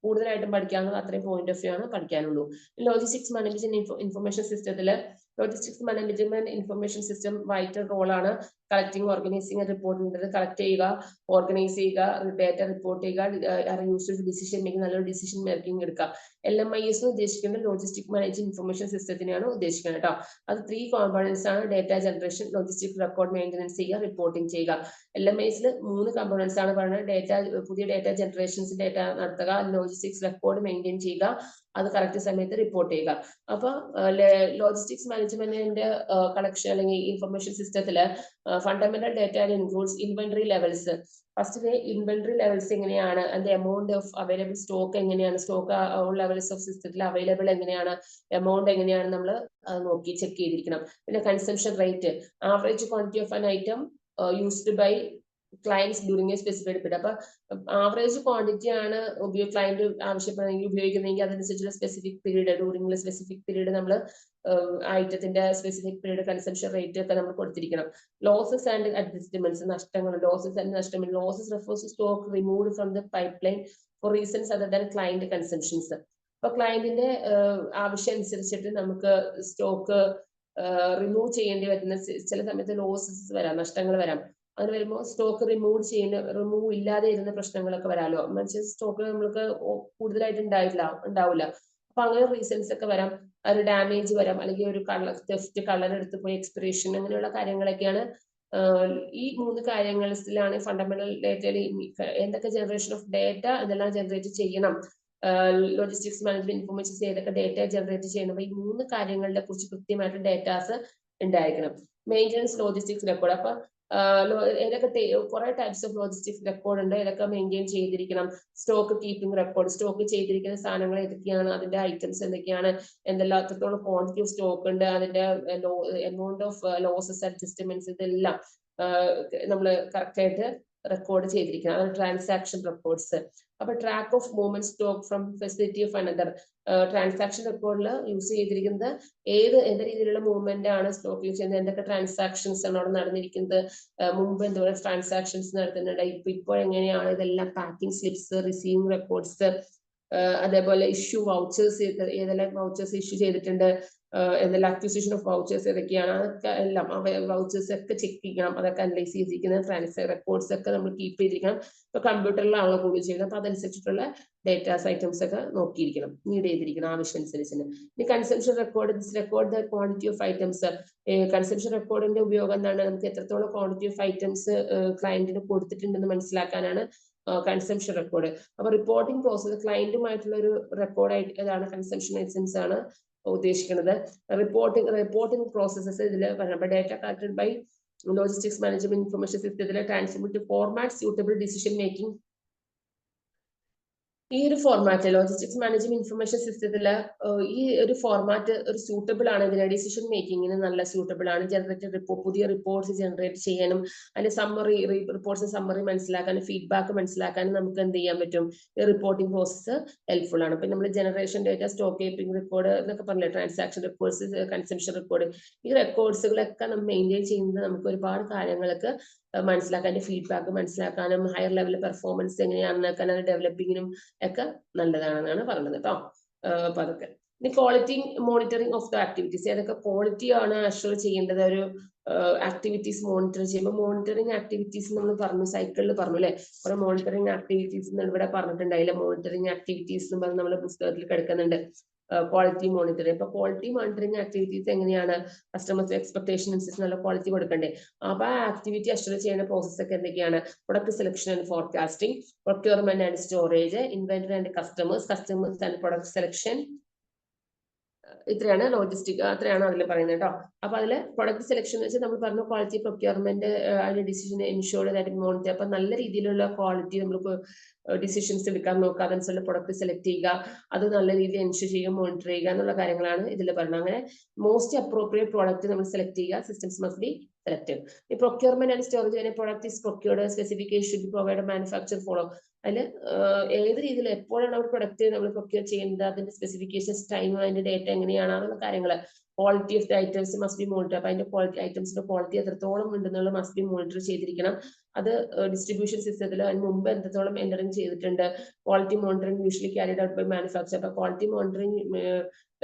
കൂടുതലായിട്ടും പഠിക്കാവുന്നത് അത്രയും പോയിന്റ് ഓഫ് വ്യൂ ആണ് പഠിക്കാനുള്ളൂ. ലോജിസ്റ്റിക്സ് മാനേജ്മെന്റ് ഇൻഫർമേഷൻ സിസ്റ്റത്തില് logistics management information system vital റോളാണ്. Collecting, organizing and reporting. Collect ചെയ്യുക, ഓർഗനൈസ് ചെയ്യുക, ഡേറ്റ റിപ്പോർട്ട് ചെയ്യുക, യൂസ് ഡിസിഷൻ മേക്കിംഗ്, നല്ലൊരു ഡിസിഷൻ മേക്കിംഗ് എടുക്കുക. LMIS ഉദ്ദേശിക്കുന്നത് ലോജിസ്റ്റിക് മാനേജ്മെന്റ് ഇൻഫർമേഷൻ സിസ്റ്റത്തിനെയാണ് ഉദ്ദേശിക്കുന്നത് കേട്ടോ. അത് 3 കോമ്പണൻസ് ആണ്: data generation, logistic record maintenance ചെയ്യുക, റിപ്പോർട്ടിംഗ് ചെയ്യുക. LMIS 3 കമ്പോണൻസ് ആണ് പറയുന്നത്: പുതിയ ഡേറ്റ ജനറേഷൻസ് ഡേറ്റ നടത്തുക, ലോജിസ്റ്റിക്സ് റെക്കോർഡ് മെയിൻറ്റെയിൻ ചെയ്യുക, അത് കറക്റ്റ് സമയത്ത് റിപ്പോർട്ട് ചെയ്യുക. അപ്പൊ ലോജിസ്റ്റിക്സ് മാനേജ്മെന്റിന്റെ കളക്ഷൻ അല്ലെങ്കിൽ ഇൻഫർമേഷൻ സിസ്റ്റത്തില് fundamental data includes inventory levels. First inventory levels എങ്ങനെയാണ്, അതിന്റെ എമൗണ്ട് ഓഫ് അവൈലബിൾ സ്റ്റോക്ക് എങ്ങനെയാണ്, സ്റ്റോക്ക് ലെവൽസ് ഓഫ് സിസ്റ്റത്തിൽ അവൈലബിൾ എങ്ങനെയാണ്, എമൗണ്ട് എങ്ങനെയാണ് നമ്മൾ നോക്കി ചെക്ക് ചെയ്തിരിക്കണം. പിന്നെ consumption rate, average quantity of an item used by clients during a specified period. അപ്പൊ ആവറേജ് ക്വാണ്ടിറ്റി ആണ് ക്ലയന്റ് ആവശ്യപ്പെടുന്നെങ്കിൽ ഉപയോഗിക്കുന്നതെങ്കിൽ അതനുസരിച്ചുള്ള specific period, during specific period നമ്മൾ ഐറ്റത്തിന്റെ സ്പെസിഫിക് പീരീഡ് കൺസംഷൻ റേറ്റ് ഒക്കെ നമ്മൾ കൊടുത്തിരിക്കണം. ലോസസ് ആൻഡ് അഡ്ജസ്റ്റ്മെന്റ്സ്, നഷ്ടങ്ങൾ, ലോസസ് ആൻഡ് നഷ്ടങ്ങൾ. Losses refers to stock removed from the pipeline for reasons other than client consumptions. അപ്പൊ ക്ലയന്റിന്റെ ആവശ്യം അനുസരിച്ചിട്ട് നമുക്ക് സ്റ്റോക്ക് റിമൂവ് ചെയ്യേണ്ടി വരുന്ന ചില സമയത്ത് ലോസസ് വരാം, നഷ്ടങ്ങൾ വരാം. അങ്ങനെ വരുമ്പോൾ സ്റ്റോക്ക് റിമൂവ് ഇല്ലാതെ ഇരുന്ന പ്രശ്നങ്ങളൊക്കെ വരാമല്ലോ. മനുഷ്യ സ്റ്റോക്ക് നമ്മൾക്ക് കൂടുതലായിട്ട് ഉണ്ടാവില്ല. അപ്പൊ അങ്ങനെ റീസൺസ് ഒക്കെ വരാം. ഒരു ഡാമേജ് വരാം, അല്ലെങ്കിൽ ഒരു കളർ എടുത്ത് പോയി എക്സ്പിറേഷൻ, അങ്ങനെയുള്ള കാര്യങ്ങളൊക്കെയാണ്. ഈ 3 കാര്യങ്ങളിലാണ് ഫണ്ടമെന്റൽ ഡേറ്റയിൽ എന്തൊക്കെ ജനറേഷൻ ഓഫ് ഡേറ്റ എന്തെല്ലാം ജനറേറ്റ് ചെയ്യണം, ലോജിസ്റ്റിക്സ് മാനേജ്മെന്റ് ഇൻഫർമേഷൻ ഏതൊക്കെ ഡേറ്റ ജനറേറ്റ് ചെയ്യണം. ഈ 3 കാര്യങ്ങളെ കുറിച്ച് കൃത്യമായിട്ട് ഡേറ്റാസ് ഉണ്ടായിരിക്കണം. Maintenance logistics record. അപ്പൊ ഏതൊക്കെ കുറെ ടൈപ്സ് ഓഫ് ലോജിസ്റ്റിക്സ് റെക്കോർഡ് ഉണ്ട്, ഏതൊക്കെ മെയിൻറ്റെയിൻ ചെയ്തിരിക്കണം. സ്റ്റോക്ക് കീപ്പിംഗ് റെക്കോർഡ്, സ്റ്റോക്ക് ചെയ്തിരിക്കുന്ന സാധനങ്ങൾ ഏതൊക്കെയാണ്, അതിന്റെ ഐറ്റംസ് എന്തൊക്കെയാണ്, എന്തെല്ലാം എത്രത്തോളം ക്വാണ്ടിറ്റി ഓഫ് സ്റ്റോക്ക് ഉണ്ട്, അതിന്റെ എമൗണ്ട് ഓഫ് ലോസസ് അഡ്ജസ്റ്റ്മെന്റ്സ്, ഇതെല്ലാം നമ്മൾ കറക്റ്റ് ആയിട്ട് റെക്കോർഡ് ചെയ്തിരിക്കണം. അതാണ് ട്രാൻസാക്ഷൻ റെക്കോർഡ്സ്. അപ്പൊ track of movement stock from facility of another. Transaction റെക്കോർഡിൽ യൂസ് ചെയ്തിരിക്കുന്നത് എന്ത് രീതിയിലുള്ള മൂവ്മെന്റ് ആണ് സ്റ്റോക്കിൽ ചെയ്യുന്നത്, എന്തൊക്കെ ട്രാൻസാക്ഷൻസ് ആണ് അവിടെ നടന്നിരിക്കുന്നത്, മുമ്പ് എന്തുപോലെ ട്രാൻസാക്ഷൻസ് നടത്തുന്നുണ്ട്, ഇപ്പോൾ എങ്ങനെയാണ്, ഇതെല്ലാം പാക്കിംഗ് സ്ലിപ്സ്, റിസീവിംഗ് റെക്കോർഡ്സ്, അതേപോലെ ഇഷ്യൂ വൗച്ചേഴ്സ്, ഏതെല്ലാം വൗച്ചേഴ്സ് ഇഷ്യൂ ചെയ്തിട്ടുണ്ട്, എന്തെല്ലാം അക്വിസിഷൻ ഓഫ് വൗച്ചേഴ്സ് ഏതൊക്കെയാണ്, അതൊക്കെ എല്ലാം വൗച്ചേഴ്സ് ഒക്കെ ചെക്ക് ചെയ്യണം. അതൊക്കെ അനലൈസ് ചെയ്തിരിക്കുന്നത് ട്രാൻസാക്ഷൻ റെക്കോർഡ്സ് ഒക്കെ നമ്മൾ കീപ്പ് ചെയ്തിരിക്കണം. ഇപ്പൊ കമ്പ്യൂട്ടറിലാണല്ലോ കൂടുതൽ ചെയ്യുന്നത്, അപ്പൊ അതനുസരിച്ചിട്ടുള്ള ഡേറ്റാസ് ഐറ്റംസ് ഒക്കെ നോക്കിയിരിക്കണം, നീഡ് ചെയ്തിരിക്കണം ആവശ്യം അനുസരിച്ച്. ഇനി consumption record, record the quantity of items. Consumption റെക്കോർഡിന്റെ ഉപയോഗം എന്താണ്, നമുക്ക് എത്രത്തോളം ക്വാണ്ടിറ്റി ഓഫ് ഐറ്റംസ് ക്ലയന്റിന് കൊടുത്തിട്ടുണ്ടെന്ന് മനസ്സിലാക്കാനാണ് കൺസംഷൻ റെക്കോർഡ്. അപ്പൊ റിപ്പോർട്ടിംഗ് പ്രോസസ് ക്ലയന്റുമായിട്ടുള്ള ഒരു റെക്കോർഡ് ഇതാണ് കൺസംഷൻ ഐറ്റംസ് ആണ് ഉദ്ദേശിക്കുന്നത്. റിപ്പോർട്ടിംഗ് പ്രോസസ്സസ് ഇതിൽ പറയുന്നത് data collected by logistics management information സിസ്റ്റത്തിലെ transmit to format suitable decision making. ഈ ഒരു ഫോർമാറ്റ് ലോജിസ്റ്റിക്സ് മാനേജ്മെന്റ് ഇൻഫർമേഷൻ സിസ്റ്റത്തില് ഈ ഒരു ഫോർമാറ്റ് ഒരു സൂട്ടബിൾ ആണ്, ഇതിന് ഡിസിഷൻ മേക്കിങ്ങിന് നല്ല സൂട്ടബിൾ ആണ്. ജനറേറ്റഡ് പുതിയ റിപ്പോർട്ട്സ് ജനറേറ്റ് ചെയ്യാനും അതിന്റെ സമ്മറി റിപ്പോർട്ട്സ് സമ്മറി മനസ്സിലാക്കാനും ഫീഡ്ബാക്ക് മനസ്സിലാക്കാനും നമുക്ക് എന്ത് ചെയ്യാൻ പറ്റും, ഈ റിപ്പോർട്ടിംഗ് പ്രോസസ്സ് ഹെൽപ്ഫുൾ ആണ്. ഇപ്പൊ നമ്മൾ generation data, stock keeping record എന്നൊക്കെ പറഞ്ഞില്ലേ, ട്രാൻസാക്ഷൻ റെക്കോർഡ്സ്, കൺസംഷൻ റെക്കോർഡ്, ഈ റെക്കോർഡ്സുകളൊക്കെ നമ്മൾ മെയിൻറ്റെയിൻ ചെയ്യുന്നത് നമുക്ക് ഒരുപാട് കാര്യങ്ങൾക്ക് മനസ്സിലാക്കാനും ഫീഡ്ബാക്ക് മനസ്സിലാക്കാനും ഹയർ ലെവൽ പെർഫോമൻസ് എങ്ങനെയാണെന്നൊക്കെ ഡെവലപ്പിങ്ങിനും ഒക്കെ നല്ലതാണെന്നാണ് പറയുന്നത് കേട്ടോ. അപ്പൊ അതൊക്കെ. ഇനി quality monitoring of the activities, ഏതൊക്കെ ക്വാളിറ്റി ആണ് അഷ്വർ ചെയ്യേണ്ടത് ഒരു ആക്ടിവിറ്റീസ് മോണിറ്റർ ചെയ്യുമ്പോൾ. മോണിറ്ററിംഗ് ആക്ടിവിറ്റീസ് നമ്മൾ പറഞ്ഞു, സൈക്കിളിൽ പറഞ്ഞു അല്ലെ, കുറെ മോണിറ്ററിംഗ് ആക്ടിവിറ്റീസ് ഇവിടെ പറഞ്ഞിട്ടുണ്ടായില്ല. മോണിറ്ററിംഗ് ആക്ടിവിറ്റീസ് എന്ന് പറഞ്ഞ് നമ്മൾ പുസ്തകത്തിൽ കിടക്കുന്നുണ്ട്. Quality monitoring. ഇപ്പൊ ക്വാളിറ്റി മോണിറ്ററിംഗ് ആക്ടിവിറ്റീസ് എങ്ങനെയാണ്, കസ്റ്റമേഴ്സ് എക്സ്പെക്ടേഷൻ അനുസരിച്ച് നല്ല ക്വാളിറ്റി കൊടുക്കണ്ടേ. അപ്പൊ ആ ആക്ടിവിറ്റി അഷ്വർ ചെയ്യുന്ന പ്രോസസ് ഒക്കെ എന്തൊക്കെയാണ്, product selection and forecasting, procurement and storage, inventory and customers and product selection. ഇത്രയാണ് ലോജിസ്റ്റിക്, അത്രയാണ് അതിൽ പറയുന്നത് കേട്ടോ. അപ്പൊ അതില് പ്രൊഡക്റ്റ് സെലക്ഷൻ എന്ന് വെച്ചാൽ നമ്മൾ പറഞ്ഞു ക്വാളിറ്റി പ്രൊക്യൂർമെന്റ് അതിന്റെ ഡിസിഷൻ എൻഷുർഡ് ദാറ്റ് മോണിറ്റർ. അപ്പൊ നല്ല രീതിയിലുള്ള ക്വാളിറ്റി നമുക്ക് ഡിസിഷൻസ് എടുക്കാൻ നോക്കുക, അതനുസരിച്ച് പ്രൊഡക്റ്റ് സെലക്ട് ചെയ്യുക, അത് നല്ല രീതിയിൽ എൻഷുർ ചെയ്യുക, മോണിറ്റർ ചെയ്യുക എന്നുള്ള കാര്യങ്ങളാണ് ഇതിൽ പറയുന്നത്. അങ്ങനെ മോസ്റ്റ് അപ്രോപ്രിയേറ്റ് പ്രോഡക്റ്റ് നമ്മൾ സെലക്ട് ചെയ്യുക, സിസ്റ്റംസ് മസ്റ്റ് ബി സെലക്റ്റഡ്. ഈ procurement and storage, product is procured, specification provide, manufacture follow. അതിൽ ഏത് രീതിയിൽ എപ്പോഴാണ് ഒരു പ്രൊഡക്റ്റ് നമ്മൾ പ്രൊക്യൂർ ചെയ്യേണ്ടത്, അതിന്റെ സ്പെസിഫിക്കേഷൻസ്, ടൈം, അതിന്റെ ഡേറ്റ എങ്ങനെയാണ്, അതുള്ള കാര്യങ്ങൾ, quality of the items must be monitor. അപ്പൊ അതിന്റെ ക്വാളിറ്റി, ഐറ്റംസിന്റെ ക്വാളിറ്റി എത്രത്തോളം ഉണ്ടെന്നുള്ള മസ്റ്റ് ബി മോണിറ്റർ ചെയ്തിരിക്കണം. അത് ഡിസ്ട്രിബ്യൂഷൻ സിസ്റ്റത്തിൽ അതിന് മുമ്പ് എത്രത്തോളം എൻ്ററിങ് ചെയ്തിട്ടുണ്ട്. Quality monitoring usually carried out by manufacture. അപ്പൊ ക്വാളിറ്റി മോണിറ്ററിംഗ്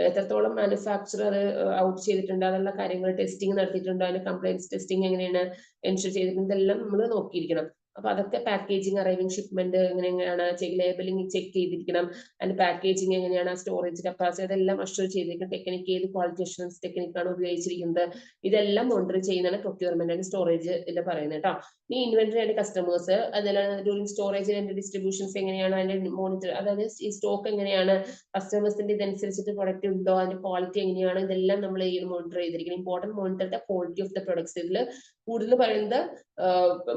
എത്രത്തോളം മാനുഫാക്ചർ അത് ഔട്ട് ചെയ്തിട്ടുണ്ട്, അതുള്ള കാര്യങ്ങൾ ടെസ്റ്റിംഗ് നടത്തിയിട്ടുണ്ട്, അതിന്റെ കംപ്ലൈൻസ് ടെസ്റ്റിംഗ് എങ്ങനെയാണ് എൻഷുർ ചെയ്തിട്ടുണ്ട്, ഇതെല്ലാം നമ്മൾ നോക്കിയിരിക്കണം. അപ്പൊ അതൊക്കെ പാക്കേജിങ്, അറൈവിംഗ്, ഷിപ്മെന്റ് എങ്ങനെയാണ്, ലേബലിംഗ് ചെക്ക് ചെയ്തിരിക്കണം, അതിന്റെ പാക്കേജിങ് എങ്ങനെയാണ്, സ്റ്റോറേജ് കപ്പാസിറ്റി, അതെല്ലാം അഷ്യൂർ ചെയ്തിരിക്കണം. ടെക്നിക്ക്, ഏത് ക്വാളിറ്റി അഷുറൻസ് ടെക്നിക്കാണ് ഉപയോഗിച്ചിരിക്കുന്നത്, ഇതെല്ലാം മോണിറ്റർ ചെയ്യുന്നതാണ് പ്രൊക്യൂർമെന്റ് ആൻഡ് സ്റ്റോറേജ് ഇതിൽ പറയുന്നത് കേട്ടോ. ഈ ഇൻവെന്ററി ആൻഡ് കസ്റ്റമേഴ്സ്, അതിലാണ് ഡ്യൂറിംഗ് സ്റ്റോറേജ് ആൻഡ് ഡിസ്ട്രിബ്യൂഷൻസ് എങ്ങനെയാണ്, അതിന്റെ മോണിറ്റർ, അതായത് ഈ സ്റ്റോക്ക് എങ്ങനെയാണ്, കസ്റ്റമേഴ്സിന്റെ ഇതനുസരിച്ചിട്ട് പ്രൊഡക്റ്റ് ഉണ്ടോ, അതിന്റെ ക്വാളിറ്റി എങ്ങനെയാണ്, ഇതെല്ലാം നമ്മൾ ഈ മോണിറ്റർ ചെയ്തിരിക്കണം. Important monitor the quality of the products. ഇതിൽ കൂടുതൽ പറയുന്നത്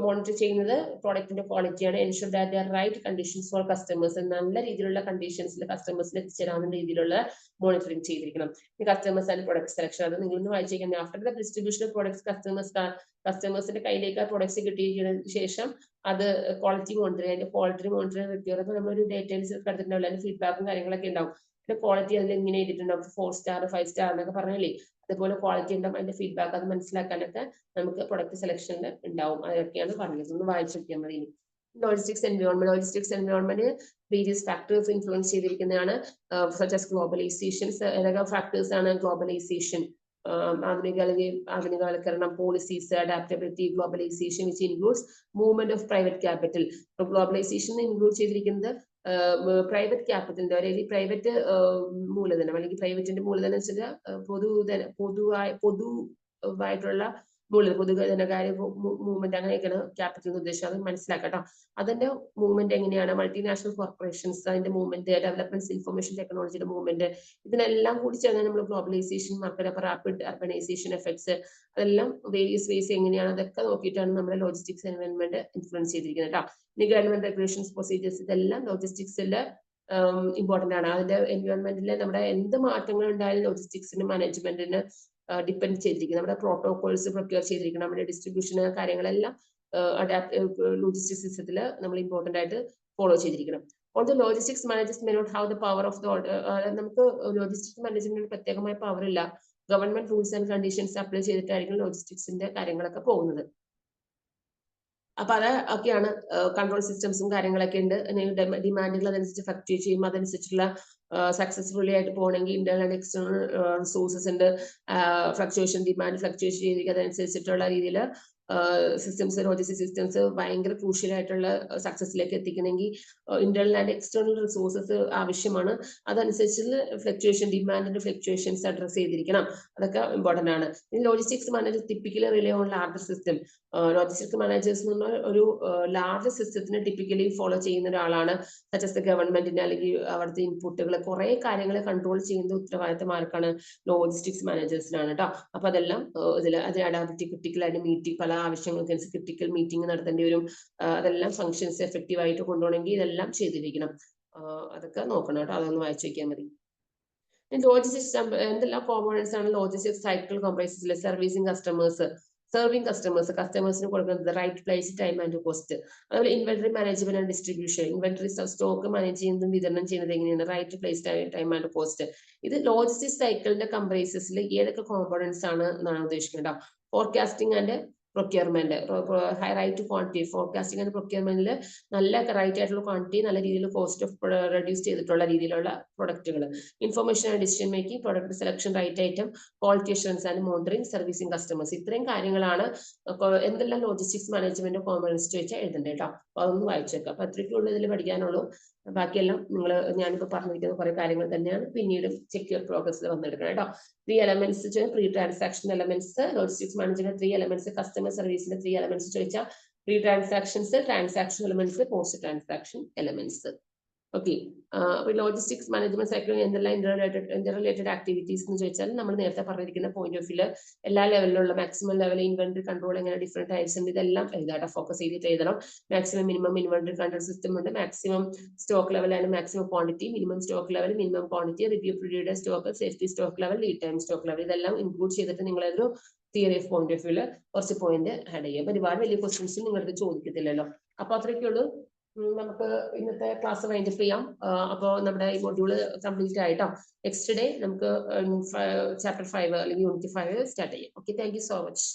മോണിറ്റർ ചെയ്യുന്നത് പ്രൊഡക്റ്റിന്റെ ക്വാളിറ്റിയാണ്. Ensure that there right conditions for customers, നല്ല രീതിയിലുള്ള കണ്ടീഷൻസിൽ കസ്റ്റമേഴ്സിന് എത്തിച്ചേരാവുന്ന രീതിയിലുള്ള മോണിറ്ററിംഗ് ചെയ്തിരിക്കണം. ഈ കസ്റ്റമേഴ്സ് ആൻഡ് പ്രൊഡക്റ്റ് സെലക്ഷൻ, അത് നിങ്ങളൊന്ന് വായിച്ചേക്കാം. After the distribution of products, കസ്റ്റമേഴ്സിന്റെ കയ്യിലേക്ക് ആ പ്രൊഡക്ട്സ് കിട്ടിയതിനു ശേഷം അത് ക്വാളിറ്റി മോണിറ്റർ, അതിന്റെ ക്വാളിറ്റി മോണിറ്റർ റിക്വയർ നമ്മളൊരു ഡേറ്റയിൽസ് എടുത്തിട്ടുണ്ടാവില്ല, അതിന്റെ ഫീഡ്ബാക്കും കാര്യങ്ങളൊക്കെ ഉണ്ടാവും. ക്വാളിറ്റി അതിൽ എങ്ങനെ ചെയ്തിട്ടുണ്ടാവും, 4 സ്റ്റാർ 5 സ്റ്റാർ എന്നൊക്കെ പറഞ്ഞല്ലേ, അതുപോലെ ക്വാളിറ്റി ഉണ്ടാവും. അതിന്റെ ഫീഡ്ബാക്ക് അത് മനസ്സിലാക്കാനൊക്കെ നമുക്ക് പ്രൊഡക്റ്റ് സെലക്ഷനിൽ ഉണ്ടാവും. അതൊക്കെയാണ് പറഞ്ഞത്, ഒന്ന് വായിച്ചിരിക്കാൻ മതി. Logistics environment various factors influence ചെയ്തിരിക്കുന്നതാണ്. സച്ച് ആസ് ഗ്ലോബലൈസേഷൻസ്, ഏതൊക്കെ ഫാക്ടേഴ്സ് ആണ്? ഗ്ലോബലൈസേഷൻ, ആധുനികവൽക്കരണം, policies, adaptability, globalization which includes movement of private capital. Globalization include ചെയ്തിരിക്കുന്നത് പ്രൈവറ്റ് ക്യാപിറ്റലിന്റെ, അതായത് പ്രൈവറ്റ് മൂലധനം, അല്ലെങ്കിൽ പ്രൈവറ്റിന്റെ മൂലധനം വെച്ചാൽ പൊതുവായിട്ടുള്ള പൊതുധനകാര്യ മൂവ്മെന്റ്, അങ്ങനെയൊക്കെയാണ് ക്യാപിറ്റൽ ഉദ്ദേശം. അത് മനസ്സിലാക്കട്ടോ. അതിന്റെ മൂവ്മെന്റ് എങ്ങനെയാണ്? മൾട്ടിനാഷണൽ കോർപ്പറേഷൻസ്, അതിന്റെ മൂവ്മെന്റ്, ഡെവലപ്മെന്റ്സ്, ഇൻഫർമേഷൻ ടെക്നോളജിയുടെ മൂവ്മെന്റ്, ഇതിനെല്ലാം കൂടി ചേർന്ന് നമ്മൾ globalisation, market, rapid urbanisation effects, അതെല്ലാം വേരിയസ് വേസ് എങ്ങനെയാണ്, അതൊക്കെ നോക്കിയിട്ടാണ് നമ്മുടെ ലോജിസ്റ്റിക്സ് എൻവയോൺമെന്റ് ഇൻഫ്ലുവൻസ് ചെയ്തിരിക്കുന്നത് കേട്ടോ. ഇനി ഗവൺമെന്റ് റെഗുലേഷൻസ്, പ്രൊസീജിയേഴ്സ്, ഇതെല്ലാം ലോജിസ്റ്റിക്സിന്റെ ഇമ്പോർട്ടന്റ് ആണ്. അതിന്റെ എൻവയോൺമെന്റിലെ നമ്മുടെ എന്ത് മാറ്റങ്ങൾ ഉണ്ടായാലും ലോജിസ്റ്റിക്സിന് മാനേജ്മെന്റിന് ഡിപ്പെൻഡ് ചെയ്തിരിക്കും. നമ്മുടെ പ്രോട്ടോകോൾസ് പ്രൊക്യൂർ ചെയ്തിരിക്കണം, നമ്മുടെ ഡിസ്ട്രിബ്യൂഷൻ കാര്യങ്ങളെല്ലാം ലോജിസ്റ്റിക്സ് സിസ്റ്റത്തിൽ നമ്മൾ ഇമ്പോർട്ടന്റ് ആയിട്ട് ഫോളോ ചെയ്തിരിക്കണം. Also logistics managers may not have the power of the order. നമുക്ക് ലോജിസ്റ്റിക്സ് മാനേജ്മെന്റിന് പ്രത്യേകമായ പവർ ഇല്ല. Government rules and conditions apply ചെയ്തിട്ടായിരിക്കും ലോജിസ്റ്റിക്സിന്റെ കാര്യങ്ങളൊക്കെ പോകുന്നത്. അപ്പൊ അതൊക്കെയാണ് കൺട്രോൾ സിസ്റ്റംസും കാര്യങ്ങളൊക്കെ ഉണ്ട്. ഡിമാൻഡുകൾ അതനുസരിച്ച് ഫ്ലക്ച്വേറ്റ് ചെയ്യും, അതനുസരിച്ചുള്ള സക്സസ്ഫുള്ളി ആയിട്ട് പോകണമെങ്കിൽ ഇന്റേണൽ ആൻഡ് എക്സ്റ്റേണൽ റിസോഴ്സസ് ഉണ്ട്. ഫ്ലക്ച്വേഷൻ, ഡിമാൻഡ് ഫ്ലക്ച്വേഷൻ ചെയ്തിരിക്കുക, അതനുസരിച്ചിട്ടുള്ള രീതിയിൽ സിസ്റ്റംസ്, ലോജിസ്റ്റിക് സിസ്റ്റംസ് ഭയങ്കര ക്രൂഷ്യൽ ആയിട്ടുള്ള സക്സസിലേക്ക് എത്തിക്കണമെങ്കിൽ ഇന്റേണൽ ആൻഡ് എക്സ്റ്റേണൽ റിസോഴ്സസ് ആവശ്യമാണ്. അതനുസരിച്ച് ഫ്ലക്ച്വേഷൻ, ഡിമാൻഡിന്റെ ഫ്ലക്ച്വേഷൻസ് അഡ്രസ് ചെയ്തിരിക്കണം. അതൊക്കെ ഇമ്പോർട്ടന്റ് ആണ്. Logistics manager typically relay on larger system. Logistics managers എന്ന് പറഞ്ഞാൽ ഒരു ലാർജ് സിസ്റ്റത്തിന് ടിപ്പിക്കലി ഫോളോ ചെയ്യുന്ന ഒരാളാണ്. സച്ച് ഗവൺമെന്റിന്റെ അല്ലെങ്കിൽ അവിടുത്തെ ഇൻപുട്ടുകൾ, കുറെ കാര്യങ്ങൾ കൺട്രോൾ ചെയ്യുന്ന ഉത്തരവാദിത്തം ആർക്കാണ്? ലോജിസ്റ്റിക്സ് മാനേജേഴ്സിനാണ് കേട്ടോ. അപ്പൊ അതെല്ലാം അതിൽ അഡാപ്റ്റി, ക്രിട്ടിക്കൽ ആയിട്ട് മീറ്റിംഗ്, പല ആവശ്യങ്ങൾക്കനുസരിച്ച് ക്രിട്ടിക്കൽ മീറ്റിംഗ് നടത്തേണ്ടി വരും. അതെല്ലാം ഫംഗ്ഷൻസ് എഫക്റ്റീവ് ആയിട്ട് കൊണ്ടുപോകണമെങ്കിൽ ഇതെല്ലാം ചെയ്തിരിക്കണം. അതൊക്കെ നോക്കണം കേട്ടോ. അതൊന്ന് വായിച്ചു വെക്കാൻ മതി. ലോജിസ്റ്റിക്സ് എന്തെല്ലാം കോമ്പോണൻസ് ആണ് ലോജിസ്റ്റിക്സ് സൈക്കിൾ കംപ്രൈസസിലെ? സർവീസിങ് കസ്റ്റമേഴ്സ്, സെർവിങ് കസ്റ്റമേഴ്സിന് കൊടുക്കുന്നത് right place, time and cost. അതുപോലെ inventory management and distribution, inventory stock manage ചെയ്യുന്നതും വിതരണം ചെയ്യുന്നത് എങ്ങനെയാണ്? Right place, time and cost. ഇത് ലോജിസ്റ്റിക്സ് സൈക്കിളിന്റെ കംപ്രൈസസിൽ ഏതൊക്കെ കോമ്പോണൻസ് ആണ് എന്നാണ് ഉദ്ദേശിക്കുന്നത്. Forecasting and procurement, right quantity, forecasting and പ്രൊക്യൂർമെന്റിൽ നല്ല റൈറ്റ് ആയിട്ടുള്ള ക്വാണ്ടിറ്റി, നല്ല രീതിയിൽ കോസ്റ്റ് ഓഫ് റെഡ്യൂസ് ചെയ്തിട്ടുള്ള രീതിയിലുള്ള പ്രൊഡക്റ്റുകൾ. Information and decision making, product selection, right item, quality assurance and monitoring, servicing customers. ഇത്രയും കാര്യങ്ങളാണ് എന്തെല്ലാം ലോജിസ്റ്റിക്സ് മാനേജ്മെന്റ് കോമ്പോണൻസ് ചോദിച്ചാൽ എഴുതണ്ടേ കേട്ടോ. അപ്പൊ അതൊന്ന് വായിച്ചേക്കാം. അപ്പൊ അത്രയ്ക്കുള്ള ഇതിൽ പഠിക്കാനുള്ളൂ. ബാക്കിയെല്ലാം ഞാനിപ്പോ പറഞ്ഞിരിക്കുന്ന കുറെ കാര്യങ്ങൾ തന്നെയാണ്. പിന്നീട് സെക്യൂർ പ്രോഗ്രസ്സിൽ വന്നെടുക്കണം കേട്ടോ. 3 elements, pre transaction elements, logistics management 3 elements, customer സർവീസിന്റെ 3 എലമെന്റ്സ് ചോദിച്ചാൽ pre transactions, transaction elements, post transaction elements. Okay. അപ്പൊ ലോജിസ്റ്റിക്സ് മാനേജ്മെന്റ് സൈക്കിൾ എന്തെല്ലാം ഇന്റർറിലേറ്റഡ് ആക്ടിവിറ്റീസ് എന്ന് ചോദിച്ചാൽ നമ്മൾ നേരത്തെ പറഞ്ഞിരിക്കുന്ന പോയിന്റ് ഓഫ് വ്യൂ എല്ലാ ലെവലിലുള്ള മാക്സിമം ലെവൽ ഇൻവെന്ററി കൺട്രോൾ എങ്ങനെ ഡിഫറെന്റ് ടൈപ്സ് ഉണ്ട്, ഇതെല്ലാം എഴുതാട്ടോ. ഫോക്കസ് ചെയ്തിട്ട് എഴുതണം. Maximum minimum inventory control system ഉണ്ട്. മാക്സിമം സ്റ്റോക്ക് ലെവൽ ആണ് maximum quantity, minimum stock level, minimum quantity, review period stock, safety stock level, lead time stock level, ഇതെല്ലാം include ചെയ്തിട്ട് നിങ്ങളൊരു theory of point of view കുറച്ച് point add ചെയ്യുക. ഒരുപാട് വലിയ questions നിങ്ങൾക്ക് ചോദിക്കത്തില്ലല്ലോ. അപ്പൊ അത്രയ്ക്കുള്ളൂ. നമുക്ക് ഇന്നത്തെ ക്ലാസ് വൈൻഡപ്പ് ചെയ്യാം. അപ്പോൾ നമ്മുടെ ഈ മൊഡ്യൂള് കംപ്ലീറ്റ് ആയിട്ടോ. നെക്സ്റ്റ് ഡേ നമുക്ക് ചാപ്റ്റർ 5 അല്ലെങ്കിൽ യൂണിറ്റ് 5 സ്റ്റാർട്ട് ചെയ്യാം. Okay, thank you so much.